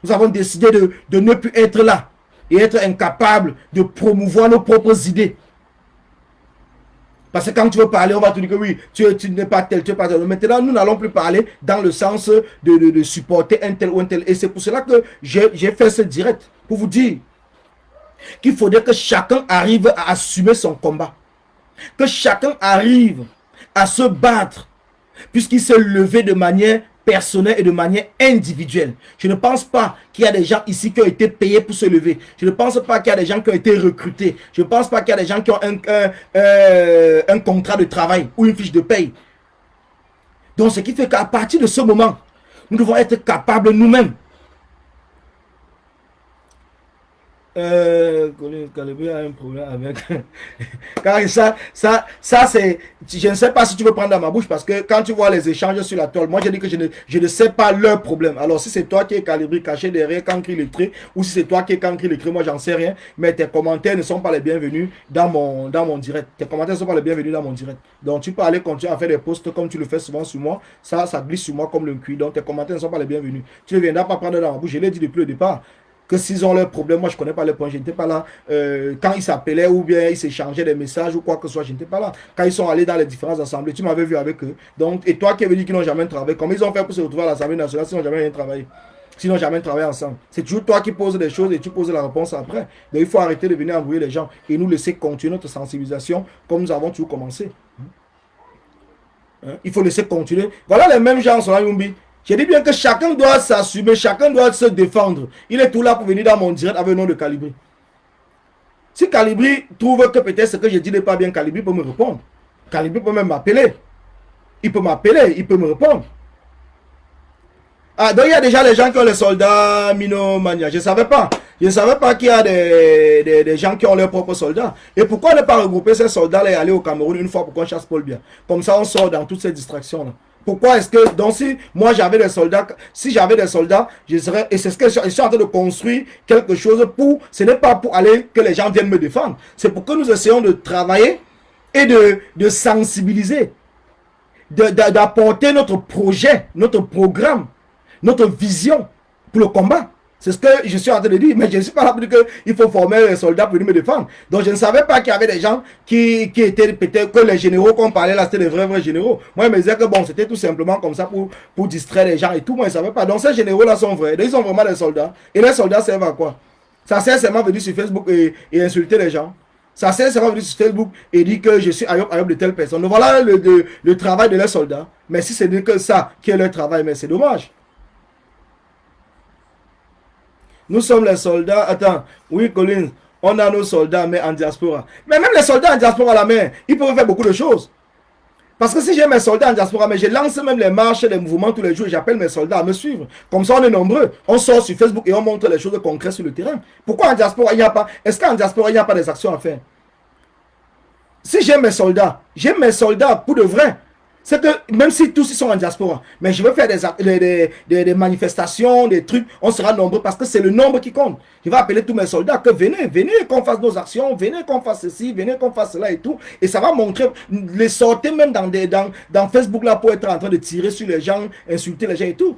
Speaker 2: Nous avons décidé de ne plus être là et être incapable de promouvoir nos propres idées. Parce que quand tu veux parler, on va te dire que oui, tu n'es pas tel, tu n'es pas tel. Maintenant, nous n'allons plus parler dans le sens de supporter un tel ou un tel. Et c'est pour cela que j'ai fait ce direct. Pour vous dire qu'il faudrait que chacun arrive à assumer son combat. Que chacun arrive à se battre, puisqu'il s'est levé de manière personnelle et de manière individuelle. Je ne pense pas qu'il y a des gens ici qui ont été payés pour se lever. Je ne pense pas qu'il y a des gens qui ont été recrutés. Je ne pense pas qu'il y a des gens qui ont un contrat de travail ou une fiche de paye. Donc ce qui fait qu'à partir de ce moment, nous devons être capables nous-mêmes. Calibri a un problème avec car ça c'est, je ne sais pas si tu veux prendre dans ma bouche parce que quand tu vois les échanges sur la toile, moi je dis que je ne sais pas leur problème. Alors si c'est toi qui es Calibri caché derrière Cancri lettré ou si c'est toi qui es Cancri lettré, moi j'en sais rien, mais tes commentaires ne sont pas les bienvenus dans mon direct. Tes commentaires ne sont pas les bienvenus dans mon direct. Donc tu peux aller continuer à faire des posts comme tu le fais souvent sur moi, ça glisse sur moi comme le cuir. Donc tes commentaires ne sont pas les bienvenus. Tu ne viendras pas prendre dans ma bouche, je l'ai dit depuis le départ. Que s'ils ont leurs problèmes, moi je ne connais pas les points, je n'étais pas là. Quand ils s'appelaient ou bien ils s'échangeaient des messages ou quoi que ce soit, je n'étais pas là. Quand ils sont allés dans les différentes assemblées, tu m'avais vu avec eux. Donc, et toi qui avais dit qu'ils n'ont jamais travaillé, comment ils ont fait pour se retrouver à l'Assemblée nationale s'ils n'ont jamais rien travaillé? S'ils n'ont jamais travaillé ensemble. C'est toujours toi qui poses des choses et tu poses la réponse après. Donc il faut arrêter de venir embrouiller les gens et nous laisser continuer notre sensibilisation comme nous avons toujours commencé. Il faut laisser continuer. Voilà les mêmes gens sont là, Yumbi. J'ai dit bien que chacun doit s'assumer, chacun doit se défendre. Il est tout là pour venir dans mon direct avec le nom de Calibri. Si Calibri trouve que peut-être ce que je dis n'est pas bien, Calibri peut me répondre. Calibri peut même m'appeler. Il peut m'appeler, il peut me répondre. Ah, donc il y a déjà les gens qui ont les soldats Minomania. Je ne savais pas. Je ne savais pas qu'il y a des gens qui ont leurs propres soldats. Et pourquoi ne pas regrouper ces soldats-là et aller au Cameroun une fois pour qu'on chasse Paul Biya? Comme ça, on sort dans toutes ces distractions-là. Pourquoi est-ce que, donc si moi j'avais des soldats, je serais, et c'est ce que je suis en train de construire quelque chose pour, ce n'est pas pour aller que les gens viennent me défendre. C'est pour que nous essayons de travailler et de sensibiliser, d'apporter notre projet, notre programme, notre vision pour le combat. C'est ce que je suis en train de dire, mais je ne suis pas là pour dire qu'il faut former les soldats pour me défendre. Donc je ne savais pas qu'il y avait des gens qui étaient peut-être que les généraux qu'on parlait là, c'était des vrais généraux. Moi, je me disais que bon, c'était tout simplement comme ça pour distraire les gens et tout. Moi, je ne savais pas. Donc ces généraux là sont vrais. Donc, ils sont vraiment des soldats. Et les soldats servent à quoi? Ça sert seulement venir sur Facebook et insulter les gens. Ça sert seulement venir sur Facebook et dire que je suis Ayob de telle personne. Donc voilà le travail de les soldats. Mais si ce n'est que ça qui est leur travail, mais c'est dommage. Nous sommes les soldats. Attends, oui, Colin, on a nos soldats, mais en diaspora. Mais même les soldats en diaspora, la main, ils peuvent faire beaucoup de choses. Parce que si j'ai mes soldats en diaspora, mais je lance même les marches, les mouvements tous les jours, et j'appelle mes soldats à me suivre. Comme ça, on est nombreux. On sort sur Facebook et on montre les choses concrètes sur le terrain. Pourquoi en diaspora, il n'y a pas... Est-ce qu'en diaspora, il n'y a pas des actions à faire? Si j'ai mes soldats pour de vrai. C'est que même si tous ils sont en diaspora, mais je veux faire des manifestations, des trucs, on sera nombreux parce que c'est le nombre qui compte. Je vais appeler tous mes soldats que venez qu'on fasse nos actions, venez qu'on fasse ceci, venez qu'on fasse cela et tout. Et ça va montrer, les sortir même dans Facebook là pour être en train de tirer sur les gens, insulter les gens et tout.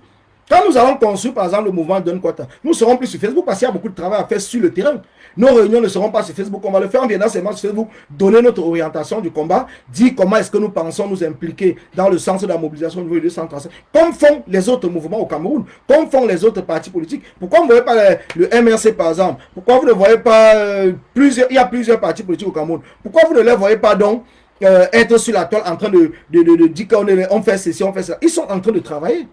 Speaker 2: Quand nous allons construire par exemple le mouvement Donne Quata, nous ne serons plus sur Facebook parce qu'il y a beaucoup de travail à faire sur le terrain. Nos réunions ne seront pas sur Facebook, on va le faire en viendant seulement sur Facebook, donner notre orientation du combat, dire comment est-ce que nous pensons nous impliquer dans le sens de la mobilisation au niveau du 235, comme font les autres mouvements au Cameroun, comme font les autres partis politiques. Pourquoi vous ne voyez pas le MRC par exemple? Pourquoi vous ne voyez pas il y a plusieurs partis politiques au Cameroun? Pourquoi vous ne les voyez pas donc être sur la toile en train de dire qu'on fait ceci, on fait ça? Ils sont en train de travailler.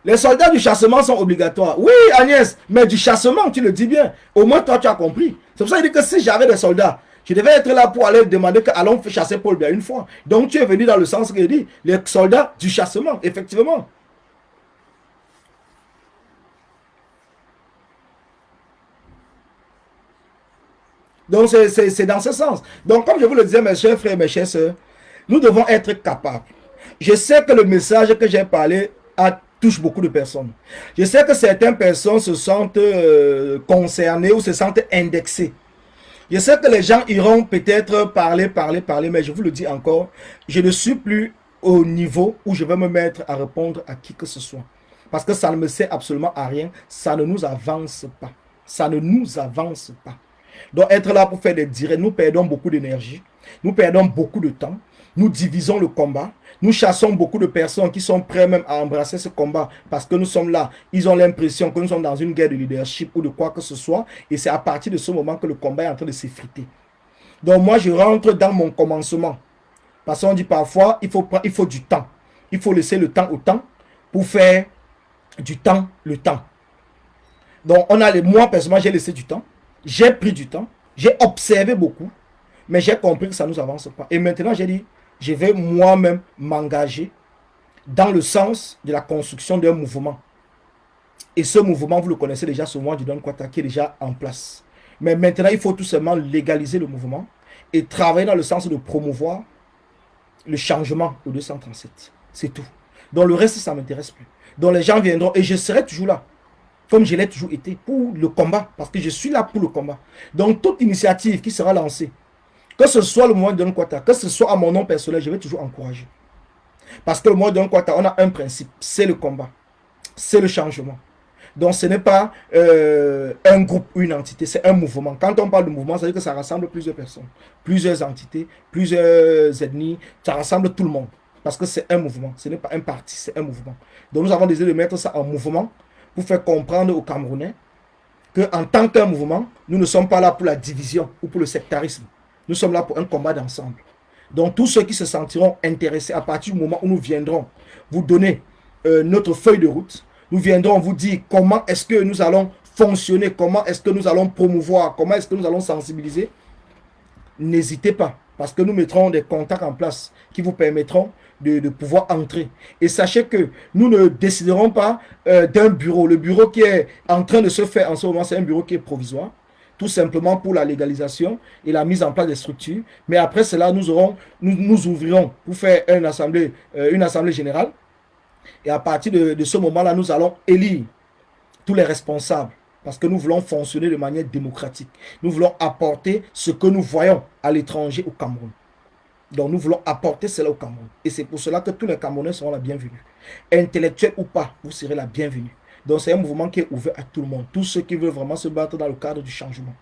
Speaker 2: Les soldats du chassement sont obligatoires. Oui, Agnès, mais du chassement, tu le dis bien. Au moins, toi, tu as compris. C'est pour ça que je dis que si j'avais des soldats, je devais être là pour aller demander qu'allons chasser Paul Biya une fois. Donc, tu es venu dans le sens que je dis, les soldats du chassement, effectivement. Donc, c'est dans ce sens. Donc, comme je vous le disais, mes chers frères, mes chères sœurs, nous devons être capables. Je sais que le message que j'ai parlé touche beaucoup de personnes. Je sais que certaines personnes se sentent concernées ou se sentent indexées. Je sais que les gens iront peut-être parler, mais je vous le dis encore, je ne suis plus au niveau où je vais me mettre à répondre à qui que ce soit. Parce que ça ne me sert absolument à rien. Ça ne nous avance pas. Ça ne nous avance pas. Donc être là pour faire des directs, nous perdons beaucoup d'énergie. Nous perdons beaucoup de temps. Nous divisons le combat. Nous chassons beaucoup de personnes qui sont prêtes même à embrasser ce combat parce que nous sommes là. Ils ont l'impression que nous sommes dans une guerre de leadership ou de quoi que ce soit. Et c'est à partir de ce moment que le combat est en train de s'effriter. Donc moi, je rentre dans mon commencement. Parce qu'on dit parfois, il faut du temps. Il faut laisser le temps au temps pour faire du temps le temps. Donc moi, personnellement, j'ai laissé du temps. J'ai pris du temps. J'ai observé beaucoup. Mais j'ai compris que ça ne nous avance pas. Et maintenant, j'ai dit, je vais moi-même m'engager dans le sens de la construction d'un mouvement. Et ce mouvement, vous le connaissez déjà, ce mouvement du Donne Quata qui est déjà en place. Mais maintenant, il faut tout simplement légaliser le mouvement et travailler dans le sens de promouvoir le changement au 237. C'est tout. Donc le reste, ça ne m'intéresse plus. Donc les gens viendront et je serai toujours là, comme je l'ai toujours été, pour le combat, parce que je suis là pour le combat. Donc toute initiative qui sera lancée, que ce soit le mouvement de Donne Quata, que ce soit à mon nom personnel, je vais toujours encourager. Parce que le mouvement de Donne Quata, on a un principe, c'est le combat, c'est le changement. Donc ce n'est pas un groupe, une entité, c'est un mouvement. Quand on parle de mouvement, ça veut dire que ça rassemble plusieurs personnes, plusieurs entités, plusieurs ethnies, ça rassemble tout le monde. Parce que c'est un mouvement, ce n'est pas un parti, c'est un mouvement. Donc nous avons décidé de mettre ça en mouvement pour faire comprendre aux Camerounais qu'en tant qu'un mouvement, nous ne sommes pas là pour la division ou pour le sectarisme. Nous sommes là pour un combat d'ensemble. Donc tous ceux qui se sentiront intéressés à partir du moment où nous viendrons vous donner notre feuille de route, nous viendrons vous dire comment est-ce que nous allons fonctionner, comment est-ce que nous allons promouvoir, comment est-ce que nous allons sensibiliser. N'hésitez pas. Parce que nous mettrons des contacts en place qui vous permettront de pouvoir entrer. Et sachez que nous ne déciderons pas d'un bureau. Le bureau qui est en train de se faire en ce moment, c'est un bureau qui est provisoire. Tout simplement pour la légalisation et la mise en place des structures. Mais après cela, nous ouvrirons pour faire une assemblée générale. Et à partir de ce moment-là, nous allons élire tous les responsables. Parce que nous voulons fonctionner de manière démocratique. Nous voulons apporter ce que nous voyons à l'étranger au Cameroun. Donc nous voulons apporter cela au Cameroun. Et c'est pour cela que tous les Camerounais seront la bienvenue. Intellectuels ou pas, vous serez la bienvenue. Donc c'est un mouvement qui est ouvert à tout le monde. Tous ceux qui veulent vraiment se battre dans le cadre du changement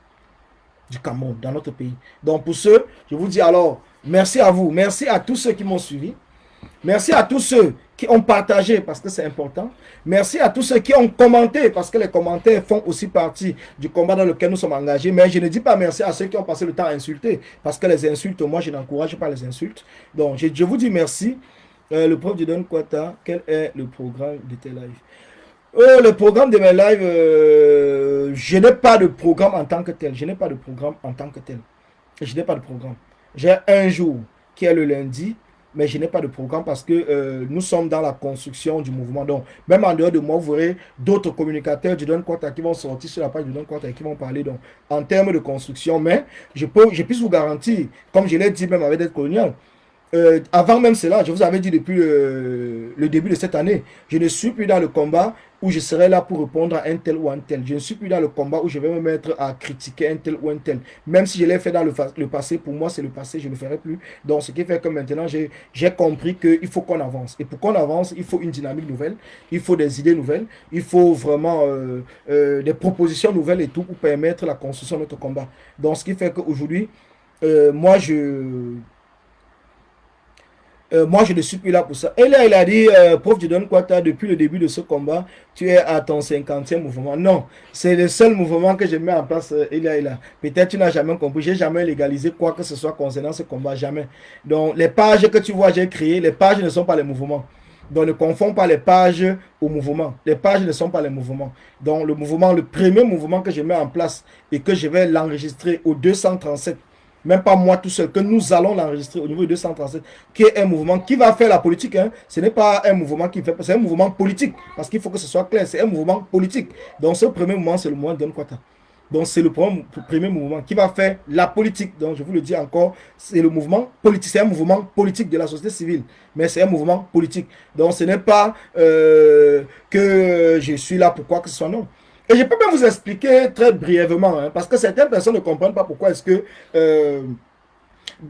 Speaker 2: du Cameroun, dans notre pays. Donc pour ceux, je vous dis alors, merci à vous. Merci à tous ceux qui m'ont suivi. Merci à tous ceux qui ont partagé parce que c'est important. Merci à tous ceux qui ont commenté parce que les commentaires font aussi partie du combat dans lequel nous sommes engagés. Mais je ne dis pas merci à ceux qui ont passé le temps à insulter parce que les insultes, moi je n'encourage pas les insultes. Donc je vous dis merci. Le prof Dieudonne Kouata, quel est le programme de tes lives? Le programme de mes lives, je n'ai pas de programme en tant que tel. Je n'ai pas de programme en tant que tel. Je n'ai pas de programme. J'ai un jour qui est le lundi. Mais je n'ai pas de programme parce que nous sommes dans la construction du mouvement. Donc, même en dehors de moi, vous verrez d'autres communicateurs du Dieudonne Kouata qui vont sortir sur la page du Dieudonne Kouata et qui vont parler donc, en termes de construction. Mais je puisse vous garantir, comme je l'ai dit même avec Dette Coloniale, avant même cela, je vous avais dit depuis le début de cette année, je ne suis plus dans le combat où je serai là pour répondre à un tel ou un tel. Je ne suis plus dans le combat où je vais me mettre à critiquer un tel ou un tel. Même si je l'ai fait dans le passé, pour moi c'est le passé, je ne le ferai plus. Donc ce qui fait que maintenant j'ai compris qu'il faut qu'on avance. Et pour qu'on avance, il faut une dynamique nouvelle, il faut des idées nouvelles, il faut vraiment des propositions nouvelles et tout pour permettre la construction de notre combat. Donc ce qui fait qu'aujourd'hui, moi je ne suis plus là pour ça. Et là, il a dit, prof Dieudonne Kouata, depuis le début de ce combat, tu es à ton 50e mouvement. Non, c'est le seul mouvement que je mets en place, Peut-être tu n'as jamais compris, j'ai jamais légalisé quoi que ce soit concernant ce combat, jamais. Donc, les pages que tu vois, j'ai créées, les pages ne sont pas les mouvements. Donc, ne confonds pas les pages au mouvement. Les pages ne sont pas les mouvements. Donc, le premier mouvement que je mets en place et que je vais l'enregistrer au 237, même pas moi tout seul, que nous allons l'enregistrer au niveau de 237, qui est un mouvement qui va faire la politique. Hein. Ce n'est pas un mouvement qui fait, c'est un mouvement politique, parce qu'il faut que ce soit clair, c'est un mouvement politique. Donc ce premier mouvement, c'est le mouvement de Dieudonne Kouata. Donc c'est le premier mouvement qui va faire la politique. Donc je vous le dis encore, c'est le mouvement politique, c'est un mouvement politique de la société civile, mais c'est un mouvement politique. Donc ce n'est pas que je suis là pour quoi que ce soit, non. Et je peux même vous expliquer très brièvement, hein, parce que certaines personnes ne comprennent pas pourquoi est-ce que...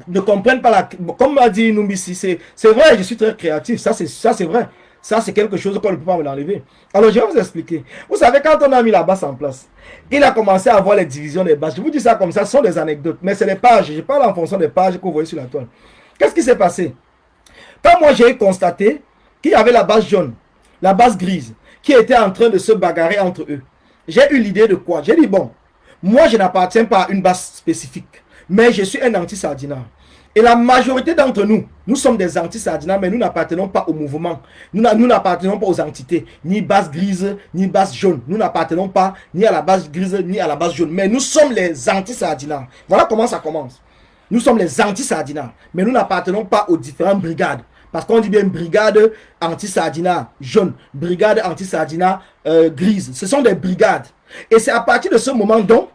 Speaker 2: ne comprennent pas comme m'a dit Numbisi, c'est vrai, je suis très créatif, ça c'est vrai. Ça c'est quelque chose qu'on ne peut pas me l'enlever. Alors je vais vous expliquer. Vous savez, quand on a mis la base en place, il a commencé à voir les divisions des bases. Je vous dis ça comme ça, ce sont des anecdotes, mais c'est les pages. Je parle en fonction des pages que vous voyez sur la toile. Qu'est-ce qui s'est passé? Quand moi j'ai constaté qu'il y avait la base jaune, la base grise, qui était en train de se bagarrer entre eux, j'ai eu l'idée de quoi? J'ai dit, bon, moi je n'appartiens pas à une base spécifique, mais je suis un anti-sardinat. Et la majorité d'entre nous, nous sommes des anti-sardinats, mais nous n'appartenons pas au mouvement. Nous n'appartenons pas aux entités, ni base grise, ni base jaune. Nous n'appartenons pas ni à la base grise, ni à la base jaune. Mais nous sommes les anti-sardinats. Voilà comment ça commence. Nous sommes les anti-sardinats, mais nous n'appartenons pas aux différentes brigades. Parce qu'on dit bien brigade anti-sardinat jaune, brigade anti-sardinat grise. Ce sont des brigades. Et c'est à partir de ce moment donc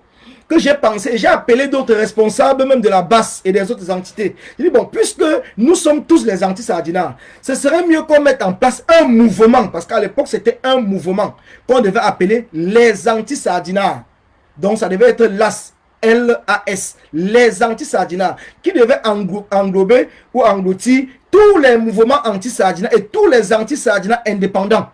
Speaker 2: que j'ai pensé, j'ai appelé d'autres responsables même de la base et des autres entités. J'ai dit, bon, puisque nous sommes tous les anti-sardinats, ce serait mieux qu'on mette en place un mouvement, parce qu'à l'époque c'était un mouvement qu'on devait appeler les anti-sardinats. Donc ça devait être l'AS, L-A-S, les anti-sardinats, qui devaient englober ou engloutir tous les mouvements anti-sardinats et tous les anti-sardinats indépendants.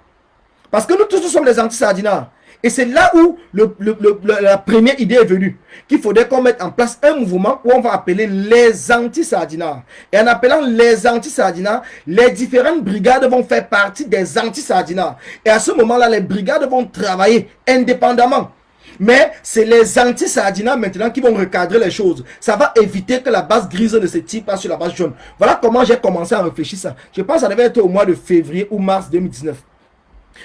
Speaker 2: Parce que nous tous, nous sommes les anti-sardinats. Et c'est là où la première idée est venue, qu'il faudrait qu'on mette en place un mouvement où on va appeler les anti-sardinats. Et en appelant les anti-sardinats, les différentes brigades vont faire partie des anti-sardinats. Et à ce moment-là, les brigades vont travailler indépendamment. Mais c'est les anti-sardinats maintenant qui vont recadrer les choses. Ça va éviter que la base grise ne se tire pas sur la base jaune. Voilà comment j'ai commencé à réfléchir ça. Je pense que ça devait être au mois de février ou mars 2019.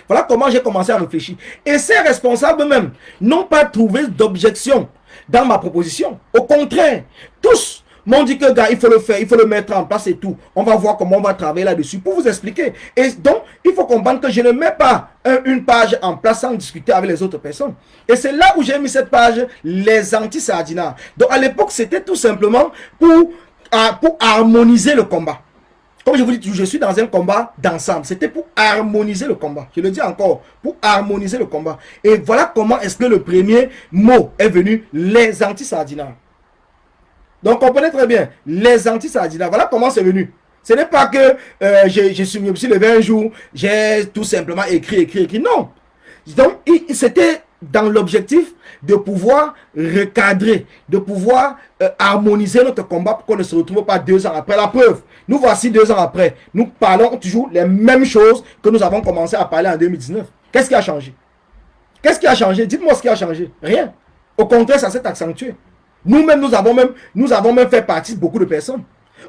Speaker 2: Voilà comment j'ai commencé à réfléchir. Et ces responsables même n'ont pas trouvé d'objection dans ma proposition. Au contraire, tous Mais on dit que, gars, il faut le faire, il faut le mettre en place et tout. On va voir comment on va travailler là-dessus pour vous expliquer. Et donc, il faut comprendre que je ne mets pas une page en place sans discuter avec les autres personnes. Et c'est là où j'ai mis cette page, les anti-Sardinards. Donc, à l'époque, c'était tout simplement pour harmoniser le combat. Comme je vous dis, je suis dans un combat d'ensemble. C'était pour harmoniser le combat. Je le dis encore, pour harmoniser le combat. Et voilà comment est-ce que le premier mot est venu, les anti-Sardinards. Donc, comprenez très bien, les anti-Sardinards, voilà comment c'est venu. Ce n'est pas que je me suis levé un jour, j'ai tout simplement écrit. Non. Donc, c'était dans l'objectif de pouvoir recadrer, de pouvoir harmoniser notre combat pour qu'on ne se retrouve pas 2 ans après. La preuve, nous voici 2 ans après. Nous parlons toujours les mêmes choses que nous avons commencé à parler en 2019. Qu'est-ce qui a changé? Qu'est-ce qui a changé? Dites-moi ce qui a changé. Rien. Au contraire, ça s'est accentué. Nous-mêmes, nous avons même fait partie de beaucoup de personnes.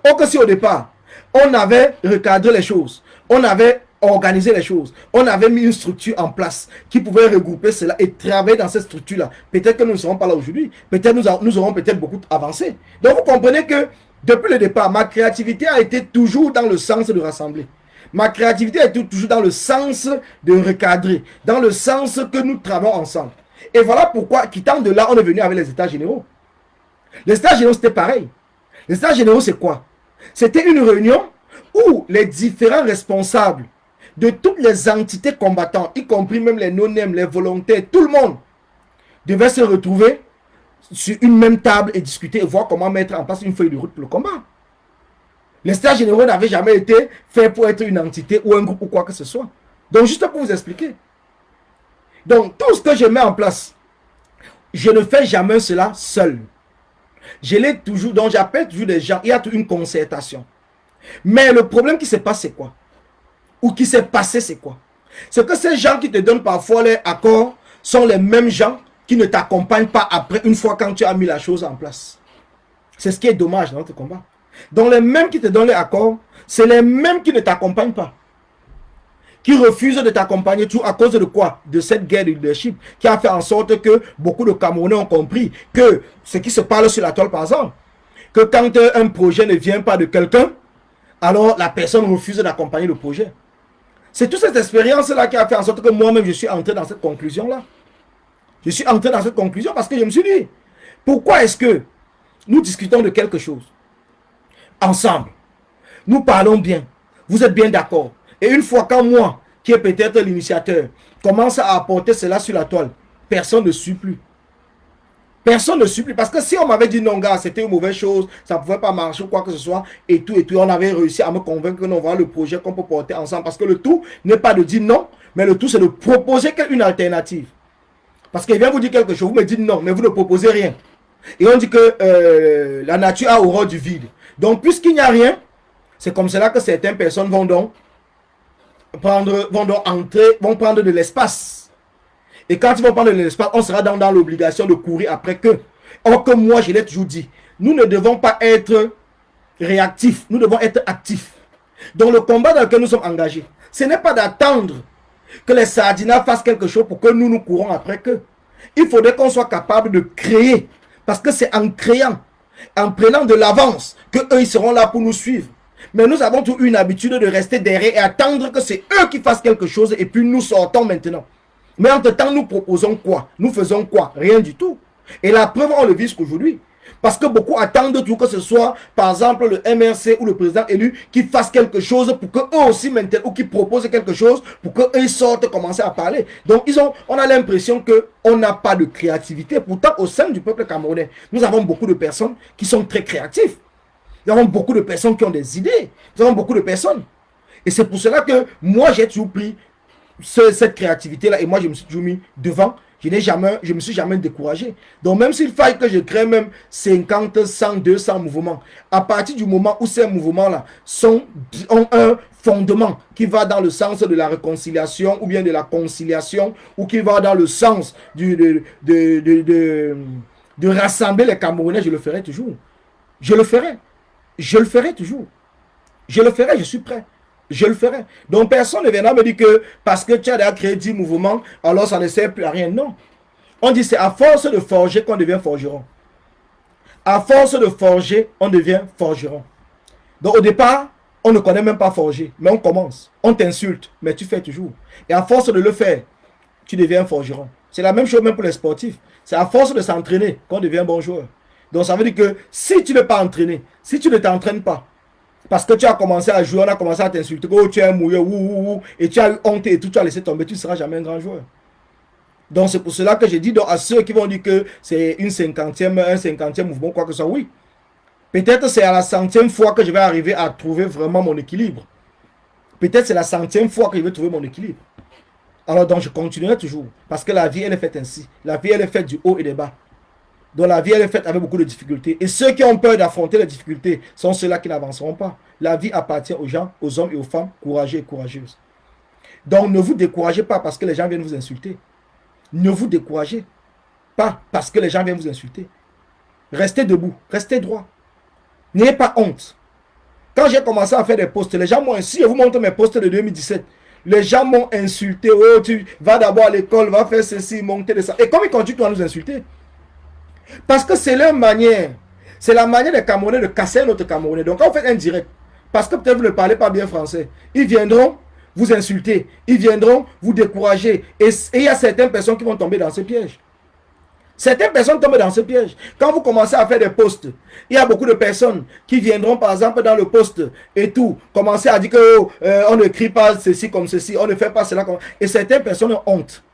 Speaker 2: Or que si au départ, on avait recadré les choses, on avait organisé les choses, on avait mis une structure en place qui pouvait regrouper cela et travailler dans cette structure-là, peut-être que nous ne serons pas là aujourd'hui. Peut-être nous aurons peut-être beaucoup avancé. Donc vous comprenez que depuis le départ, ma créativité a été toujours dans le sens de rassembler. Ma créativité a été toujours dans le sens de recadrer, dans le sens que nous travaillons ensemble. Et voilà pourquoi, quittant de là, on est venu avec les États généraux. Les États généraux, c'était pareil. Les États généraux, c'est quoi? C'était une réunion où les différents responsables de toutes les entités combattantes, y compris même les non-nèmes, les volontaires, tout le monde devait se retrouver sur une même table et discuter et voir comment mettre en place une feuille de route pour le combat. Les États généraux n'avaient jamais été faits pour être une entité ou un groupe ou quoi que ce soit. Donc, juste pour vous expliquer. Donc, tout ce que je mets en place, je ne fais jamais cela seul. Je l'ai toujours, donc j'appelle toujours des gens, il y a une concertation. Mais le problème qui se passe, c'est quoi? Ou qui s'est passé, c'est quoi? C'est que ces gens qui te donnent parfois les accords sont les mêmes gens qui ne t'accompagnent pas après, une fois quand tu as mis la chose en place. C'est ce qui est dommage dans notre combat. Donc les mêmes qui te donnent les accords, c'est les mêmes qui ne t'accompagnent pas. Qui refusent de t'accompagner tout à cause de quoi? De cette guerre de leadership qui a fait en sorte que beaucoup de Camerounais ont compris que ce qui se parle sur la toile par exemple, que quand un projet ne vient pas de quelqu'un, alors la personne refuse d'accompagner le projet. C'est toute cette expérience-là qui a fait en sorte que moi-même je suis entré dans cette conclusion-là. Je suis entré dans cette conclusion parce que je me suis dit, pourquoi est-ce que nous discutons de quelque chose ensemble? Nous parlons bien, vous êtes bien d'accord. Et une fois quand moi, qui est peut-être l'initiateur, commence à apporter cela sur la toile, personne ne suit plus. Personne ne suit plus. Parce que si on m'avait dit non, gars, c'était une mauvaise chose, ça ne pouvait pas marcher ou quoi que ce soit, et tout, on avait réussi à me convaincre que non, voilà le projet qu'on peut porter ensemble. Parce que le tout n'est pas de dire non, mais le tout c'est de proposer une alternative. Parce qu'il vient vous dire quelque chose, vous me dites non, mais vous ne proposez rien. Et on dit que la nature a horreur du vide. Donc, puisqu'il n'y a rien, c'est comme cela que certaines personnes vont prendre de l'espace. Et quand ils vont prendre de l'espace, on sera dans l'obligation de courir après que. Or que moi, je l'ai toujours dit, nous ne devons pas être réactifs, nous devons être actifs. Donc le combat dans lequel nous sommes engagés, ce n'est pas d'attendre que les Sardinards fassent quelque chose pour que nous courons après qu'eux. Il faudrait qu'on soit capable de créer. Parce que c'est en créant, en prenant de l'avance, qu'eux ils seront là pour nous suivre. Mais nous avons toujours une habitude de rester derrière et attendre que c'est eux qui fassent quelque chose et puis nous sortons maintenant. Mais entre-temps, nous proposons quoi? Nous faisons quoi? Rien du tout. Et la preuve, on le vit jusqu'aujourd'hui. Parce que beaucoup attendent tout que ce soit, par exemple, le MRC ou le président élu qui fasse quelque chose pour qu'eux aussi maintenant, ou qui proposent quelque chose pour qu'eux sortent commencer à parler. Donc, on a l'impression qu'on n'a pas de créativité. Pourtant, au sein du peuple camerounais, nous avons beaucoup de personnes qui sont très créatives. Nous avons beaucoup de personnes qui ont des idées. Nous avons beaucoup de personnes. Et c'est pour cela que moi, j'ai toujours pris cette créativité-là et moi, je me suis toujours mis devant. Je ne me suis jamais découragé. Donc, même s'il faille que je crée même 50, 100, 200 mouvements, à partir du moment où ces mouvements-là ont un fondement qui va dans le sens de la réconciliation ou bien de la conciliation ou qui va dans le sens de rassembler les Camerounais, je le ferai toujours. Je le ferai. Je le ferai toujours. Je le ferai, je suis prêt. Je le ferai. Donc personne ne viendra me dire que parce que tu as déjà créé 10 mouvements, alors ça ne sert plus à rien. Non. On dit c'est à force de forger qu'on devient forgeron. À force de forger, on devient forgeron. Donc au départ, on ne connaît même pas forger, mais on commence. On t'insulte, mais tu fais toujours. Et à force de le faire, tu deviens forgeron. C'est la même chose même pour les sportifs. C'est à force de s'entraîner qu'on devient bon joueur. Donc ça veut dire que si tu n'es pas entraîné, si tu ne t'entraînes pas, parce que tu as commencé à jouer, on a commencé à t'insulter, oh tu es un mouillé, et tu as eu honte et tout, tu as laissé tomber, tu ne seras jamais un grand joueur. Donc c'est pour cela que j'ai dit donc, à ceux qui vont dire que c'est un cinquantième mouvement, quoi que ce soit, oui. Peut-être c'est à la centième fois que je vais arriver à trouver vraiment mon équilibre. Peut-être c'est la centième fois que je vais trouver mon équilibre. Alors donc je continuerai toujours. Parce que la vie, elle est faite ainsi. La vie, elle est faite du haut et des bas. Donc la vie, elle est faite avec beaucoup de difficultés. Et ceux qui ont peur d'affronter les difficultés sont ceux-là qui n'avanceront pas. La vie appartient aux gens, aux hommes et aux femmes courageux et courageuses. Donc ne vous découragez pas parce que les gens viennent vous insulter. Ne vous découragez pas parce que les gens viennent vous insulter. Restez debout, restez droit. N'ayez pas honte. Quand j'ai commencé à faire des posts, les gens m'ont insulté. Je vous montre mes posts de 2017. Les gens m'ont insulté. Oh, tu vas d'abord à l'école, va faire ceci, monter de ça. Et comme ils continuent à nous insulter, parce que c'est leur manière. C'est la manière des Camerounais de casser notre Camerounais. Donc quand vous faites un direct, parce que peut-être vous ne parlez pas bien français, ils viendront vous insulter. Ils viendront vous décourager. Et il y a certaines personnes qui vont tomber dans ce piège. Certaines personnes tombent dans ce piège. Quand vous commencez à faire des posts, il y a beaucoup de personnes qui viendront par exemple dans le post et tout, commencer à dire que on ne crie pas ceci comme ceci, on ne fait pas cela comme... Et certaines personnes ont honte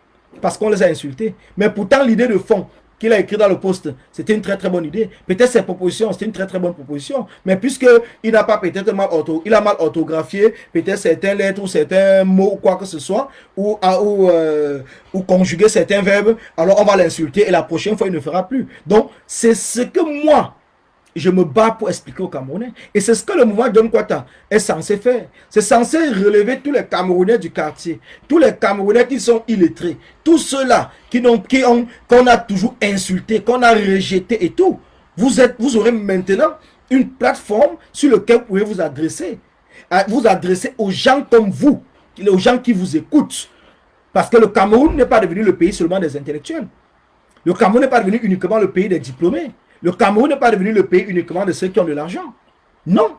Speaker 2: parce qu'on les a insultés. Mais pourtant l'idée de fond qu'il a écrit dans le post, c'était une très très bonne idée. Peut-être ses propositions, c'était une très très bonne proposition. Mais puisque il n'a pas peut-être mal orthographié, peut-être certaines lettres ou certains mots ou quoi que ce soit, ou conjuguer certains verbes, alors on va l'insulter et la prochaine fois il ne fera plus. Donc c'est ce que moi je me bats pour expliquer aux Camerounais. Et c'est ce que le mouvement Don Kwata est censé faire. C'est censé relever tous les Camerounais du quartier. Tous les Camerounais qui sont illettrés. Tous ceux-là qu'on a toujours insultés, qu'on a rejetés et tout. Vous aurez maintenant une plateforme sur laquelle vous pouvez vous adresser. Vous adresser aux gens comme vous. Aux gens qui vous écoutent. Parce que le Cameroun n'est pas devenu le pays seulement des intellectuels. Le Cameroun n'est pas devenu uniquement le pays des diplômés. Le Cameroun n'est pas devenu le pays uniquement de ceux qui ont de l'argent. Non.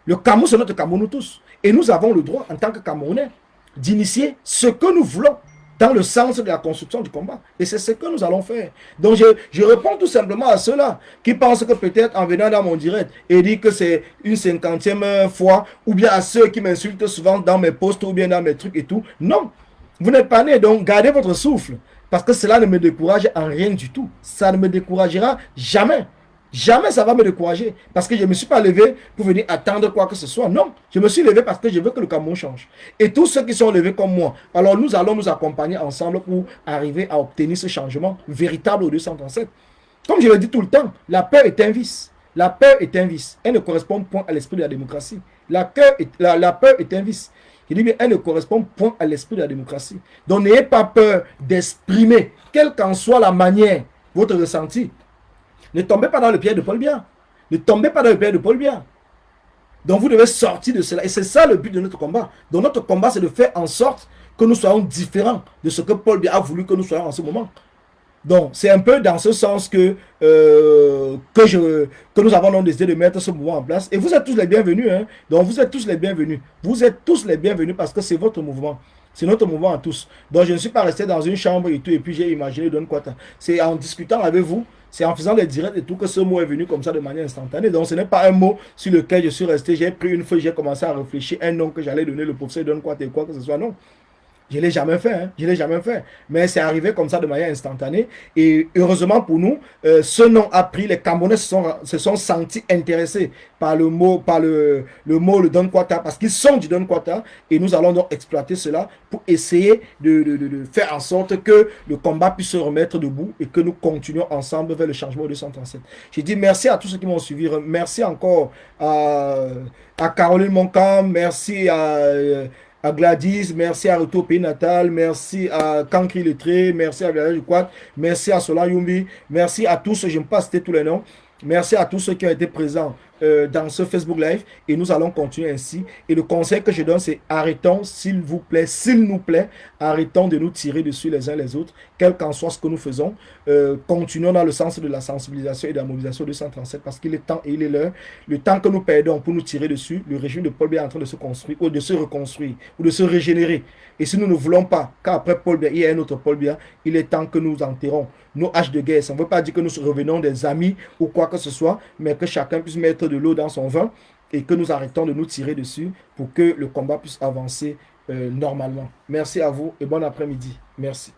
Speaker 2: Le Cameroun, c'est notre Cameroun tous. Et nous avons le droit, en tant que Camerounais, d'initier ce que nous voulons dans le sens de la construction du combat. Et c'est ce que nous allons faire. Donc je réponds tout simplement à ceux-là qui pensent que peut-être en venant dans mon direct et dire que c'est une cinquantième fois, ou bien à ceux qui m'insultent souvent dans mes posts ou bien dans mes trucs et tout. Non. Vous n'êtes pas nés, donc gardez votre souffle. Parce que cela ne me décourage en rien du tout. Ça ne me découragera jamais. Jamais ça va me décourager. Parce que je ne me suis pas levé pour venir attendre quoi que ce soit. Non, je me suis levé parce que je veux que le Cameroun change. Et tous ceux qui sont levés comme moi, alors nous allons nous accompagner ensemble pour arriver à obtenir ce changement véritable au 237. Comme je le dis tout le temps, la peur est un vice. La peur est un vice. Elle ne correspond point à l'esprit de la démocratie. La peur est un vice. Je dis, mais elle ne correspond point à l'esprit de la démocratie. Donc, n'ayez pas peur d'exprimer, quelle qu'en soit la manière, votre ressenti. Ne tombez pas dans le piège de Paul Biya. Ne tombez pas dans le piège de Paul Biya. Donc, vous devez sortir de cela. Et c'est ça le but de notre combat. Donc, notre combat, c'est de faire en sorte que nous soyons différents de ce que Paul Biya a voulu que nous soyons en ce moment. Donc, c'est un peu dans ce sens que nous avons donc décidé de mettre ce mouvement en place. Et vous êtes tous les bienvenus. Hein? Donc, vous êtes tous les bienvenus. Vous êtes tous les bienvenus parce que c'est votre mouvement. C'est notre mouvement à tous. Donc, je ne suis pas resté dans une chambre et tout. Et puis, j'ai imaginé Don Kwata. C'est en discutant avec vous. C'est en faisant des directs et tout que ce mot est venu comme ça de manière instantanée. Donc, ce n'est pas un mot sur lequel je suis resté. J'ai pris une feuille, j'ai commencé à réfléchir un nom que j'allais donner le professeur Don Kwata et quoi que ce soit. Non. Je ne l'ai jamais fait, hein? Je l'ai jamais fait. Mais c'est arrivé comme ça de manière instantanée. Et heureusement pour nous, ce nom a pris, les Camerounais se sont sentis intéressés par le mot, le Don Kwata, parce qu'ils sont du Don Kwata. Et nous allons donc exploiter cela pour essayer de faire en sorte que le combat puisse se remettre debout et que nous continuons ensemble vers le changement de 237. Je dis merci à tous ceux qui m'ont suivi. Merci encore à Caroline Moncamp. Merci à Gladys, merci à Retour Pays Natal, merci à Kankri Lettré, merci à Village du Quad, merci à Solan Yumbi, merci à tous, je ne vais pas citer tous les noms, merci à tous ceux qui ont été présents dans ce Facebook Live et nous allons continuer ainsi. Et le conseil que je donne, c'est arrêtons, s'il vous plaît, s'il nous plaît, arrêtons de nous tirer dessus les uns les autres, quel qu'en soit ce que nous faisons. Continuons dans le sens de la sensibilisation et de la mobilisation 237 parce qu'il est temps et il est l'heure. Le temps que nous perdons pour nous tirer dessus, le régime de Paul Biya est en train de se construire ou de se reconstruire ou de se régénérer. Et si nous ne voulons pas qu'après Paul Biya, il y ait un autre Paul Biya, il est temps que nous enterrons nos haches de guerre. Ça ne veut pas dire que nous revenons des amis ou quoi que ce soit, mais que chacun puisse mettre de l'eau dans son vin et que nous arrêtons de nous tirer dessus pour que le combat puisse avancer normalement. Merci à vous et bon après-midi. Merci.